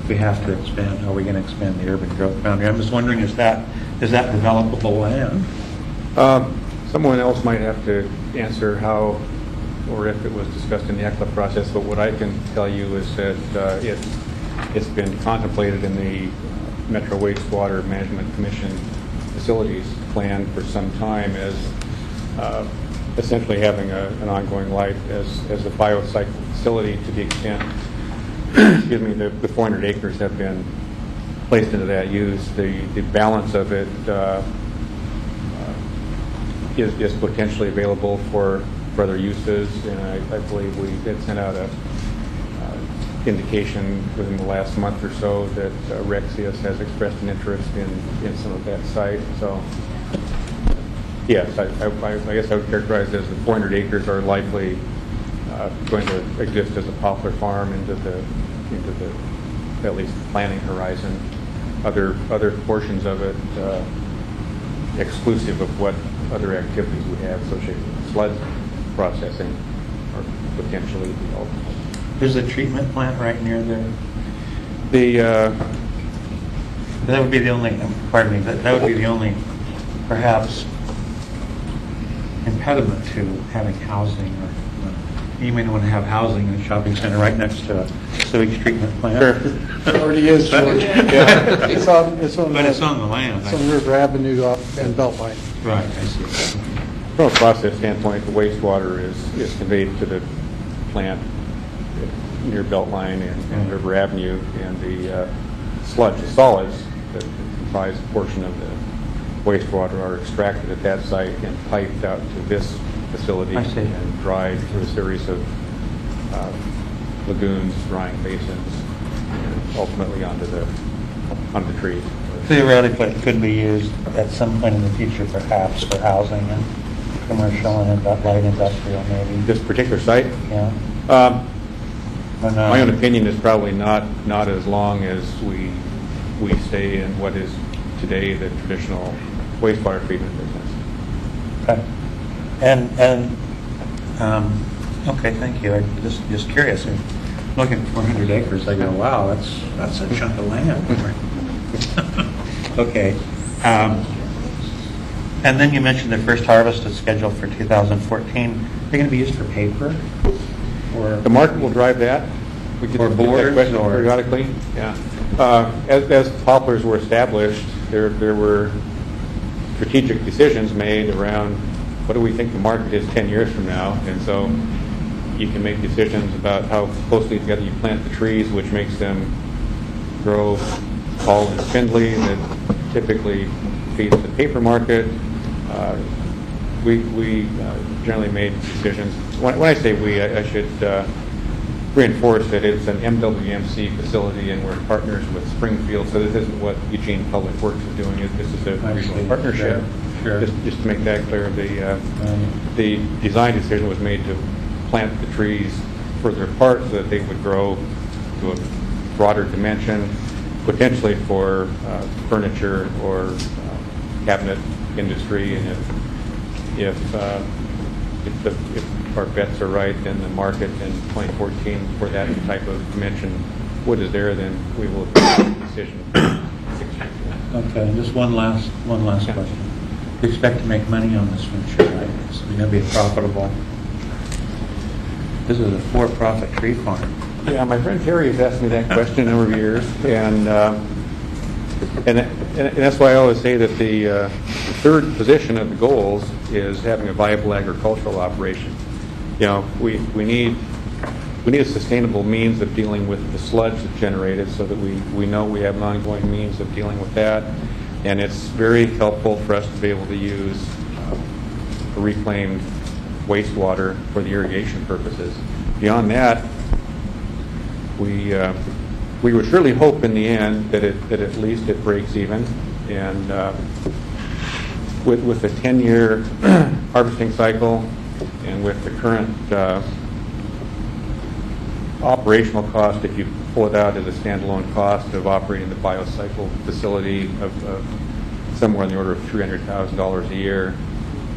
If we have to expand, how are we going to expand the urban growth boundary? I'm just wondering, is that developable land? Someone else might have to answer how or if it was discussed in the ECLA process, but what I can tell you is that it's been contemplated in the Metro Wastewater Management Commission facilities plan for some time as essentially having an ongoing life as a biocycle facility, to the extent excuse me, the 400 acres have been placed into that use. The balance of it is potentially available for other uses, and I believe we did send out a indication within the last month or so that Rexius has expressed an interest in some of that site. So yes, I guess I would characterize it as the 400 acres are likely going to exist as a poplar farm into the at least planning horizon. Other portions of it, exclusive of what other activities we have associated with flood processing, or potentially the ultimate. There's a treatment plant right near there. That would be the only, pardon me, that would be the only, perhaps, impediment to having housing, or you may want to have housing in a shopping center right next to a sewage treatment plant. It already is, George. Yeah. It's on But it's on the land. It's on River Avenue and Beltline. Right, I see. From a process standpoint, the wastewater is conveyed to the plant near Beltline and River Avenue, and the sludge, the solids that comprise a portion of the wastewater are extracted at that site and piped out to this facility and dried through a series of lagoons, drying basins, and ultimately onto the trees. Theoretically, it could be used at some point in the future, perhaps, for housing and commercial and light industrial, maybe. This particular site? Yeah. My own opinion is probably not as long as we stay in what is today the traditional wastewater treatment business. Okay. Okay, thank you. I'm just curious. I'm looking at 400 acres. I go, wow, that's a chunk of land. Okay. And then you mentioned the first harvest is scheduled for 2014. Are they going to be used for paper? Or the market will drive that. We get or that boards question or periodically. Yeah. As poplars were established, there were strategic decisions made around what do we think the market is 10 years from now, and so you can make decisions about how closely together you plant the trees, which makes them grow tall and spindly, that typically feeds the paper market. We generally made decisions. When I say we, I should reinforce that it's an MWMC facility and we're partners with Springfield, so this isn't what Eugene Public Works is doing. This is a regional partnership. Sure. Just to make that clear, the design decision was made to plant the trees further apart so that they would grow to a broader dimension, potentially for furniture or cabinet industry. And if our bets are right, then the market in 2014 for that type of dimension wood is there, then we will make a decision. Okay, and just one last question. You expect to make money on this venture, right? It's going to be profitable. This is a for-profit tree farm. Yeah, my friend Terry has asked me that question a number of years, and that's why I always say that the third position of the goals is having a viable agricultural operation. You know, we need a sustainable means of dealing with the sludge that's generated, so that we know we have an ongoing means of dealing with that, and it's very helpful for us to be able to use reclaimed wastewater for the irrigation purposes. Beyond that, we would surely hope in the end that at least it breaks even, and with a 10-year harvesting cycle and with the current operational cost, if you pull it out as a standalone cost of operating the biocycle facility of somewhere in the order of $300,000 a year,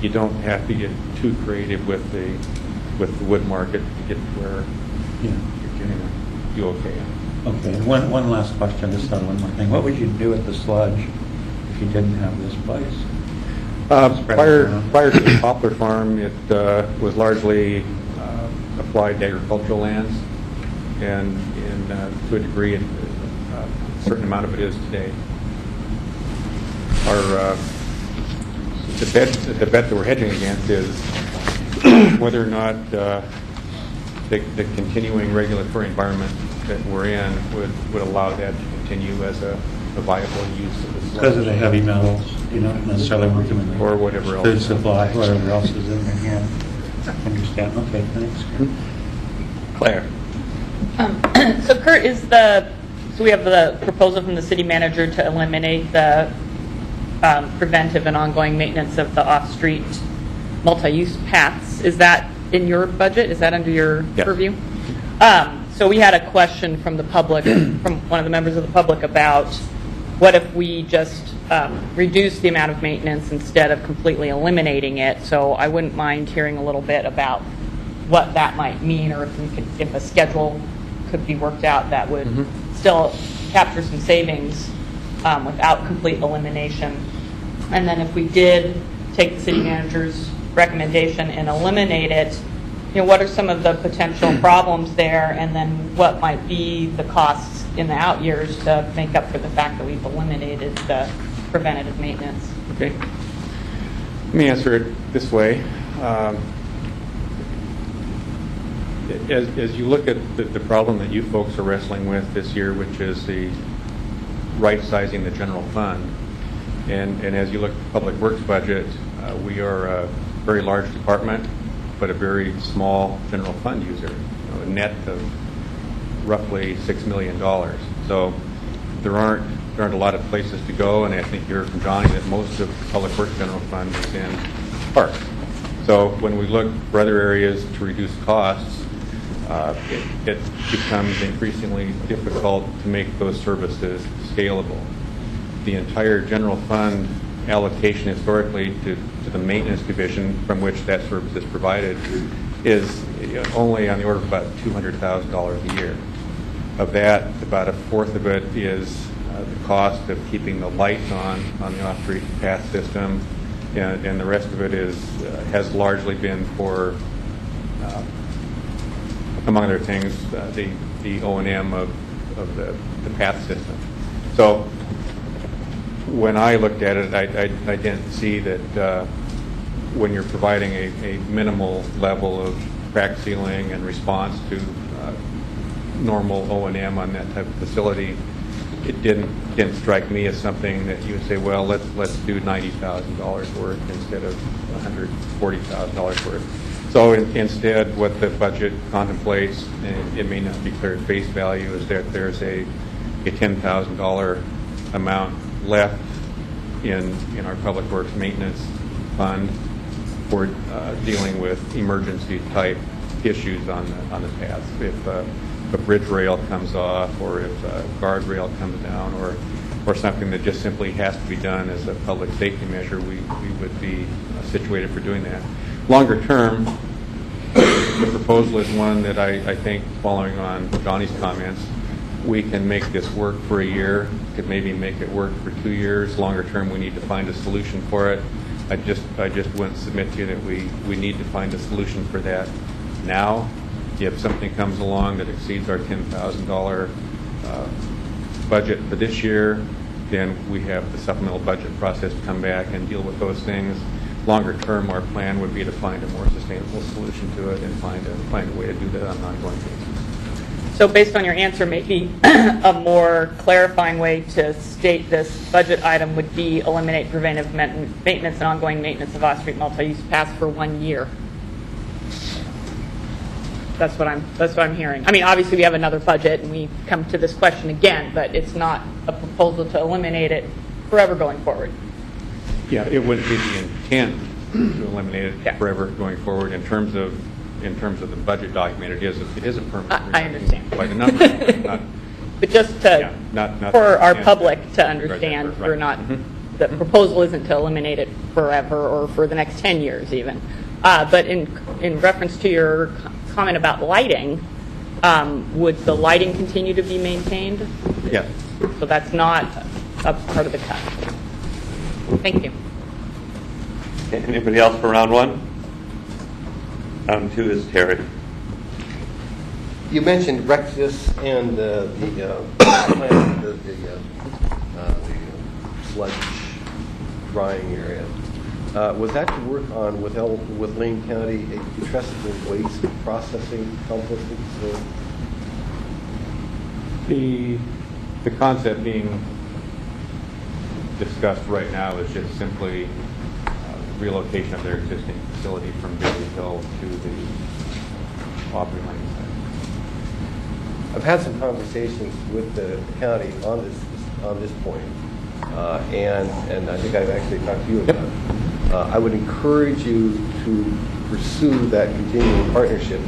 you don't have to get too creative with the wood market to get to where you're going to do okay. Okay, one last question, just on one more thing. What would you do with the sludge if you didn't have this place? Prior to the poplar farm, it was largely applied to agricultural lands, and to a degree, a certain amount of it is today. The bet that we're hedging against is whether or not the continuing regulatory environment that we're in would allow that to continue as a viable use of the sludge. Because of the heavy metals, you don't necessarily want them in the or whatever else. Food supply, whatever else is in there. Yeah, understand. Okay, thanks. Claire. So Kurt, so we have the proposal from the city manager to eliminate the preventive and ongoing maintenance of the off-street multi-use paths. Is that in your budget? Is that under your purview? So we had a question from the public, from one of the members of the public, about what if we just reduce the amount of maintenance instead of completely eliminating it. So I wouldn't mind hearing a little bit about what that might mean, or if a schedule could be worked out that would still capture some savings without complete elimination. And then if we did take the city manager's recommendation and eliminate it, what are some of the potential problems there, and then what might be the costs in the out years to make up for the fact that we've eliminated the preventative maintenance? Okay. Let me answer it this way. As you look at the problem that you folks are wrestling with this year, which is the right-sizing the general fund, and as you look at the public works budget, we are a very large department, but a very small general fund user, a net of roughly $6 million. So there aren't a lot of places to go, and I think you heard from Johnny that most of the public works general fund is in parks. So when we look for other areas to reduce costs, it becomes increasingly difficult to make those services scalable. The entire general fund allocation historically to the maintenance division from which that service is provided is only on the order of about $200,000 a year. Of that, about a fourth of it is the cost of keeping the lights on the off-street path system, and the rest of it has largely been for, among other things, the O&M of the path system. So when I looked at it, I didn't see that when you're providing a minimal level of crack sealing and response to normal O&M on that type of facility, it didn't strike me as something that you would say, well, let's do $90,000 worth instead of $140,000 worth. So instead, what the budget contemplates, and it may not be clear at face value, is that there's a $10,000 amount left in our public works maintenance fund for dealing with emergency type issues on the paths. If a bridge rail comes off, or if a guardrail comes down, or something that just simply has to be done as a public safety measure, we would be situated for doing that. Longer term, the proposal is one that I think, following on Johnny's comments, we can make this work for a year, could maybe make it work for 2 years. Longer term, we need to find a solution for it. I just wouldn't submit to you that we need to find a solution for that now. If something comes along that exceeds our $10,000 budget for this year, then we have the supplemental budget process to come back and deal with those things. Longer term, our plan would be to find a more sustainable solution to it and find a way to do that on an ongoing basis. So based on your answer, maybe a more clarifying way to state this budget item would be eliminate preventive maintenance and ongoing maintenance of off-street multi-use paths for 1 year. That's what I'm hearing. I mean, obviously we have another budget and we come to this question again, but it's not a proposal to eliminate it forever going forward. Yeah, it wouldn't be the intent to eliminate it forever going forward. In terms of the budget document, it is a permanent. I understand. By the numbers, but just to not for our public to understand, right. we're not. The proposal isn't to eliminate it forever or for the next 10 years even. But in reference to your comment about lighting, would the lighting continue to be maintained? Yes. So that's not a part of the cut. Thank you. Okay, anybody else for round one? Round two is Terry. You mentioned Rexus and the sludge drying area. Was that to work on with Lane County a putrescible waste processing composting facility? The concept being discussed right now is just simply relocation of their existing facility from Bailey Hill to the Aubrey Lane site. I've had some conversations with the county on this point, and I think I've actually talked to you about it. I would encourage you to pursue that continuing partnership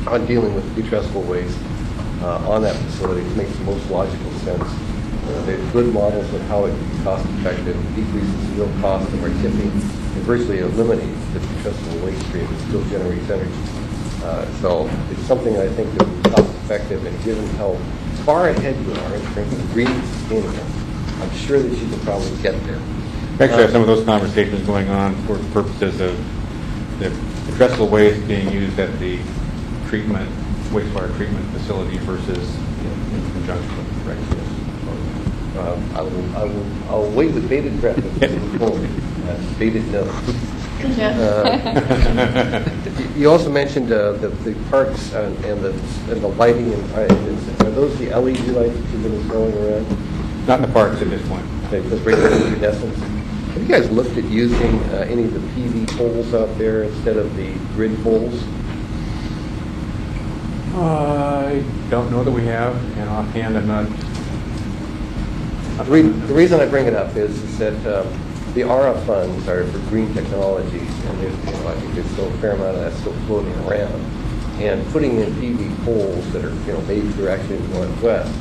on dealing with putrescible waste on that facility. It makes the most logical sense. They have good models of how it can be cost effective, decreases the real cost of our tipping, and virtually eliminates the putrescible waste stream and still generates energy. So it's something I think that would be cost perspective, and given how far ahead you are in terms of green and sustainable, I'm sure that you can probably get there. We actually have some of those conversations going on for purposes of the addressable waste being used at the wastewater treatment facility versus in conjunction with the I'll wait with bated breath until you move forward. Bated no. You also mentioned the parks and the lighting. Are those the LED lights that you've been installing around? Not in the parks at this point. Okay, just regular incandescents. Have you guys looked at using any of the PV poles out there instead of the grid poles? I don't know that we have, and offhand I'm not. The reason I bring it up is that the ARA funds are for green technologies, and I think there's still a fair amount of that still floating around. And putting in PV poles that are made for actually in the Northwest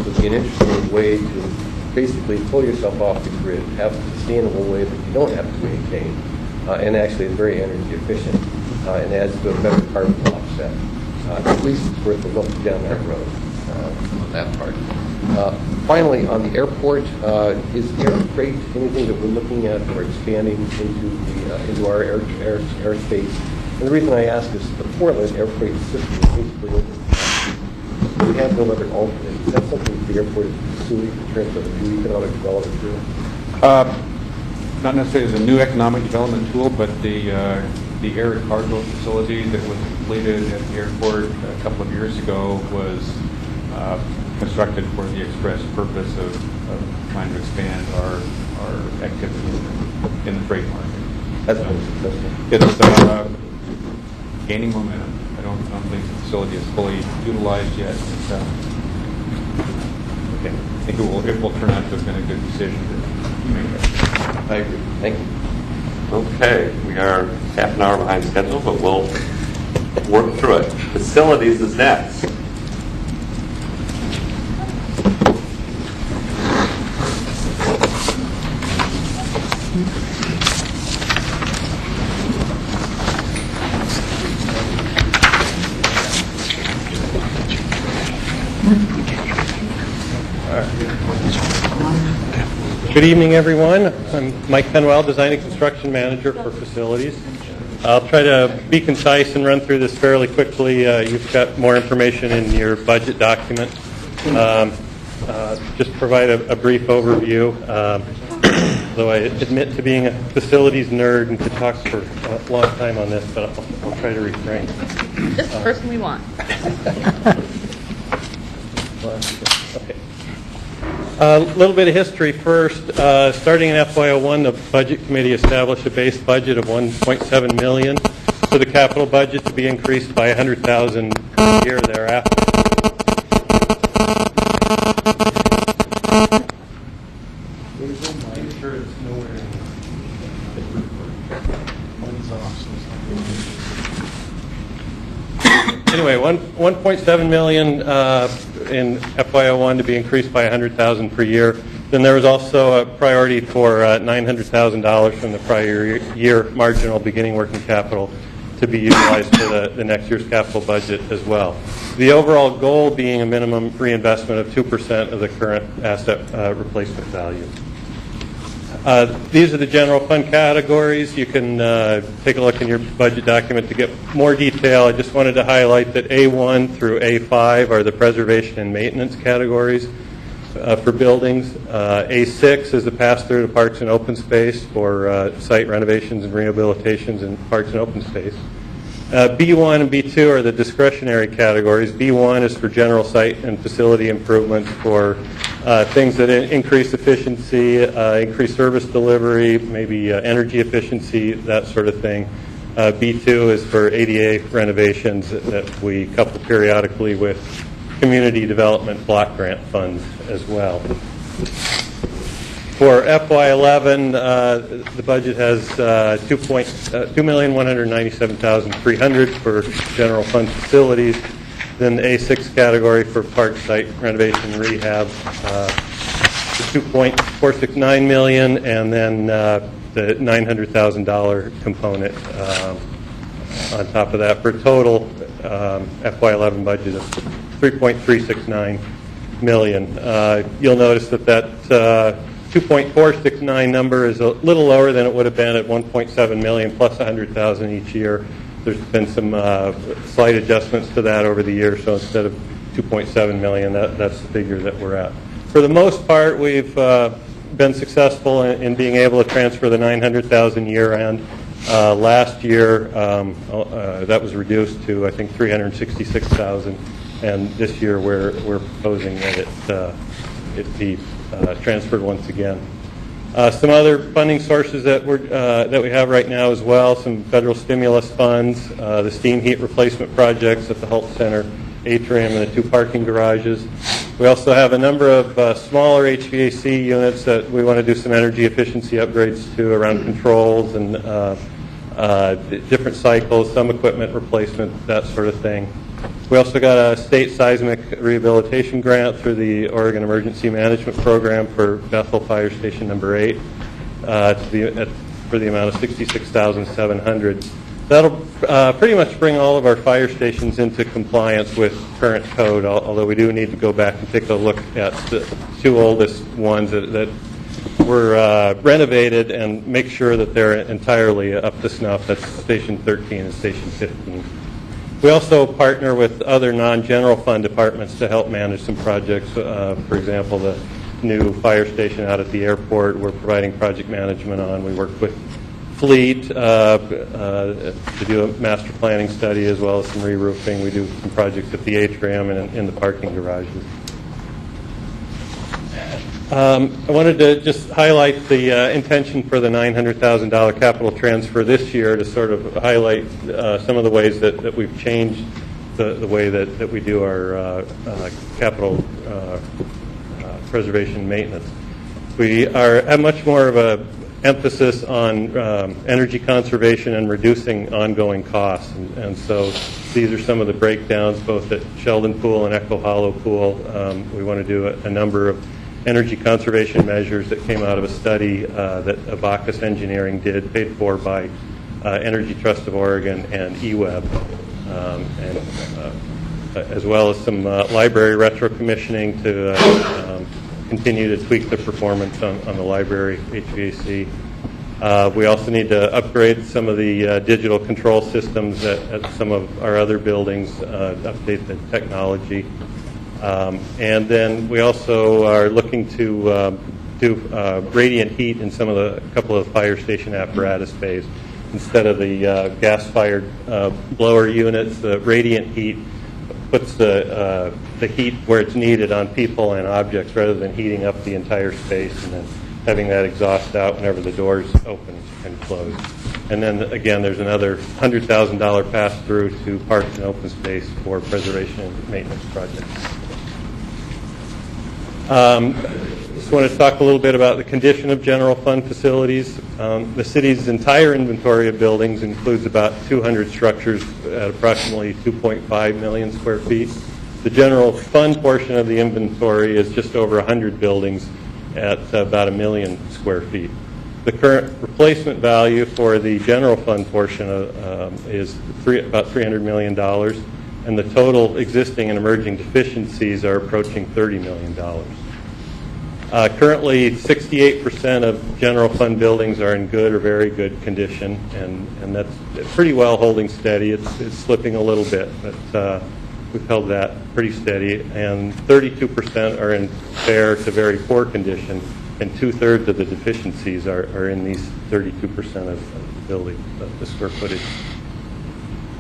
would be an interesting way to basically pull yourself off the grid, have a sustainable way that you don't have to maintain, and actually is very energy efficient and adds to a better carbon offset. At least it's worth a look down that road on that part. Finally, on the airport, is air freight anything that we're looking at or expanding into our airspace? And the reason I ask is the Portland air freight system is basically open. We have no other alternate. Is that something the airport is pursuing in terms of a new economic development tool? Not necessarily as a new economic development tool, but the air cargo facility that was completed at the airport a couple of years ago was constructed for the express purpose of trying to expand our activity in the freight market. That's been successful. It's gaining momentum. I don't think the facility is fully utilized yet. Okay. I think it will turn out to have been a good decision to make. I agree. Thank you. Okay, we are half an hour behind schedule, but we'll work through it. Facilities is next. Good evening, everyone. I'm Mike Penwell, Design and Construction Manager for Facilities. I'll try to be concise and run through this fairly quickly. You've got more information in your budget document. Just provide a brief overview. Though I admit to being a facilities nerd and could talk for a long time on this, but I'll try to refrain. Just the person we want. Okay. A little bit of history first. Starting in FY01, the Budget Committee established a base budget of $1.7 million for the capital budget to be increased by $100,000 per year thereafter. Anyway, $1.7 million in FY01 to be increased by $100,000 per year. Then there was also a priority for $900,000 from the prior year marginal beginning working capital to be utilized for the next year's capital budget as well. The overall goal being a minimum reinvestment of 2% of the current asset replacement value. These are the general fund categories. You can take a look in your budget document to get more detail. I just wanted to highlight that A1 through A5 are the preservation and maintenance categories for buildings. A6 is the pass-through to parks and open space for site renovations and rehabilitations in parks and open space. B1 and B2 are the discretionary categories. B1 is for general site and facility improvements for things that increase efficiency, increase service delivery, maybe energy efficiency, that sort of thing. B2 is for ADA renovations that we couple periodically with community development block grant funds as well. For FY11, the budget has $2,197,300 for general fund facilities. Then the A6 category for park site renovation and rehab, $2.469 million, and then the $900,000 component on top of that for a total FY11 budget of 3.369 million. You'll notice that 2.469 number is a little lower than it would have been at 1.7 million plus 100,000 each year. There's been some slight adjustments to that over the years, so instead of 2.7 million, that's the figure that we're at. For the most part, we've been successful in being able to transfer the 900,000 year-end. Last year, that was reduced to, I think, 366,000, and this year we're proposing that it be transferred once again. Some other funding sources that we have right now as well, some federal stimulus funds, the steam heat replacement projects at the Health Center atrium and the 2 parking garages. We also have a number of smaller HVAC units that we want to do some energy efficiency upgrades to around controls and different cycles, some equipment replacement, that sort of thing. We also got a state seismic rehabilitation grant through the Oregon Emergency Management Program for Bethel Fire Station number 8 for the amount of $66,700. That'll pretty much bring all of our fire stations into compliance with current code, although we do need to go back and take a look at the 2 oldest ones that were renovated and make sure that they're entirely up to snuff. That's Station 13 and Station 15. We also partner with other non-general fund departments to help manage some projects. For example, the new fire station out at the airport, we're providing project management on. We work with Fleet to do a master planning study as well as some re-roofing. We do some projects at the atrium and in the parking garages. I wanted to just highlight the intention for the $900,000 capital transfer this year to sort of highlight some of the ways that we've changed the way that we do our capital preservation and maintenance. We have much more of a emphasis on energy conservation and reducing ongoing costs. And so these are some of the breakdowns both at Sheldon Pool and Echo Hollow Pool. We want to do a number of energy conservation measures that came out of a study that Abacus Engineering did, paid for by Energy Trust of Oregon and EWEB, as well as some library retro-commissioning to continue to tweak the performance on the library HVAC. We also need to upgrade some of the digital control systems at some of our other buildings, update the technology. And then we also are looking to do radiant heat in a couple of fire station apparatus bays. Instead of the gas-fired blower units, the radiant heat puts the heat where it's needed on people and objects rather than heating up the entire space and then having that exhaust out whenever the doors open and close. And then again, there's another $100,000 pass-through to parks and open space for preservation and maintenance projects. Just want to talk a little bit about the condition of general fund facilities. The city's entire inventory of buildings includes about 200 structures at approximately 2.5 million square feet. The general fund portion of the inventory is just over 100 buildings at about 1 million square feet. The current replacement value for the general fund portion is about $300 million, and the total existing and emerging deficiencies are approaching $30 million. Currently, 68% of general fund buildings are in good or very good condition, and that's pretty well holding steady. It's slipping a little bit, but we've held that pretty steady. And 32% are in fair to very poor condition, and 2/3 of the deficiencies are in these 32% of the building, the square footage.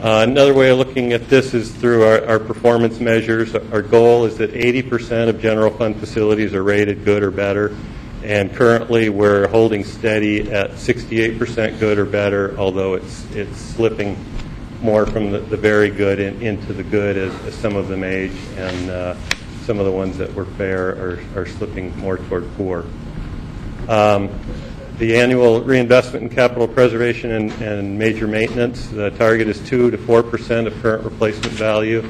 Another way of looking at this is through our performance measures. Our goal is that 80% of general fund facilities are rated good or better, and currently we're holding steady at 68% good or better, although it's slipping more from the very good into the good as some of them age, and some of the ones that were fair are slipping more toward poor. The annual reinvestment in capital preservation and major maintenance, the target is 2 to 4% of current replacement value.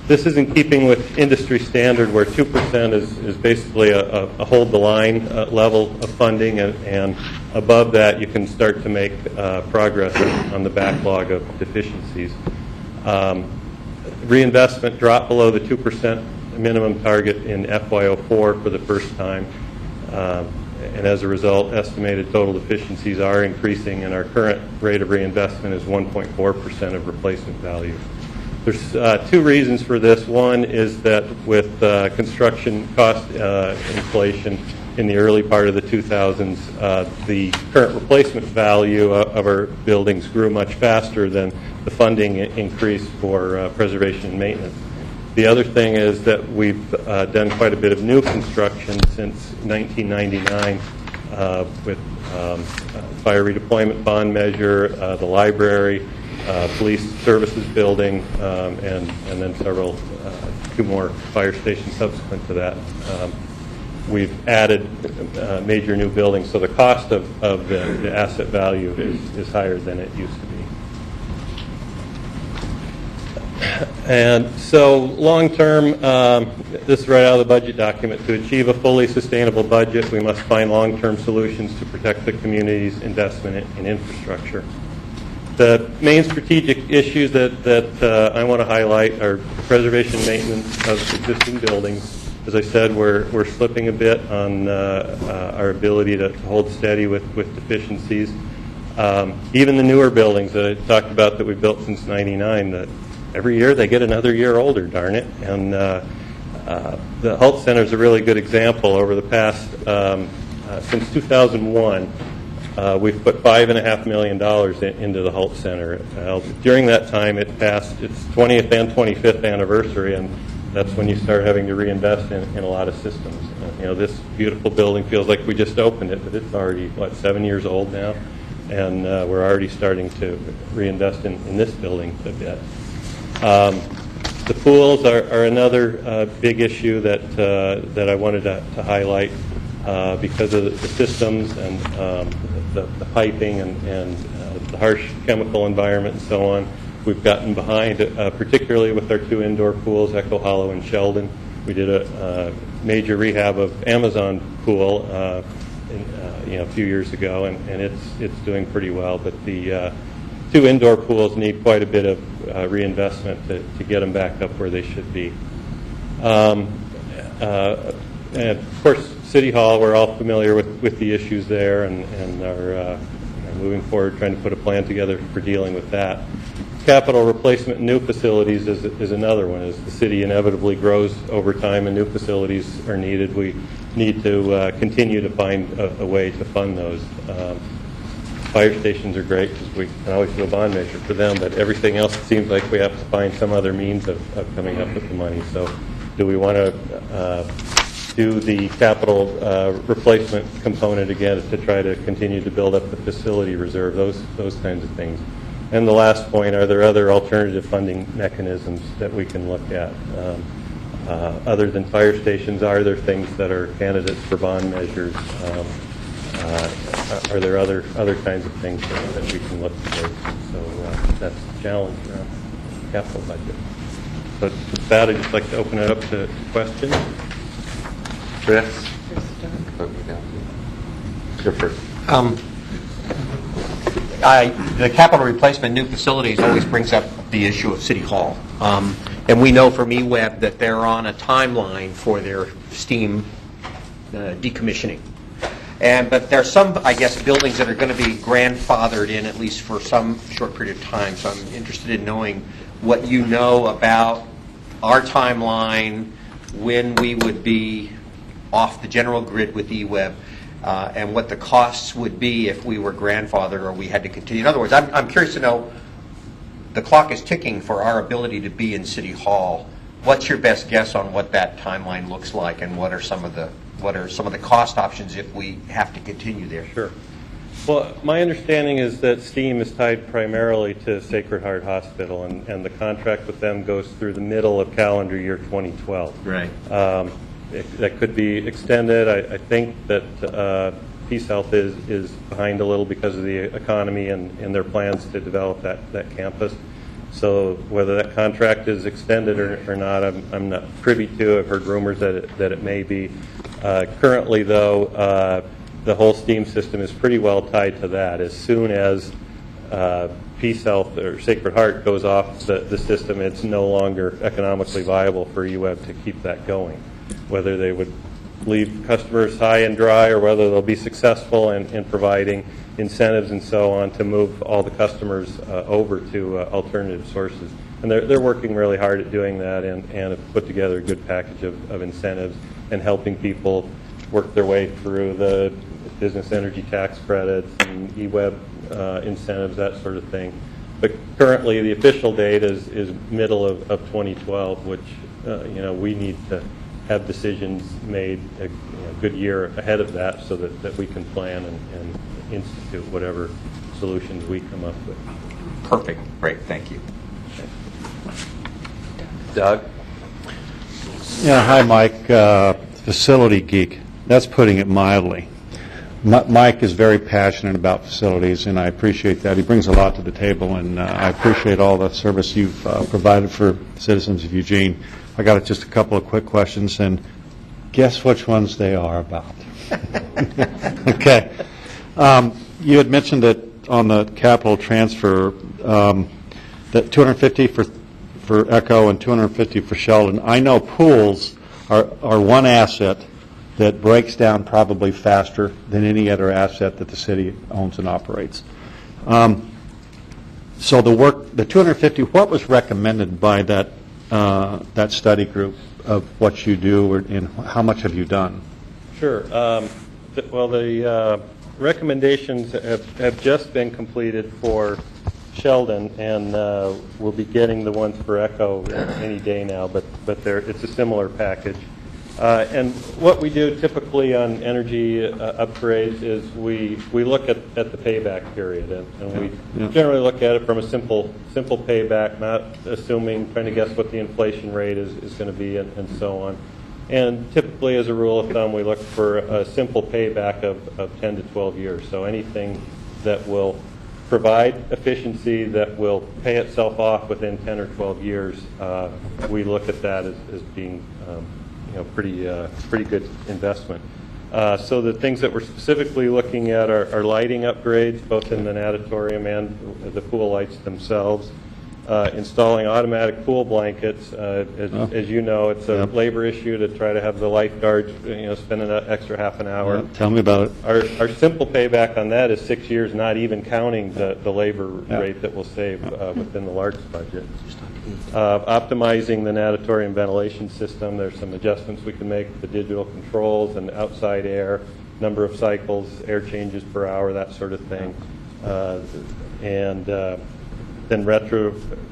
This is in keeping with industry standard where 2% is basically a hold the line level of funding, and above that you can start to make progress on the backlog of deficiencies. Reinvestment dropped below the 2% minimum target in FY04 for the first time. And as a result, estimated total efficiencies are increasing, and our current rate of reinvestment is 1.4% of replacement value. There's two reasons for this. One is that with construction cost inflation in the early part of the 2000s, the current replacement value of our buildings grew much faster than the funding increase for preservation and maintenance. The other thing is that we've done quite a bit of new construction since 1999 with fire redeployment bond measure, the library, police services building, and then two more fire stations subsequent to that. We've added major new buildings, so the cost of the asset value is higher than it used to be. And so long-term, this is right out of the budget document, to achieve a fully sustainable budget, we must find long-term solutions to protect the community's investment in infrastructure. The main strategic issues that I want to highlight are preservation and maintenance of existing buildings. As I said, we're slipping a bit on our ability to hold steady with deficiencies. Even the newer buildings that I talked about that we built since '99, that every year they get another year older, darn it. And the Health Center is a really good example. Over the past, since 2001, we've put $5.5 million into the Health Center. During that time, it passed its 20th and 25th anniversary, and that's when you start having to reinvest in a lot of systems. This beautiful building feels like we just opened it, but it's already, 7 years old now? And we're already starting to reinvest in this building a bit. The pools are another big issue that I wanted to highlight because of the systems and the piping and the harsh chemical environment and so on. We've gotten behind, particularly with our two indoor pools, Echo Hollow and Sheldon. We did a major rehab of Amazon pool a few years ago, and it's doing pretty well. But the two indoor pools need quite a bit of reinvestment to get them back up where they should be. And of course, City Hall, we're all familiar with the issues there and are moving forward, trying to put a plan together for dealing with that. Capital replacement in new facilities is another one. As the city inevitably grows over time and new facilities are needed, we need to continue to find a way to fund those. Fire stations are great because we can always do a bond measure for them, but everything else, it seems like we have to find some other means of coming up with the money. So do we want to do the capital replacement component again to try to continue to build up the facility reserve, those kinds of things? And the last point, are there other alternative funding mechanisms that we can look at? Other than fire stations, are there things that are candidates for bond measures? Are there other kinds of things that we can look for? So that's the challenge around the capital budget. But with that, I'd just like to open it up to questions. Chris? You're first. The capital replacement new facilities always brings up the issue of City Hall. And we know from eWeb that they're on a timeline for their steam decommissioning. But there are some, I guess, buildings that are going to be grandfathered in at least for some short period of time. So I'm interested in knowing what you know about our timeline, when we would be off the general grid with eWeb, and what the costs would be if we were grandfathered or we had to continue. In other words, I'm curious to know, the clock is ticking for our ability to be in City Hall. What's your best guess on what that timeline looks like, and what are some of the cost options if we have to continue there? Sure. Well, my understanding is that STEAM is tied primarily to Sacred Heart Hospital, and the contract with them goes through the middle of calendar year 2012. Right. That could be extended. I think that Peace Health is behind a little because of the economy and their plans to develop that campus. So whether that contract is extended or not, I'm not privy to. I've heard rumors that it may be. Currently, though, the whole STEAM system is pretty well tied to that. As soon as Peace Health or Sacred Heart goes off the system, it's no longer economically viable for UWeb to keep that going. Whether they would leave customers high and dry or whether they'll be successful in providing incentives and so on to move all the customers over to alternative sources. And they're working really hard at doing that and have put together a good package of incentives and helping people work their way through the business energy tax credits and eWeb incentives, that sort of thing. But currently the official date is middle of 2012, which we need to have decisions made a good year ahead of that so that we can plan and institute whatever solutions we come up with. Perfect. Great. Thank you. Doug? Yeah, hi, Mike. Facility geek. That's putting it mildly. Mike is very passionate about facilities, and I appreciate that. He brings a lot to the table, and I appreciate all the service you've provided for citizens of Eugene. I got just a couple of quick questions, and guess which ones they are about. Okay. You had mentioned that on the capital transfer, that 250 for Echo and 250 for Sheldon. I know pools are one asset that breaks down probably faster than any other asset that the city owns and operates. So the 250, what was recommended by that study group of what you do and how much have you done? Sure. Well, the recommendations have just been completed for Sheldon, and we'll be getting the ones for Echo any day now, but it's a similar package. And what we do typically on energy upgrades is we look at the payback period, and we generally look at it from a simple payback, not assuming, trying to guess what the inflation rate is going to be and so on. And typically, as a rule of thumb, we look for a simple payback of 10 to 12 years. So anything that will provide efficiency that will pay itself off within 10 or 12 years, we look at that as being pretty good investment. So the things that we're specifically looking at are lighting upgrades, both in the natatorium and the pool lights themselves. Installing automatic pool blankets. As you know, it's a labor issue to try to have the lifeguards spend an extra half an hour. Yeah, tell me about it. Our simple payback on that is 6 years, not even counting the labor rate that we'll save within the large budget. Optimizing the natatorium ventilation system. There's some adjustments we can make with the digital controls and outside air, number of cycles, air changes per hour, that sort of thing. Then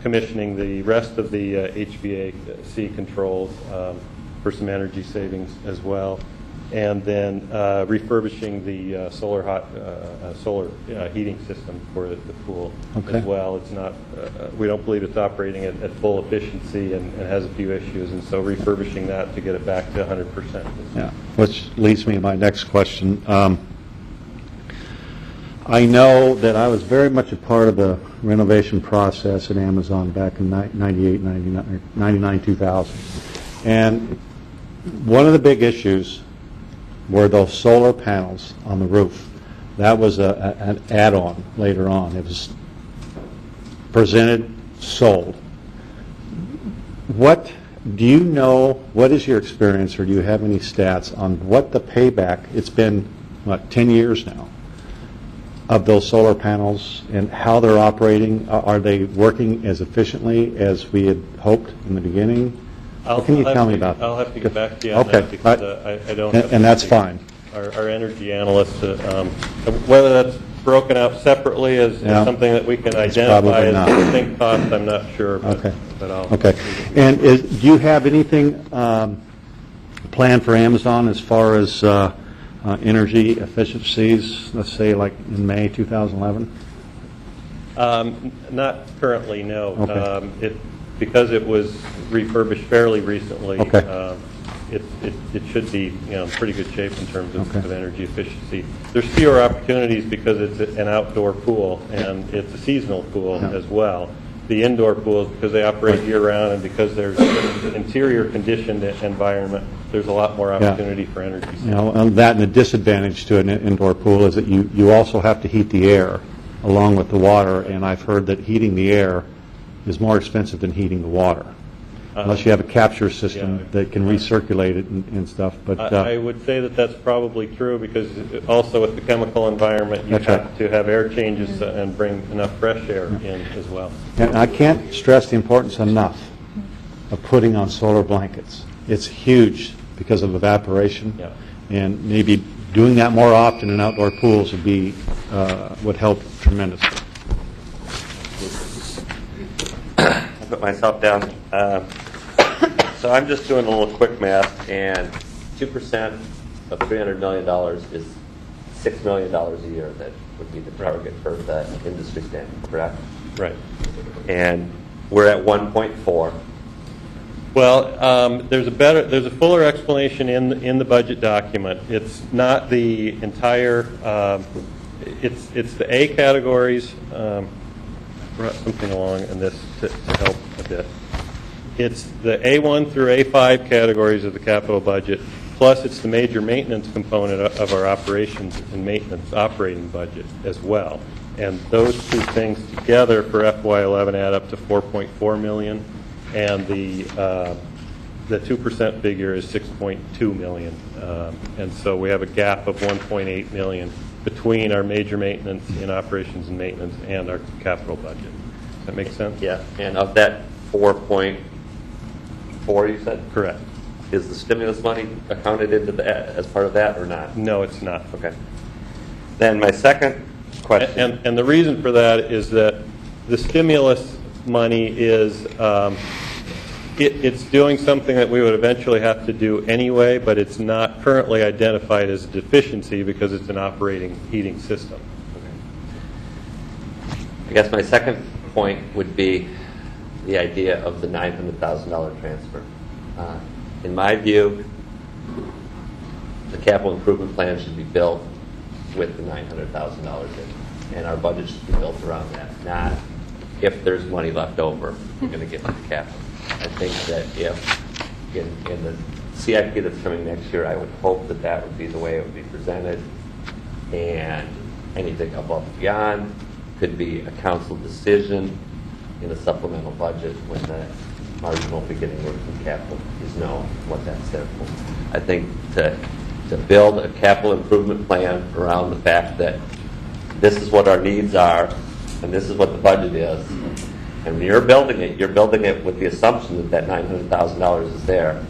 commissioning the rest of the HVAC controls for some energy savings as well. And then refurbishing the solar heating system for the pool as well. It's not, we don't believe it's operating at full efficiency and has a few issues, and so refurbishing that to get it back to 100%. Yeah, which leads me to my next question. I know that I was very much a part of the renovation process at Amazon back in 98, 99, 2000. And one of the big issues were those solar panels on the roof. That was an add-on later on. It was presented, sold. What do you know, what is your experience, or do you have any stats on what the payback, it's been, 10 years now, of those solar panels and how they're operating? Are they working as efficiently as we had hoped in the beginning? What can you tell me about that? I'll have to get back to you on that because I don't have and that's fine. Our energy analysts, whether that's broken out separately as something that we can identify as distinct cost, I'm not sure. But I'll And do you have anything planned for Amazon as far as energy efficiencies, let's say like in May 2011? Not currently, no. Because it was refurbished fairly recently, it should be in pretty good shape in terms of energy efficiency. There's fewer opportunities because it's an outdoor pool and it's a seasonal pool as well. The indoor pools, because they operate year-round and because there's an interior conditioned environment, there's a lot more opportunity for energy. That and the disadvantage to an indoor pool is that you also have to heat the air. along with the water, and I've heard that heating the air is more expensive than heating the water, unless you have a capture system that can recirculate it and stuff. But I would say that that's probably true, because also with the chemical environment, you That's have right. to have air changes and bring enough fresh air in as well. And I can't stress the importance enough of putting on solar blankets. It's huge because of evaporation, and maybe doing that more often in outdoor pools would help tremendously. I put myself down. So I'm just doing a little quick math, and 2% of $300 million is $6 million a year. That would be the target for the industry standard, correct? Right. And we're at 1.4. Well, there's a fuller explanation in the budget document. It's not the entire. It's the A categories. Brought something along in this to help a bit. It's the A1 through A5 categories of the capital budget, plus it's the major maintenance component of our operations and maintenance operating budget as well. And those two things together for FY11 add up to $4.4 million, and the 2% figure is $6.2 million. And so we have a gap of $1.8 million between our major maintenance in operations and maintenance and our capital budget. Does that make sense? Yeah. And of that 4.4, you said? Correct. Is the stimulus money accounted into that as part of that or not? No, it's not. Okay. Then my second question. And the reason for that is that the stimulus money is, it's doing something that we would eventually have to do anyway, but it's not currently identified as a deficiency because it's an operating heating system. I guess my second point would be the idea of the $900,000 transfer. In my view, the capital improvement plan should be built with the $900,000 in, and our budget should be built around that, not if there's money left over, we're going to get to the capital. I think that if in the CIP that's coming next year, I would hope that that would be the way it would be presented, and anything above and beyond could be a council decision in a supplemental budget when the marginal beginning working capital is known, what that's there for. I think to build a capital improvement plan around the fact that this is what our needs are and this is what the budget is, and when you're building it with the assumption that that $900,000 is there.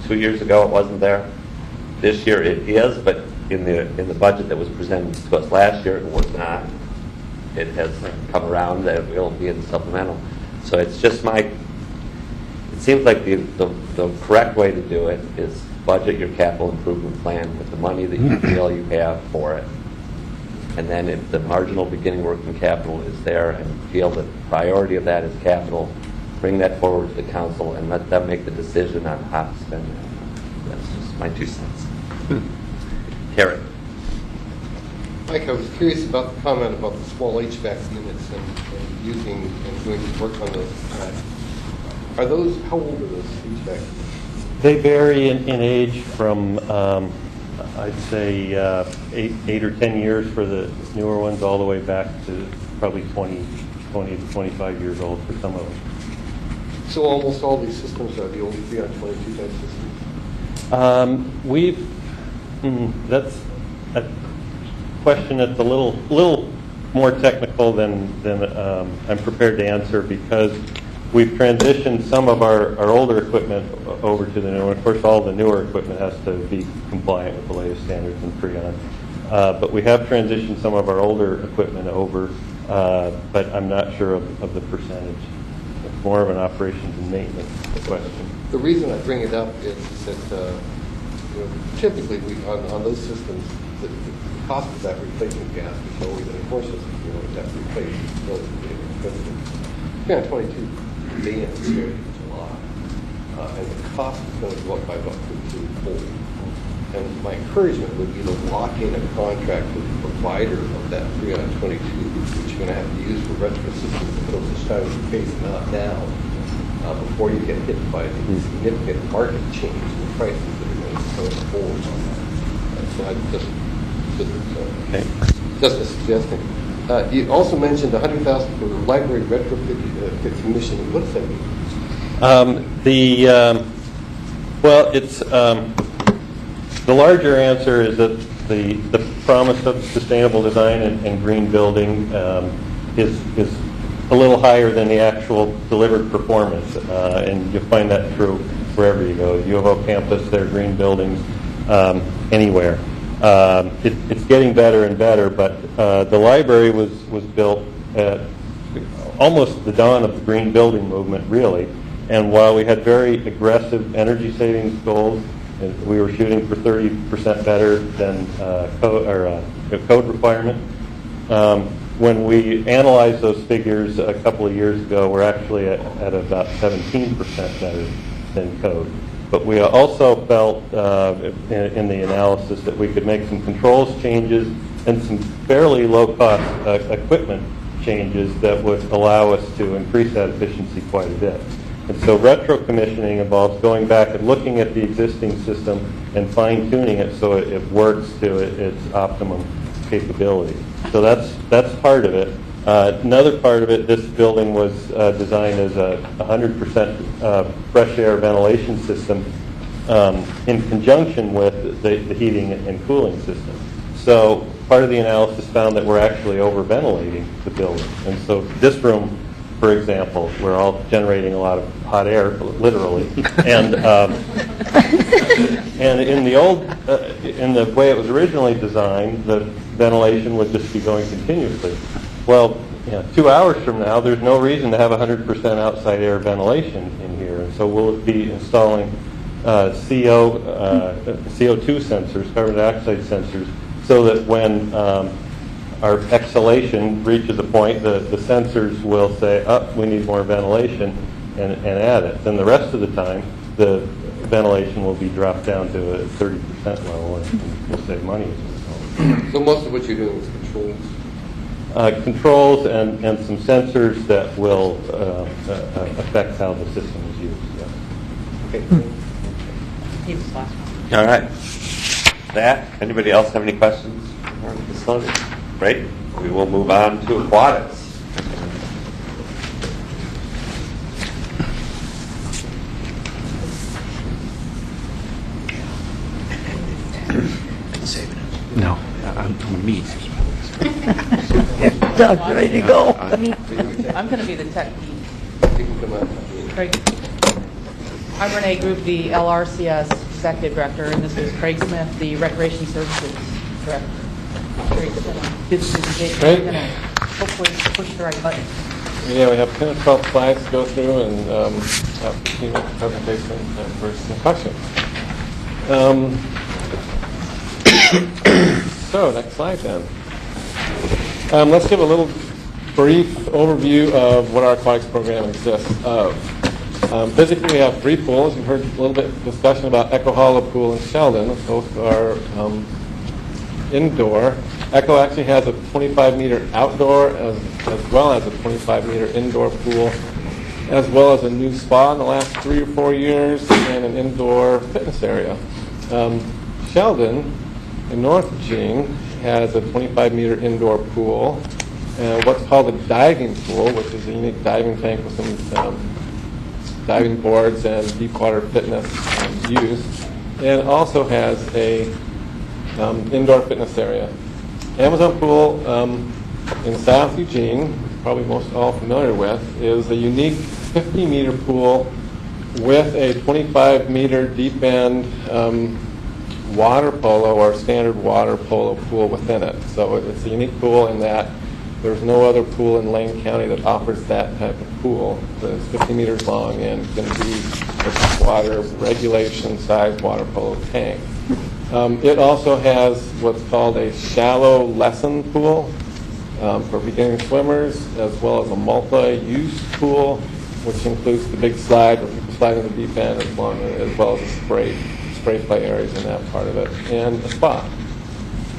2 years ago it wasn't there. This year it is, but in the budget that was presented to us last year it was not. It has come around that it will be in the supplemental. So it's just it seems like the correct way to do it is budget your capital improvement plan with the money that you feel you have for it. And then if the marginal beginning working capital is there and feel that the priority of that is capital, bring that forward to the council and let them make the decision on how to spend it. That's just my 2 cents. Karen. Mike, I was curious about the comment about the small HVAC units and using and doing work on those. How old are those HVAC units? They vary in age from, I'd say, 8 or 10 years for the newer ones, all the way back to probably 20 to 25 years old for some of them. So almost all these systems are the old 322 type systems? That's a question that's a little more technical than I'm prepared to answer, because we've transitioned some of our older equipment over to the new one. Of course, all the newer equipment has to be compliant with the latest standards in Freon. But we have transitioned some of our older equipment over, but I'm not sure of the percentage. It's more of an operations and maintenance question. The reason I bring it up is that typically on those systems, the cost of that replacement gas is lower than a core system. That's replaced relatively inexpensive. 322 million is a lot, and the cost is going to go up by about 15-fold. And my encouragement would be to lock in a contract with the provider of that 322, which you're going to have to use for retro systems until such time as you're phasing out now, before you get hit by the significant market change in the prices that are going to come forward on that. So I just consider it. Okay. Just a suggestion. You also mentioned $100,000 for the library retrofit commissioning. What does that mean? The larger answer is that the promise of sustainable design and green building is a little higher than the actual delivered performance, and you'll find that true wherever you go. U of O campus, their green buildings, anywhere. It's getting better and better, but the library was built at almost the dawn of the green building movement, really. And while we had very aggressive energy savings goals, and we were shooting for 30% better than code requirement, when we analyzed those figures a couple of years ago, we're actually at about 17% better than code. But we also felt in the analysis that we could make some controls changes and some fairly low-cost equipment changes that would allow us to increase that efficiency quite a bit. And so retro commissioning involves going back and looking at the existing system and fine-tuning it so it works to its optimum capability. So that's part of it. Another part of it, this building was designed as a 100% fresh air ventilation system in conjunction with the heating and cooling system. So part of the analysis found that we're actually over-ventilating the building. And so this room, for example, we're all generating a lot of hot air, literally. And in the way it was originally designed, the ventilation would just be going continuously. Well, 2 hours from now, there's no reason to have 100% outside air ventilation in here. And so we'll be installing CO2 sensors, carbon dioxide sensors, so that when our exhalation reaches a point, the sensors will say, we need more ventilation, and add it. Then the rest of the time, the ventilation will be dropped down to a 30% level, and we'll save money as a result. So most of what you're doing is controls? Controls and some sensors that will affect how the system is used. Yeah. Okay. He was last one. All right. That. Anybody else have any questions on the facility? Great. We will move on to aquatics. No, I'm meat. Doug's ready to go. I'm going to be the tech lead. Craig. I'm Renee Group, the LRCS Executive Director, and this is Craig Smith, the Recreation Services Director. Great. We're going to hopefully push the right button. Yeah, we have 10 or 12 slides to go through and have 15-minute presentation for some questions. So, next slide then. Let's give a little brief overview of what our aquatics program consists of. Physically, we have 3 pools. You've heard a little bit of discussion about Echo Hollow Pool and Sheldon. Both are indoor. Echo actually has a 25-meter outdoor as well as a 25-meter indoor pool, as well as a new spa in the last 3 or 4 years and an indoor fitness area. Sheldon in North Eugene has a 25-meter indoor pool, what's called a diving pool, which is a unique diving tank with some diving boards and deep water fitness use, and also has a indoor fitness area. Amazon Pool in South Eugene, probably most all familiar with, is a unique 50-meter pool with a 25-meter deep end water polo or standard water polo pool within it. So it's a unique pool in that there's no other pool in Lane County that offers that type of pool. It's 50 meters long and can be a water regulation size water polo tank. It also has what's called a shallow lesson pool for beginning swimmers, as well as a multi-use pool, which includes the big slide where people slide in the deep end, as well as the spray play areas in that part of it, and a spa.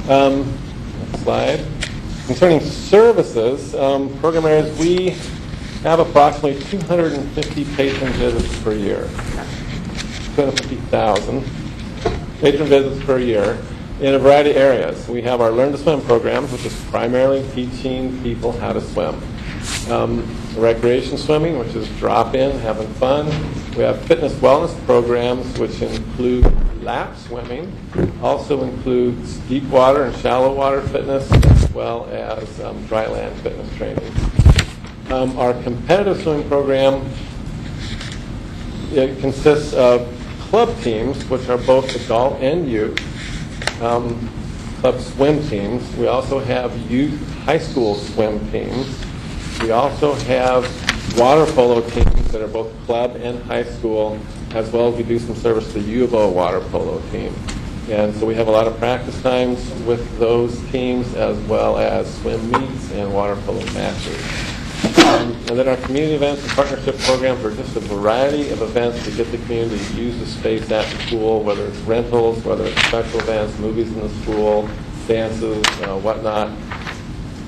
Next slide. Concerning services, program areas, we have approximately 250 patron visits per year, 250,000 patron visits per year. in a variety of areas. We have our Learn to Swim programs, which is primarily teaching people how to swim. Recreation swimming, which is drop-in, having fun. We have fitness wellness programs, which include lap swimming, also includes deep water and shallow water fitness, as well as dry land fitness training. Our competitive swimming program, it consists of club teams, which are both adult and youth, club swim teams. We also have youth high school swim teams. We also have water polo teams that are both club and high school, as well as we do some service to the U of O water polo team. And so we have a lot of practice times with those teams, as well as swim meets and water polo matches. And then our community events and partnership programs are just a variety of events to get the community to use the space at the pool, whether it's rentals, whether it's special events, movies in the school, dances, whatnot.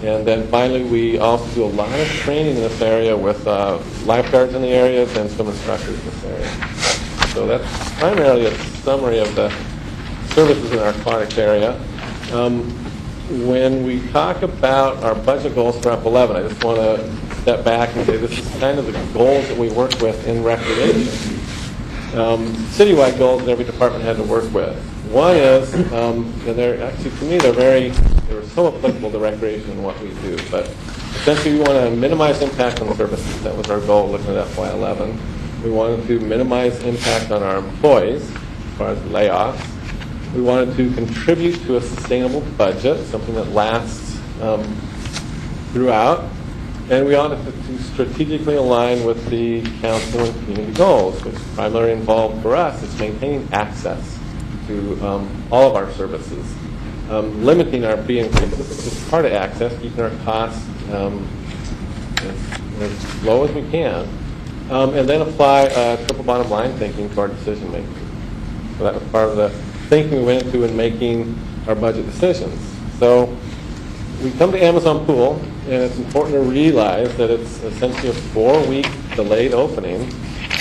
And then finally, we also do a lot of training in this area with lifeguards in the areas and swim instructors in this area. So that's primarily a summary of the services in our aquatics area. When we talk about our budget goals for F11, I just want to step back and say this is kind of the goals that we work with in recreation. Citywide goals that every department had to work with. One is, and they're actually, to me, they're so applicable to recreation and what we do, but essentially we want to minimize impact on services. That was our goal looking at FY11. We wanted to minimize impact on our employees as far as layoffs. We wanted to contribute to a sustainable budget, something that lasts throughout. And we wanted to strategically align with the council and community goals, which primarily involved for us is maintaining access to all of our services, limiting our fee increases, which is part of access, keeping our costs as low as we can, and then apply triple bottom line thinking to our decision making. So that was part of the thinking we went into in making our budget decisions. So we come to Amazon Pool, and it's important to realize that it's essentially a 4-week delayed opening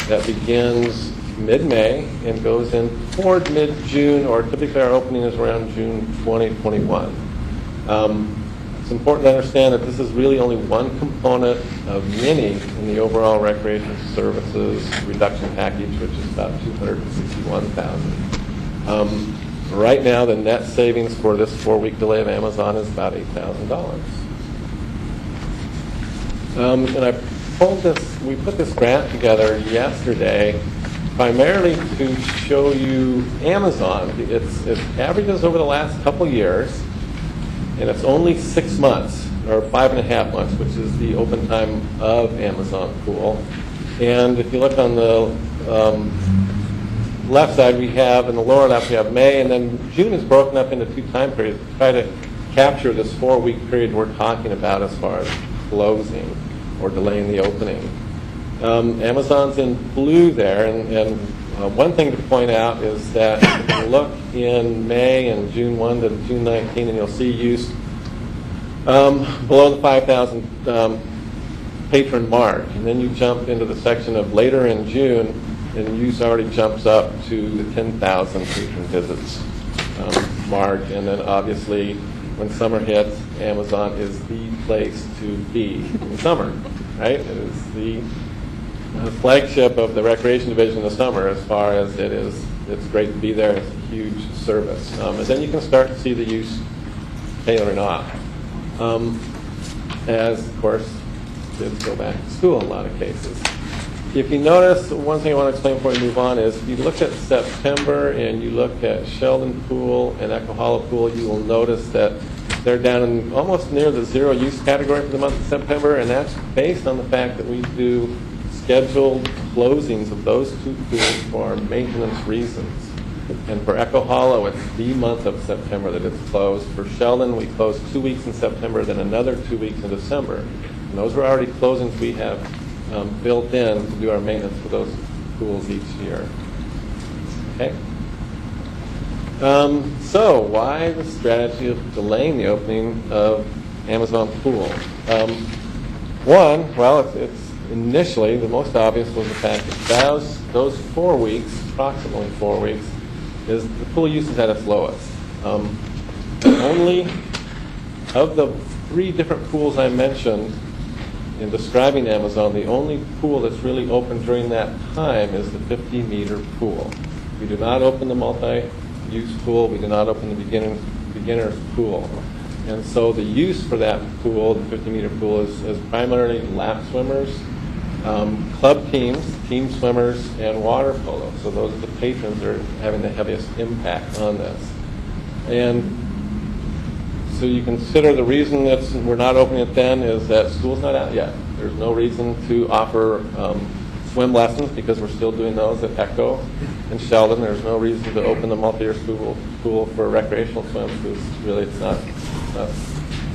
that begins mid-May and goes in toward mid-June, or typically our opening is around June 2021. It's important to understand that this is really only one component of many in the overall recreation services reduction package, which is about $261,000. Right now, the net savings for this 4-week delay of Amazon is about $8,000. And we put this graph together yesterday primarily to show you Amazon. It averages over the last couple years, and it's only 6 months, or 5.5 months, which is the open time of Amazon Pool. And if you look on the left side, we have, in the lower left, we have May, and then June is broken up into 2 time periods to try to capture this 4-week period we're talking about as far as closing or delaying the opening. Amazon's in blue there, and one thing to point out is that if you look in May and June 1 to June 19, and you'll see use below the 5,000 patron mark, and then you jump into the section of later in June, and use already jumps up to the 10,000 patron visits mark, and then obviously when summer hits, Amazon is the place to be in summer, right? It is the flagship of the recreation division in the summer as far as it's great to be there. It's a huge service. And then you can start to see the use tailoring off. As, of course, kids go back to school in a lot of cases. If you notice, one thing I want to explain before we move on is if you look at September and you look at Sheldon Pool and Echo Hollow Pool, you will notice that they're down in almost near the zero use category for the month of September, and that's based on the fact that we do scheduled closings of those 2 pools for maintenance reasons. And for Echo Hollow, it's the month of September that it's closed. For Sheldon, we close 2 weeks in September, then another 2 weeks in December. And those were already closings we have built in to do our maintenance for those pools each year. Okay. So why the strategy of delaying the opening of Amazon Pool? One, well, it's initially, the most obvious was the fact that those 4 weeks, approximately 4 weeks, is the pool use is at its lowest. Only of the 3 different pools I mentioned in describing Amazon, the only pool that's really open during that time is the 50-meter pool. We do not open the multi-use pool. We do not open the beginner's pool. And so the use for that pool, the 50-meter pool, is primarily lap swimmers, club teams, team swimmers, and water polo. So those are the patrons that are having the heaviest impact on this. And so you consider the reason that we're not opening it then is that school's not out yet. There's no reason to offer swim lessons because we're still doing those at Echo and Sheldon. There's no reason to open the multi-year pool for recreational swims because really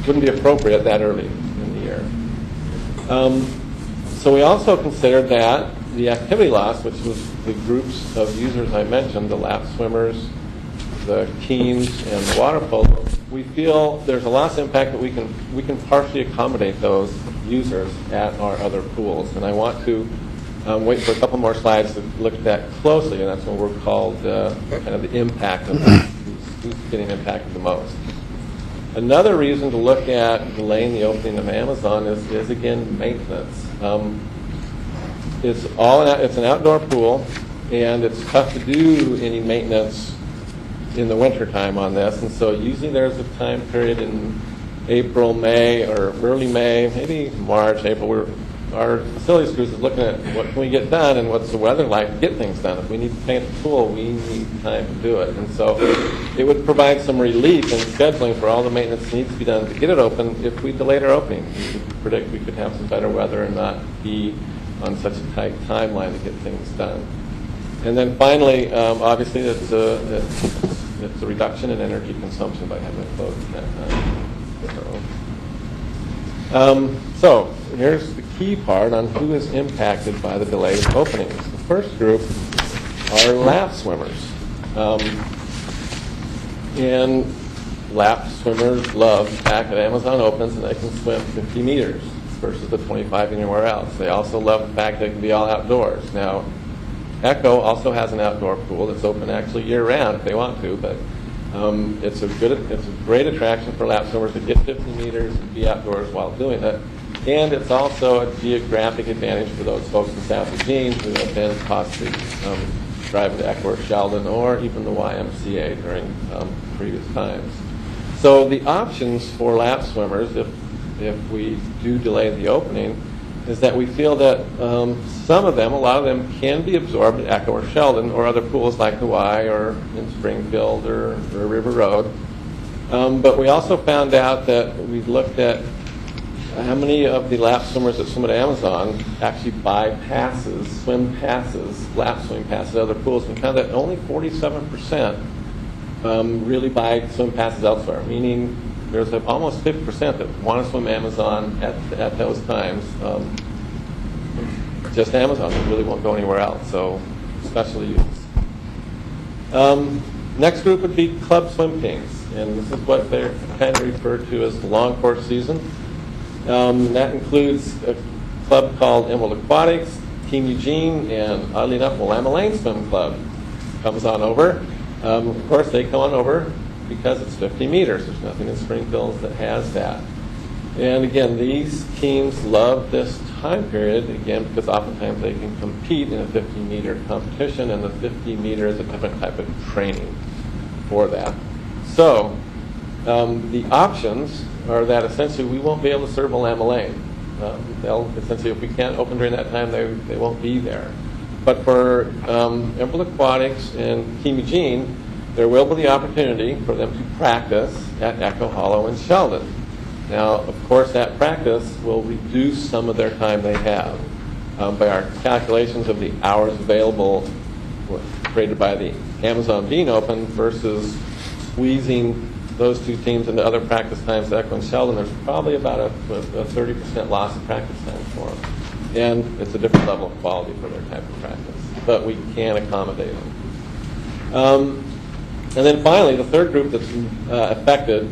wouldn't be appropriate that early in the year. So we also considered that the activity loss, which was the groups of users I mentioned, the lap swimmers, the teams, and the water polo, we feel there's a loss impact that we can partially accommodate those users at our other pools. And I want to wait for a couple more slides to look at that closely, and that's when we're called kind of the impact of who's getting impacted the most. Another reason to look at delaying the opening of Amazon is again, maintenance. It's an outdoor pool, and it's tough to do any maintenance in the wintertime on this. And so usually there's a time period in April, May, or early May, maybe March, April, our facilities crews is looking at what can we get done and what's the weather like to get things done. If we need to paint the pool, we need time to do it. And so it would provide some relief in scheduling for all the maintenance that needs to be done to get it open if we delayed our opening. We could predict we could have some better weather and not be on such a tight timeline to get things done. And then finally, obviously, it's a reduction in energy consumption by having it closed at that time. So here's the key part on who is impacted by the delayed openings. The first group are lap swimmers. And lap swimmers love the fact that Amazon opens and they can swim 50 meters versus the 25 anywhere else. They also love the fact they can be all outdoors. Now, Echo also has an outdoor pool that's open actually year-round if they want to, but it's a great attraction for lap swimmers to get 50 meters and be outdoors while doing it. And it's also a geographic advantage for those folks in South Eugene who have been possibly driving to Echo or Sheldon or even the YMCA during previous times. So the options for lap swimmers, if we do delay the opening, is that we feel that some of them, a lot of them, can be absorbed at Echo or Sheldon or other pools like the Y or in Springfield or River Road. But we also found out that we looked at how many of the lap swimmers that swim at Amazon actually buy passes, swim passes, lap swim passes at other pools. We found that only 47% really buy swim passes elsewhere, meaning there's almost 50% that want to swim Amazon at those times. Just Amazon, they really won't go anywhere else, so special use. Next group would be club swim teams, and this is what they're kind of referred to as the long course season. That includes a club called Emerald Aquatics, Team Eugene, and oddly enough, Willamette Lane Swim Club comes on over. Of course, they come on over because it's 50 meters. There's nothing in Springfield that has that. And again, these teams love this time period, again, because oftentimes they can compete in a 50-meter competition, and the 50-meter is a different type of training for that. So the options are that essentially we won't be able to serve Willamette Lane. They'll essentially, if we can't open during that time, they won't be there. But for Emerald Aquatics and Team Eugene, there will be the opportunity for them to practice at Echo Hollow and Sheldon. Now, of course, that practice will reduce some of their time they have. By our calculations of the hours available created by the Amazon being open versus squeezing those two teams into other practice times at Echo and Sheldon, there's probably about a 30% loss of practice time for them. And it's a different level of quality for their type of practice. But we can accommodate them. And then finally, the third group that's affected,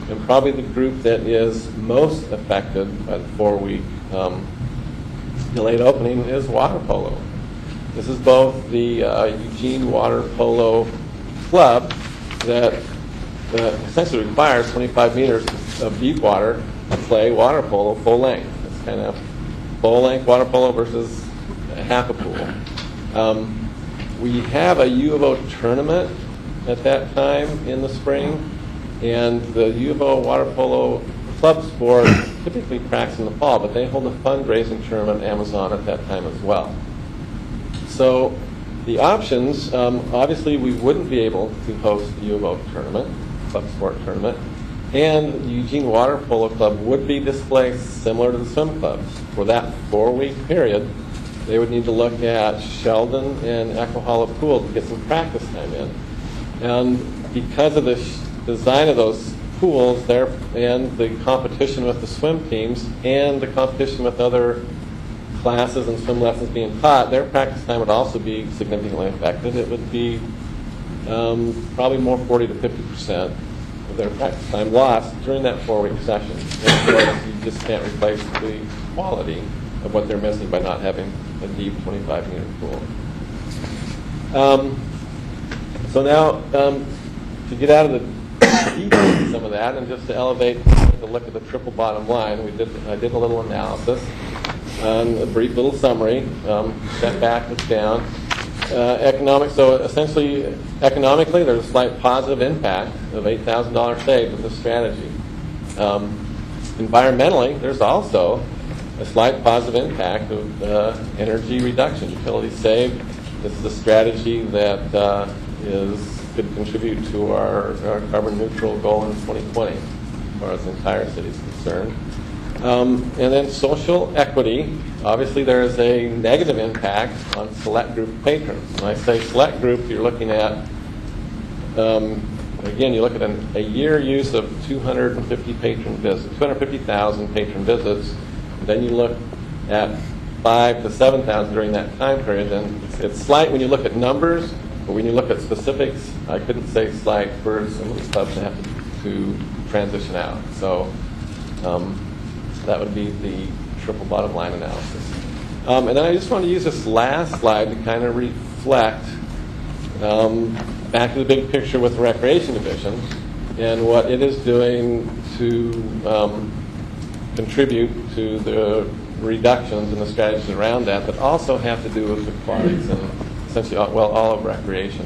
and probably the group that is most affected by the 4-week delayed opening, is water polo. This is both the Eugene Water Polo Club that essentially requires 25 meters of deep water play water polo full length. It's kind of full length water polo versus half a pool. We have a U of O tournament at that time in the spring, and the U of O water polo club sport typically practice in the fall, but they hold a fundraising tournament at Amazon at that time as well. So the options, obviously we wouldn't be able to host the U of O tournament, club sport tournament, and the Eugene Water Polo Club would be displaced similar to the swim clubs. For that 4-week period, they would need to look at Sheldon and Echo Hollow Pool to get some practice time in. And because of the design of those pools there and the competition with the swim teams and the competition with other classes and swim lessons being taught, their practice time would also be significantly affected. It would be probably more 40 to 50% of their practice time lost during that 4-week session. And of course, you just can't replace the quality of what they're missing by not having a deep 25-meter pool. So now, to get out of the details of some of that, and just to elevate the look at the triple bottom line, I did a little analysis, a brief little summary, step back, look down. So essentially, economically, there's a slight positive impact of $8,000 saved with this strategy. Environmentally, there's also a slight positive impact of energy reduction, utility saved. This is a strategy that could contribute to our carbon neutral goal in 2020, as far as the entire city is concerned. And then social equity. Obviously, there is a negative impact on select group patrons. When I say select group, you're looking at, again, you look at a year use of 250,000 patron visits. Then you look at 5,000 to 7,000 during that time period. And it's slight when you look at numbers, but when you look at specifics, I couldn't say slight for some of the clubs that have to transition out. So that would be the triple bottom line analysis. And then I just want to use this last slide to kind of reflect back to the big picture with the Recreation Division and what it is doing to contribute to the reductions and the strategies around that also have to do with aquatics and essentially, all of recreation.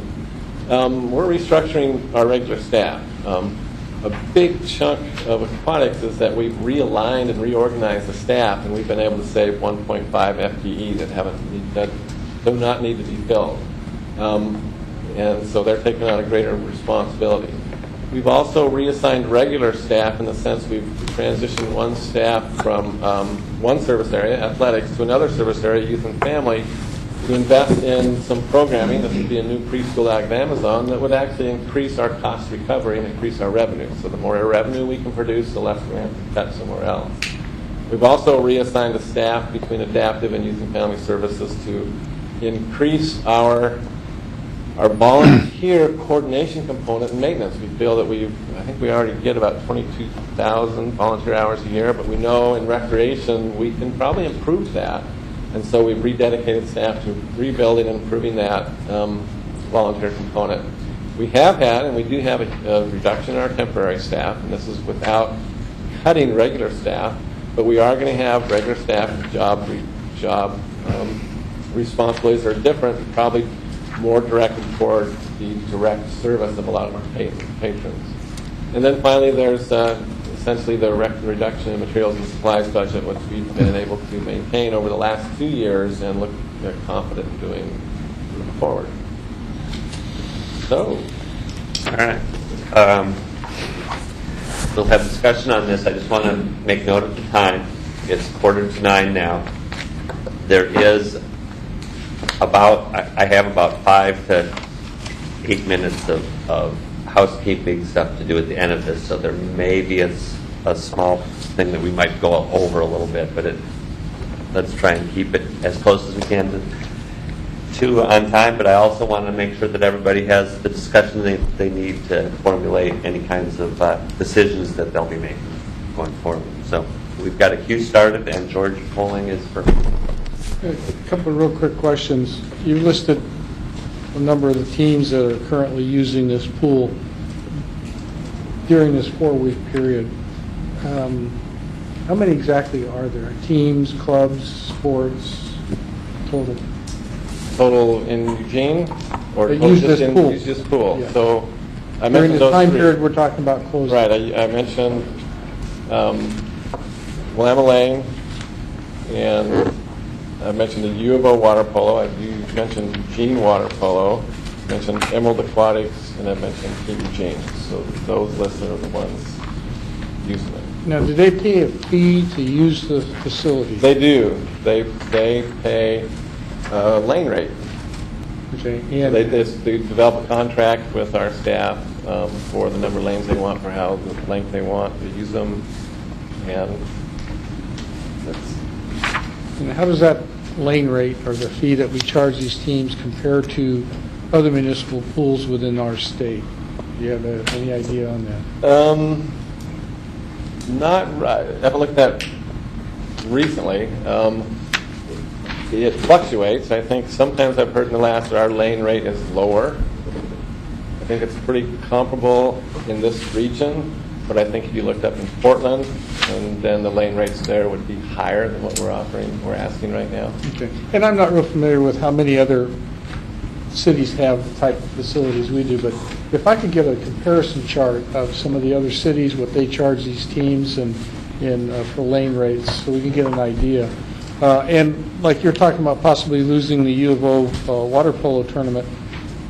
We're restructuring our regular staff. A big chunk of aquatics is that we've realigned and reorganized the staff, and we've been able to save 1.5 FTE that do not need to be filled. And so they're taking on a greater responsibility. We've also reassigned regular staff in the sense we've transitioned one staff from one service area, athletics, to another service area, youth and family, to invest in some programming. This would be a new preschool out of Amazon that would actually increase our cost recovery and increase our revenue. So the more revenue we can produce, the less we have to cut somewhere else. We've also reassigned the staff between adaptive and youth and family services to increase our volunteer coordination component and maintenance. We feel that I think we already get about 22,000 volunteer hours a year, but we know in recreation we can probably improve that. And so we've rededicated staff to rebuilding and improving that volunteer component. We have had, and we do have a reduction in our temporary staff, and this is without cutting regular staff, but we are going to have regular staff job responsibilities are different, probably more directed toward the direct service of a lot of our patrons. And then finally, there's essentially the reduction in materials and supplies budget, which we've been able to maintain over the last 2 years and look confident in doing moving forward. So, all right. We'll have discussion on this. I just want to make note of the time. It's 8:45 now. There is I have about 5 to 8 minutes of housekeeping stuff to do at the end of this, so there may be a small thing that we might go over a little bit, but let's try and keep it as close as we can to on time. But I also want to make sure that everybody has the discussion they need to formulate any kinds of decisions that they'll be making going forward. So we've got a queue started, and George Poling is first. A couple of real quick questions. You listed a number of the teams that are currently using this pool. during this 4-week period, how many exactly are there? Teams, clubs, sports, total? Total in Eugene? Or They total use just this in- pool. Use this pool. Yeah. So I During mentioned the those time three. period we're talking about closing. Right, I mentioned Willamette Lane, and I mentioned the U of O water polo, you mentioned Eugene water polo, mentioned Emerald Aquatics, and I mentioned Eugene. So those listed are the ones using it. Now, do they pay a fee to use the facility? They do. They pay a lane rate. Okay, So and they develop a contract with our staff for the number of lanes they want, for how the length they want to use them, and and how does that lane rate or the fee that we charge these teams compare to other municipal pools within our state? Do you have any idea on that? Not right. I haven't looked at that recently. It fluctuates. I think sometimes I've heard in the last that our lane rate is lower. I think it's pretty comparable in this region, but I think if you looked up in Portland, and then the lane rates there would be higher than what we're asking right now. Okay. And I'm not real familiar with how many other cities have the type of facilities we do, but if I could get a comparison chart of some of the other cities, what they charge these teams and for lane rates, so we can get an idea. And like you're talking about possibly losing the U of O water polo tournament,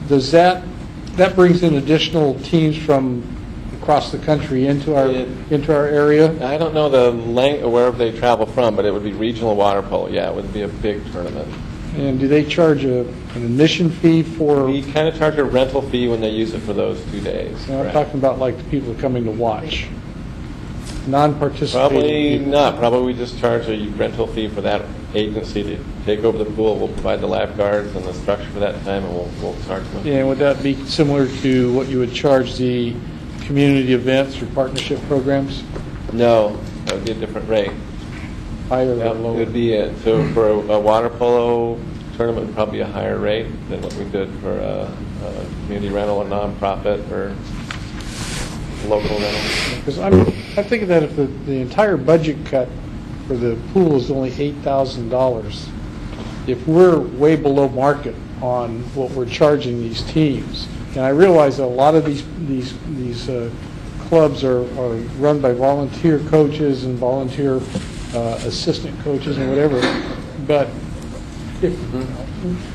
does that brings in additional teams from across the country into our area? I don't know the length or wherever they travel from, but it would be regional water polo. Yeah, it would be a big tournament. And do they charge an admission fee for? We kind of charge a rental fee when they use it for those 2 days. Now, I'm correct. talking about like the people coming to watch, non-participating. Probably people. not. Probably we just charge a rental fee for that agency to take over the pool. We'll provide the lifeguards and the structure for that time, and we'll charge them. Yeah, and would that be similar to what you would charge the community events or partnership programs? No, that would be a different rate. Higher That or lower? would be it. So for a water polo tournament, would probably be a higher rate than what we did for a community rental, a nonprofit, or local rental. Because I'm thinking that if the entire budget cut for the pool is only $8,000, if we're way below market on what we're charging these teams, and I realize that a lot of these clubs are run by volunteer coaches and volunteer assistant coaches and whatever, but if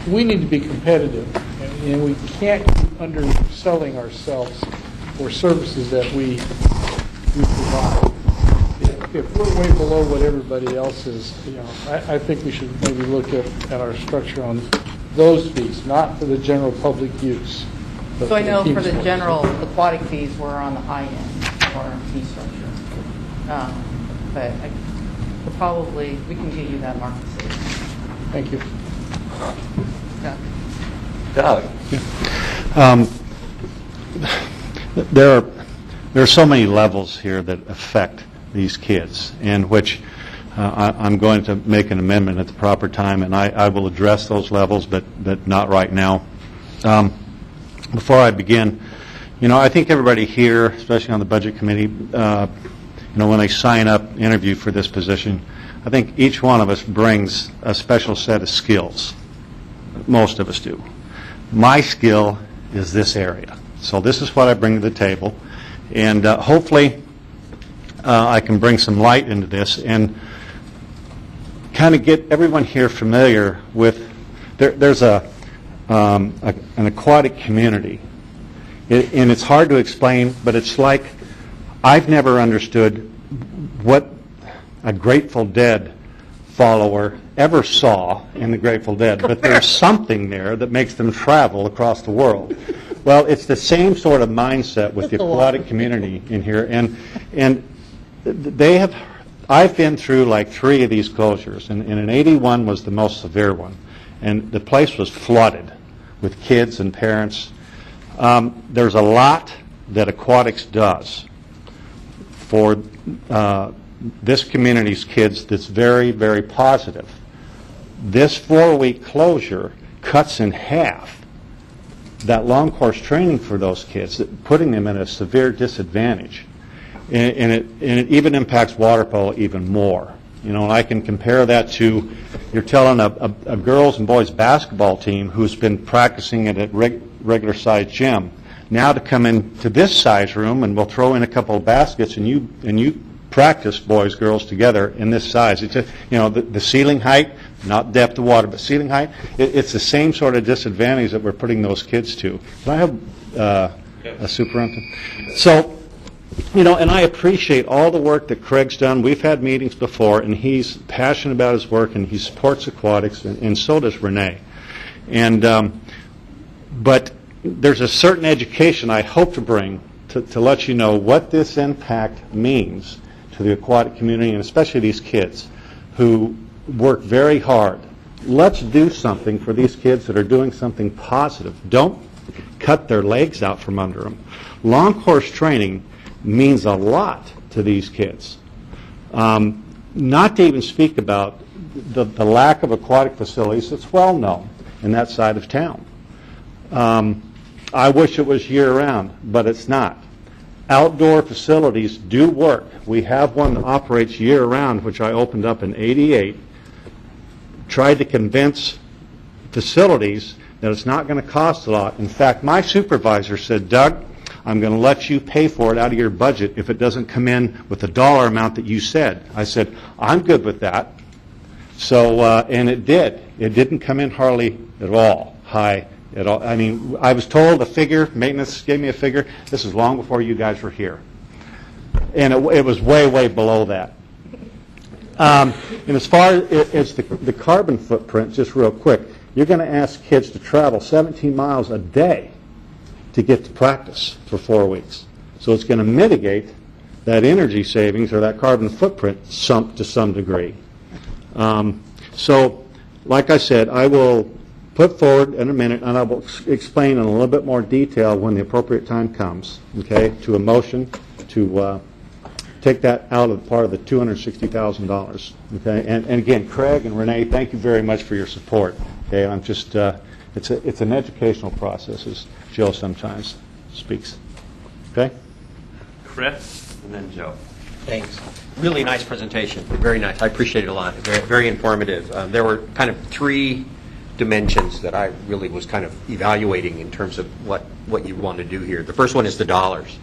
we need to be competitive, and we can't keep underselling ourselves for services that we provide. If we're way below what everybody else is, I think we should maybe look at our structure on those fees, not for the general public use. but So I know team for the sports. general aquatic fees, we're on the high end of our fee structure. But probably, we can get you that market savings. Thank you. Yeah. Doug? There are so many levels here that affect these kids, in which I'm going to make an amendment at the proper time, and I will address those levels, but not right now. Before I begin, I think everybody here, especially on the Budget Committee, when they sign up, interview for this position, I think each one of us brings a special set of skills. Most of us do. My skill is this area. So this is what I bring to the table. And hopefully I can bring some light into this and kind of get everyone here familiar with, there's an aquatic community. And it's hard to explain, but it's like I've never understood what a Grateful Dead follower ever saw in the Grateful Dead, but there's something there that makes them travel across the world. Well, it's the same sort of mindset with the aquatic community in here, and they have. I've been through like 3 of these closures, and in '81 was the most severe one, and the place was flooded with kids and parents. There's a lot that aquatics does for this community's kids that's very, very positive. This 4-week closure cuts in half that long course training for those kids, putting them in a severe disadvantage. And it even impacts water polo even more. You know, and I can compare that to, you're telling a girls and boys basketball team who's been practicing at a regular size gym, now to come into this size room and we'll throw in a couple of baskets and you practice boys, girls together in this size. It's the ceiling height, not depth of water, but ceiling height. It's the same sort of disadvantage that we're putting those kids to. Can I have a superintendent? So, and I appreciate all the work that Craig's done. We've had meetings before, and he's passionate about his work, and he supports aquatics, and so does Renee. And but there's a certain education I hope to bring to let you know what this impact means to the aquatic community, and especially these kids who work very hard. Let's do something for these kids that are doing something positive. Don't cut their legs out from under them. Long course training means a lot to these kids. Not to even speak about the lack of aquatic facilities that's well known in that side of town. I wish it was year-round, but it's not. Outdoor facilities do work. We have one that operates year-round, which I opened up in '88. Tried to convince facilities that it's not going to cost a lot. In fact, my supervisor said, Doug, I'm going to let you pay for it out of your budget if it doesn't come in with the dollar amount that you said. I said, I'm good with that. So, and it did. It didn't come in hardly at all high at all. I mean, I was told a figure, maintenance gave me a figure. This is long before you guys were here. And it was way, way below that. And as far as the carbon footprint, just real quick, you're going to ask kids to travel 17 miles a day to get to practice for 4 weeks. So it's going to mitigate that energy savings or that carbon footprint to some degree. So, like I said, I will put forward in a minute, and I will explain in a little bit more detail when the appropriate time comes, okay, to a motion to take that out of part of the $260,000, okay? And again, Craig and Renee, thank you very much for your support, okay? I'm just, it's an educational process, as Joe sometimes speaks, okay? Chris, and then Joe. Thanks. Really nice presentation. Very nice. I appreciate it a lot. Very, very informative. There were kind of three dimensions that I really was kind of evaluating in terms of what you want to do here. The first one is the dollars.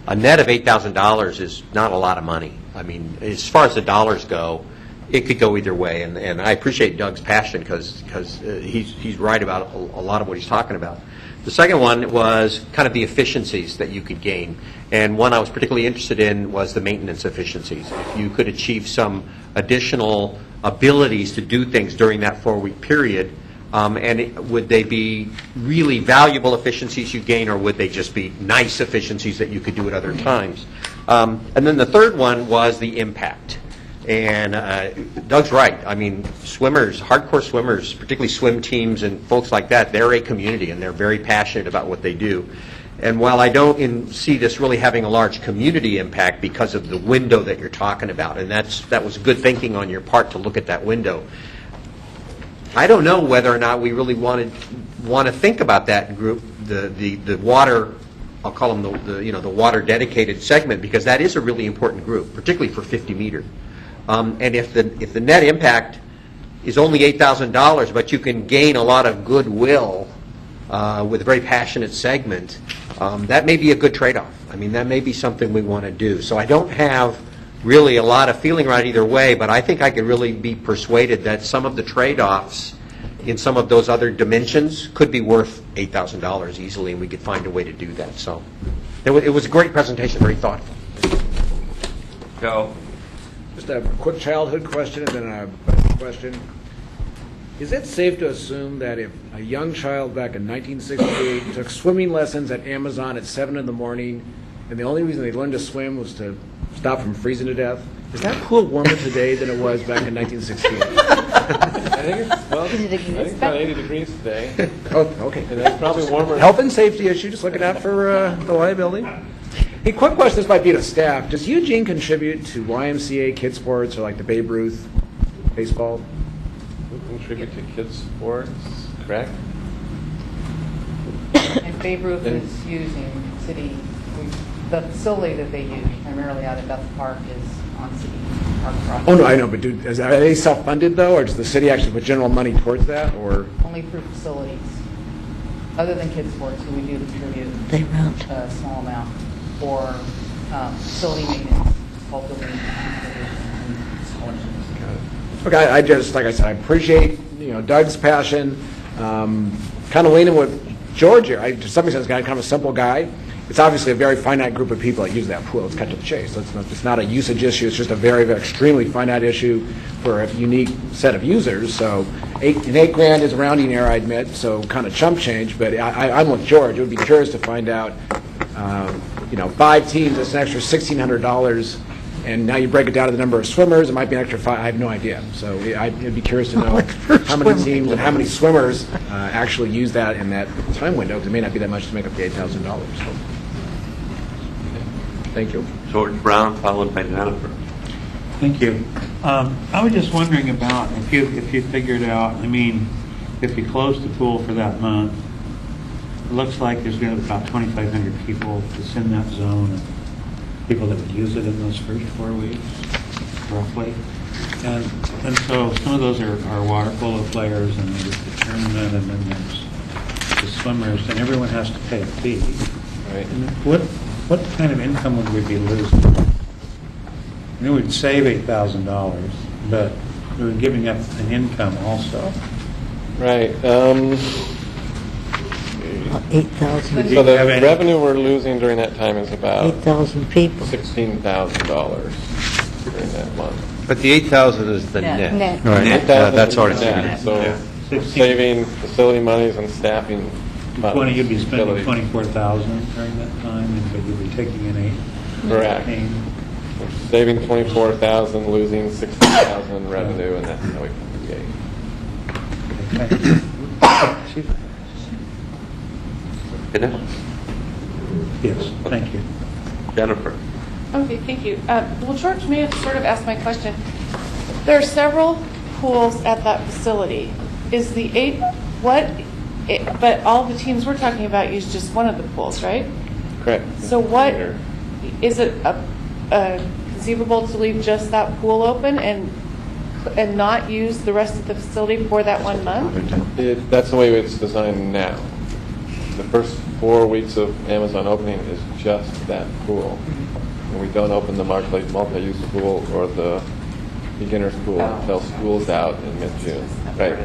A net of $8,000 is not a lot of money. I mean, as far as the dollars go, it could go either way. And I appreciate Doug's passion because he's right about a lot of what he's talking about. The second one was kind of the efficiencies that you could gain. And one I was particularly interested in was the maintenance efficiencies. If you could achieve some additional abilities to do things during that 4-week period, would they be really valuable efficiencies you gain, or would they just be nice efficiencies that you could do at other times? And then the third one was the impact. And Doug's right. I mean, swimmers, hardcore swimmers, particularly swim teams and folks like that, they're a community, and they're very passionate about what they do. And while I don't see this really having a large community impact because of the window that you're talking about, and that was good thinking on your part to look at that window, I don't know whether or not we really want to think about that group, the water, I'll call them the water dedicated segment, because that is a really important group, particularly for 50 meter. And if the net impact is only $8,000, but you can gain a lot of goodwill with a very passionate segment, that may be a good trade-off. I mean, that may be something we want to do. So I don't have really a lot of feeling right either way, but I think I could really be persuaded that some of the trade-offs in some of those other dimensions could be worth $8,000 easily, and we could find a way to do that. So it was a great presentation, very thoughtful. Go. Just a quick childhood question and then a budget question. Is it safe to assume that if a young child back in 1968 took swimming lessons at Amazon at 7 in the morning, and the only reason they learned to swim was to stop from freezing to death, is that pool warmer today than it was back in 1968? I think it's about 80 degrees today. Oh, okay. And that's probably warmer. Health and safety issue, just looking out for the liability. Hey, quick question, this might be to staff. Does Eugene contribute to YMCA kids sports or like the Babe Ruth baseball? We contribute to kids sports, correct? Babe Ruth is using city, the facility that they use primarily out at Beth Park is on city park property. Oh, no, I know, but are they self-funded, though, or does the city actually put general money towards that, or? Only through facilities, other than kids' sports, who we do contribute They rent. a small amount, or facility maintenance, called building Okay, I just, like I said, I appreciate, Doug's passion, kind of leaning with George here. To some extent, he's kind of a simple guy. It's obviously a very finite group of people that use that pool. Let's cut to the chase. It's not a usage issue. It's just a very, very extremely finite issue for a unique set of users. So $8,000 is a rounding error, I admit, so kind of chump change. But I'm with George. It would be curious to find out, 5 teams, that's an extra $1,600. And now you break it down to the number of swimmers, it might be an extra 5. I have no idea. So I'd be curious to know how many teams and how many swimmers actually use that in that time window, because it may not be that much to make up the $8,000. Thank you. George Brown, followed by Jennifer. Thank you. I was just wondering about if you figured out, if you close the pool for that month, it looks like there's going to be about 2,500 people that's in that zone, of people that would use it in those first 4 weeks, roughly. And so some of those are water polo players, and there's the tournament, and then there's the swimmers, and everyone has to pay a fee. Right. And what kind of income would we be losing? We'd save $8,000, but we were giving up an income also. Right. 8,000. So the revenue we're losing during that time is about 8,000 people. $16,000 during that month. But the 8,000 is the Net. net. Right. Net. That's already net. So saving facility monies and staffing. You'd be spending facilities. $24,000 during that time, but you'd be taking in 8. Correct. Saving $24,000, losing $16,000 in revenue, and that's how we come to the 8. Yes, thank you. Jennifer. Okay, thank you. Well, George may have sort of asked my question. There are several pools at that facility. Is the 8, but all the teams we're talking about use just one of the pools, right? Correct. So what, is it conceivable to leave just that pool open and not use the rest of the facility for that 1 month? That's the way it's designed now. The first 4 weeks of Amazon opening is just that pool. And we don't open the Marketplace multi-use pool or the beginner's pool until school's out in mid-June. Right.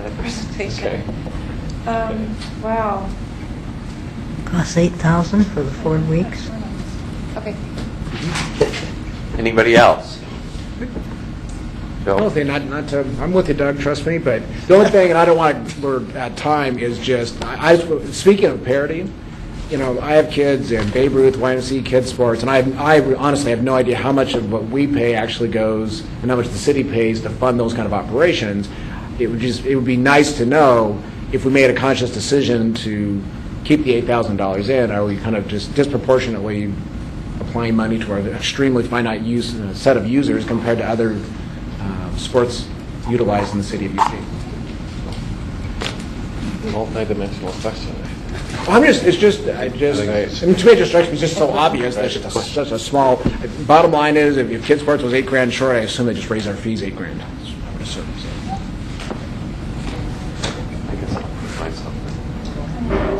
Okay. Wow. Costs $8,000 for the 4 weeks. Okay. Anybody else? Joe? Not to, I'm with you, Doug, trust me, but the only thing, and I don't want we're at time, is just, speaking of parity, I have kids in Babe Ruth, YMCA, kids sports, and I honestly have no idea how much of what we pay actually goes, and how much the city pays to fund those kind of operations. It would be nice to know if we made a conscious decision to keep the $8,000 in, are we kind of just disproportionately applying money to our extremely finite set of users compared to other sports utilized in the city of Eugene? Multi-dimensional question. To me, it just strikes me just so obvious. That's just such a small. Bottom line is, if kids sports was $8,000 short, I assume they just raise our fees $8,000. I would assume.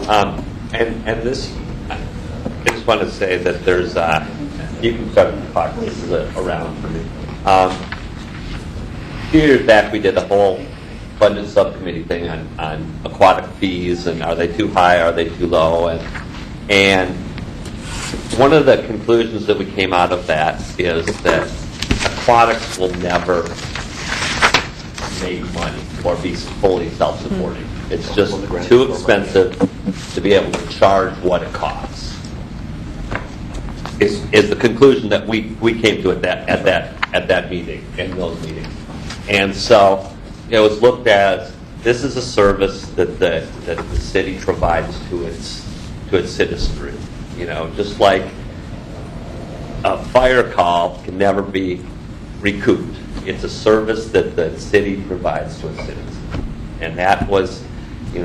So. And this, I just want to say that there's, you can start to talk this around for me. A few years back, we did a whole budget subcommittee thing on aquatic fees and are they too high, are they too low, and one of the conclusions that we came out of that is that aquatics will never make money or be fully self-supporting. It's just too expensive to be able to charge what it costs. Is the conclusion that we came to at that meeting, in those meetings. And so it was looked at, this is a service that the city provides to its citizenry. Just like a fire call can never be recouped. It's a service that the city provides to its citizens. And that was,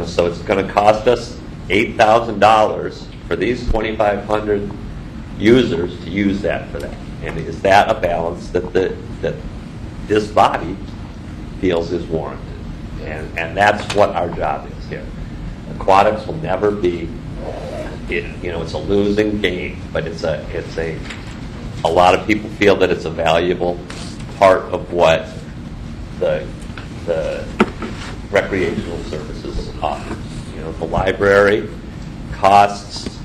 so it's going to cost us $8,000 for these 2,500 users to use that for that. And is that a balance that that this body feels is warranted? And that's what our job is here. Aquatics will never be, it's a losing game, but it's a lot of people feel that it's a valuable part of what the recreational services offers. The library costs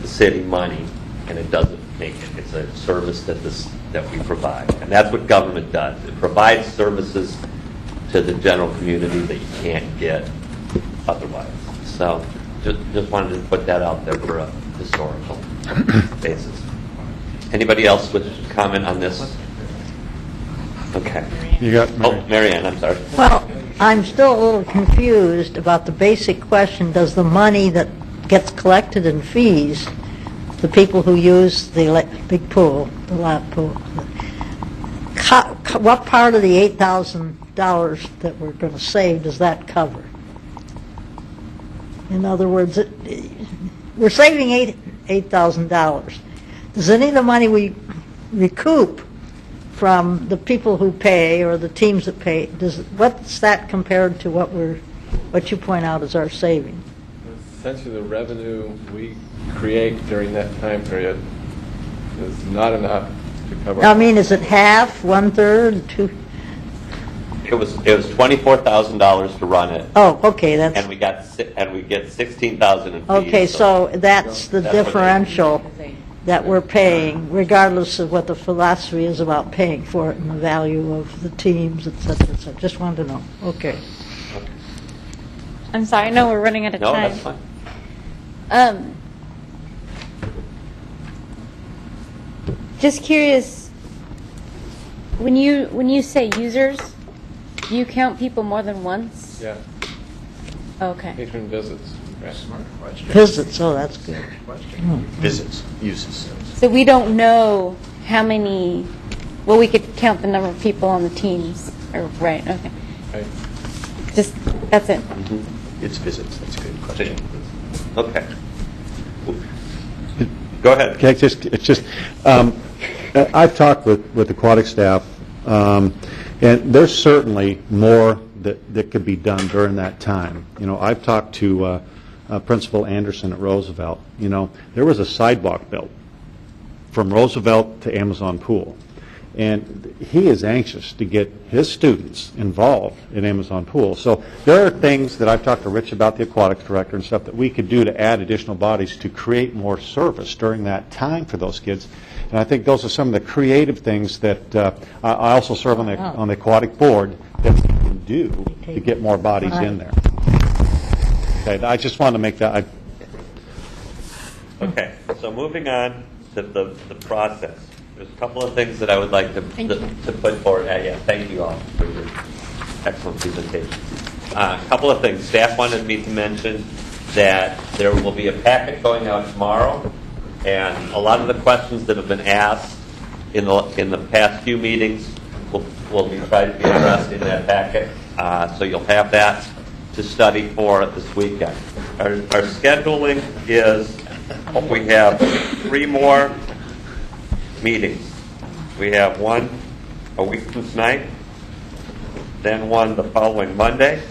the city money, and it doesn't make it. It's a service that we provide, and that's what government does. It provides services to the general community that you can't get otherwise. So, just wanted to put that out there for a historical basis. Anybody else wish to comment on this? Okay. You got Marianne, I'm sorry. Well, I'm still a little confused about the basic question, does the money that gets collected in fees, the people who use the big pool, the lap pool, what part of the $8,000 that we're going to save does that cover? In other words, we're saving $8,000. Does any of the money we recoup from the people who pay or the teams that pay, what's that compared to what you point out as our saving? Essentially, the revenue we create during that time period is not enough to cover. I mean, is it half, 1/3, 2? It was $24,000 to run it. Oh, okay, that's. And we get $16,000 in fees. Okay, so that's the differential that we're paying, regardless of what the philosophy is about paying for it and the value of the teams, et cetera, et cetera. Just wanted to know. Okay. I'm sorry, I know we're running out of No, time. that's fine. Just curious, when you say users, do you count people more than once? Yeah. Okay. Patron visits. Right. Smart question. Visits, oh, that's good. Visits, uses. So we don't know how many, well, we could count the number of people on the teams, right, okay. Right. Just, that's it. It's visits, that's a good question. Okay. Go ahead. Okay, it's just I've talked with aquatic staff, and there's certainly more that could be done during that time. I've talked to Principal Anderson at Roosevelt. There was a sidewalk built from Roosevelt to Amazon Pool, and he is anxious to get his students involved in Amazon Pool. So there are things that I've talked to Rich about, the aquatics director, and stuff that we could do to add additional bodies to create more service during that time for those kids. And I think those are some of the creative things that I also serve on the aquatic board that we can do to get more bodies in there. Okay, I just wanted to make that. Okay, so moving on to the process. There's a couple of things that I would like to put forward. Yeah, thank you all for your excellent presentation. A couple of things. Staff wanted me to mention that there will be a packet going out tomorrow, and a lot of the questions that have been asked in the past few meetings will be tried to be addressed in that packet. So you'll have that to study for this weekend. Our scheduling is we have 3 more meetings. We have one a week from tonight, then one the following Monday,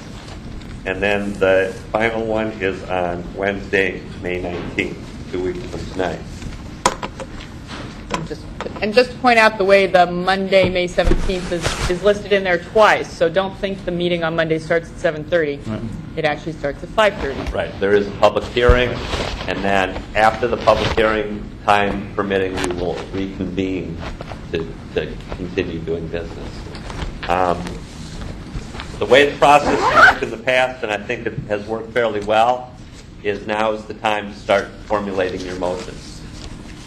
and then the final one is on Wednesday, May 19th, 2 weeks from tonight. And just to point out the way the Monday, May 17th is listed in there twice, so don't think the meeting on Monday starts at 7:30. Right. It actually starts at 5:30. Right. There is a public hearing, and then after the public hearing, time permitting, we will reconvene to continue doing business. The way the process worked in the past, and I think it has worked fairly well, is now is the time to start formulating your motions.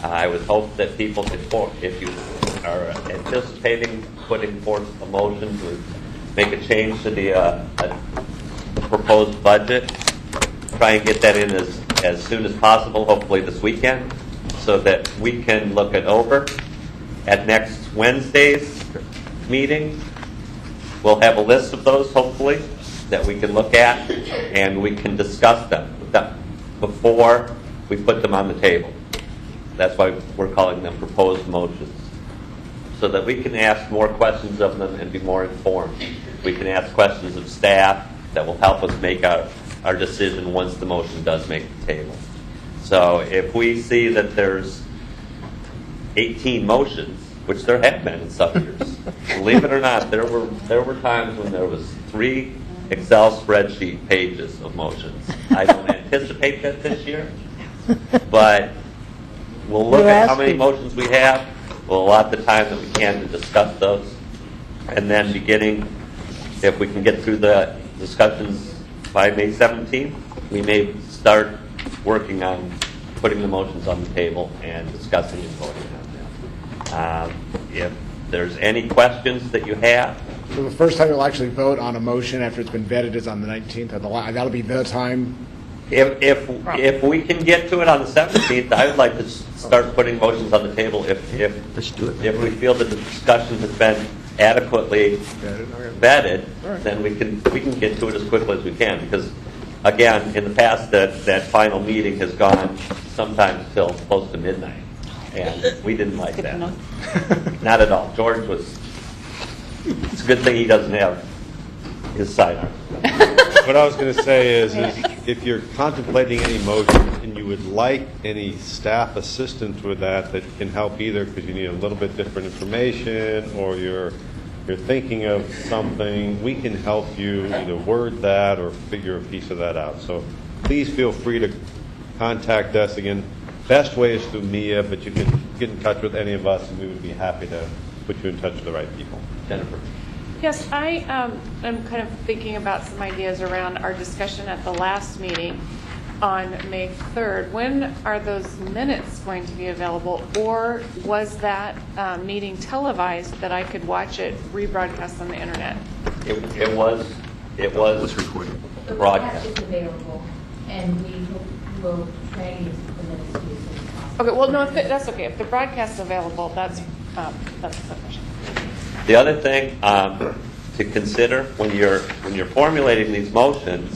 I would hope that people could, if you are anticipating putting forth a motion to make a change to the proposed budget, try and get that in as soon as possible, hopefully this weekend, so that we can look it over. At next Wednesday's meeting, we'll have a list of those, hopefully, that we can look at, and we can discuss them before we put them on the table. That's why we're calling them proposed motions, so that we can ask more questions of them and be more informed. We can ask questions of staff that will help us make our decision once the motion does make the table. So if we see that there's 18 motions, which there have been in some years, believe it or not, there were times when there was 3 Excel spreadsheet pages of motions. I don't anticipate that this year, but we'll look at how many motions we have. We'll allot the time that we can to discuss those, and then beginning, if we can get through the discussions by May 17th, we may start working on putting the motions on the table and discussing and voting on them. If there's any questions that you have. So the first time you'll actually vote on a motion after it's been vetted is on the 19th, or that'll be the time? If we can get to it on the 17th, I would like to start putting motions on the table if we feel that the discussion has been adequately vetted, then we can get to it as quickly as we can. Because again, in the past, that final meeting has gone sometimes till close to midnight, and we didn't like that. Not at all. George was. It's a good thing he doesn't have his sidearm. What I was going to say is if you're contemplating any motion and you would like any staff assistance with that can help either because you need a little bit different information or you're thinking of something, we can help you either word that or figure a piece of that out. So please feel free to contact us. Again, best way is through Mia, but you can get in touch with any of us and we would be happy to put you in touch with the right people. Jennifer. Yes, I am kind of thinking about some ideas around our discussion at the last meeting on May 3rd. When are those minutes going to be available, or was that meeting televised that I could watch it rebroadcast on the internet? It was recorded. The Broadcast is available, and we will try to use the minutes to use it. Okay, well, no, that's okay. If the broadcast is available, that's sufficient. The other thing to consider when you're formulating these motions,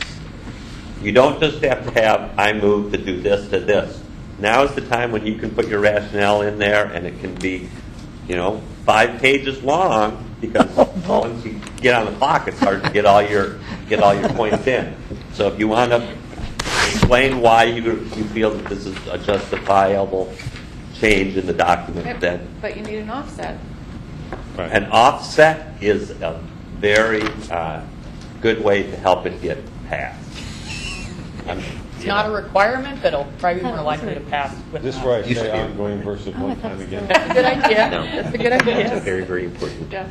you don't just have to have I move to do this to this. Now is the time when you can put your rationale in there, and it can be, 5 pages long, because once you get on the clock, it's hard to get all your points in. So if you want to explain why you feel that this is a justifiable change in the document, then But you need an offset. right. An offset is a very good way to help it get passed. It's not a requirement, but it'll probably be more likely to pass. This is where I say ongoing versus one time again. That's a good idea. That's a good idea. It's very, very important. Yeah.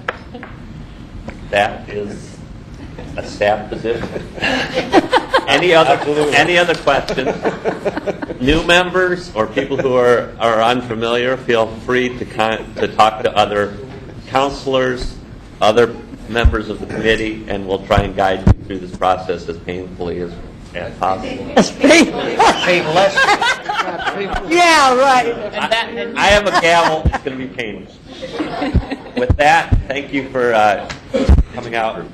That is a staff position. Any other questions? New members or people who are unfamiliar, feel free to talk to other counselors, other members of the committee, and we'll try and guide you through this process as painfully as possible. Painless. Yeah, right. I have a gavel. It's going to be painless. With that, thank you for coming out.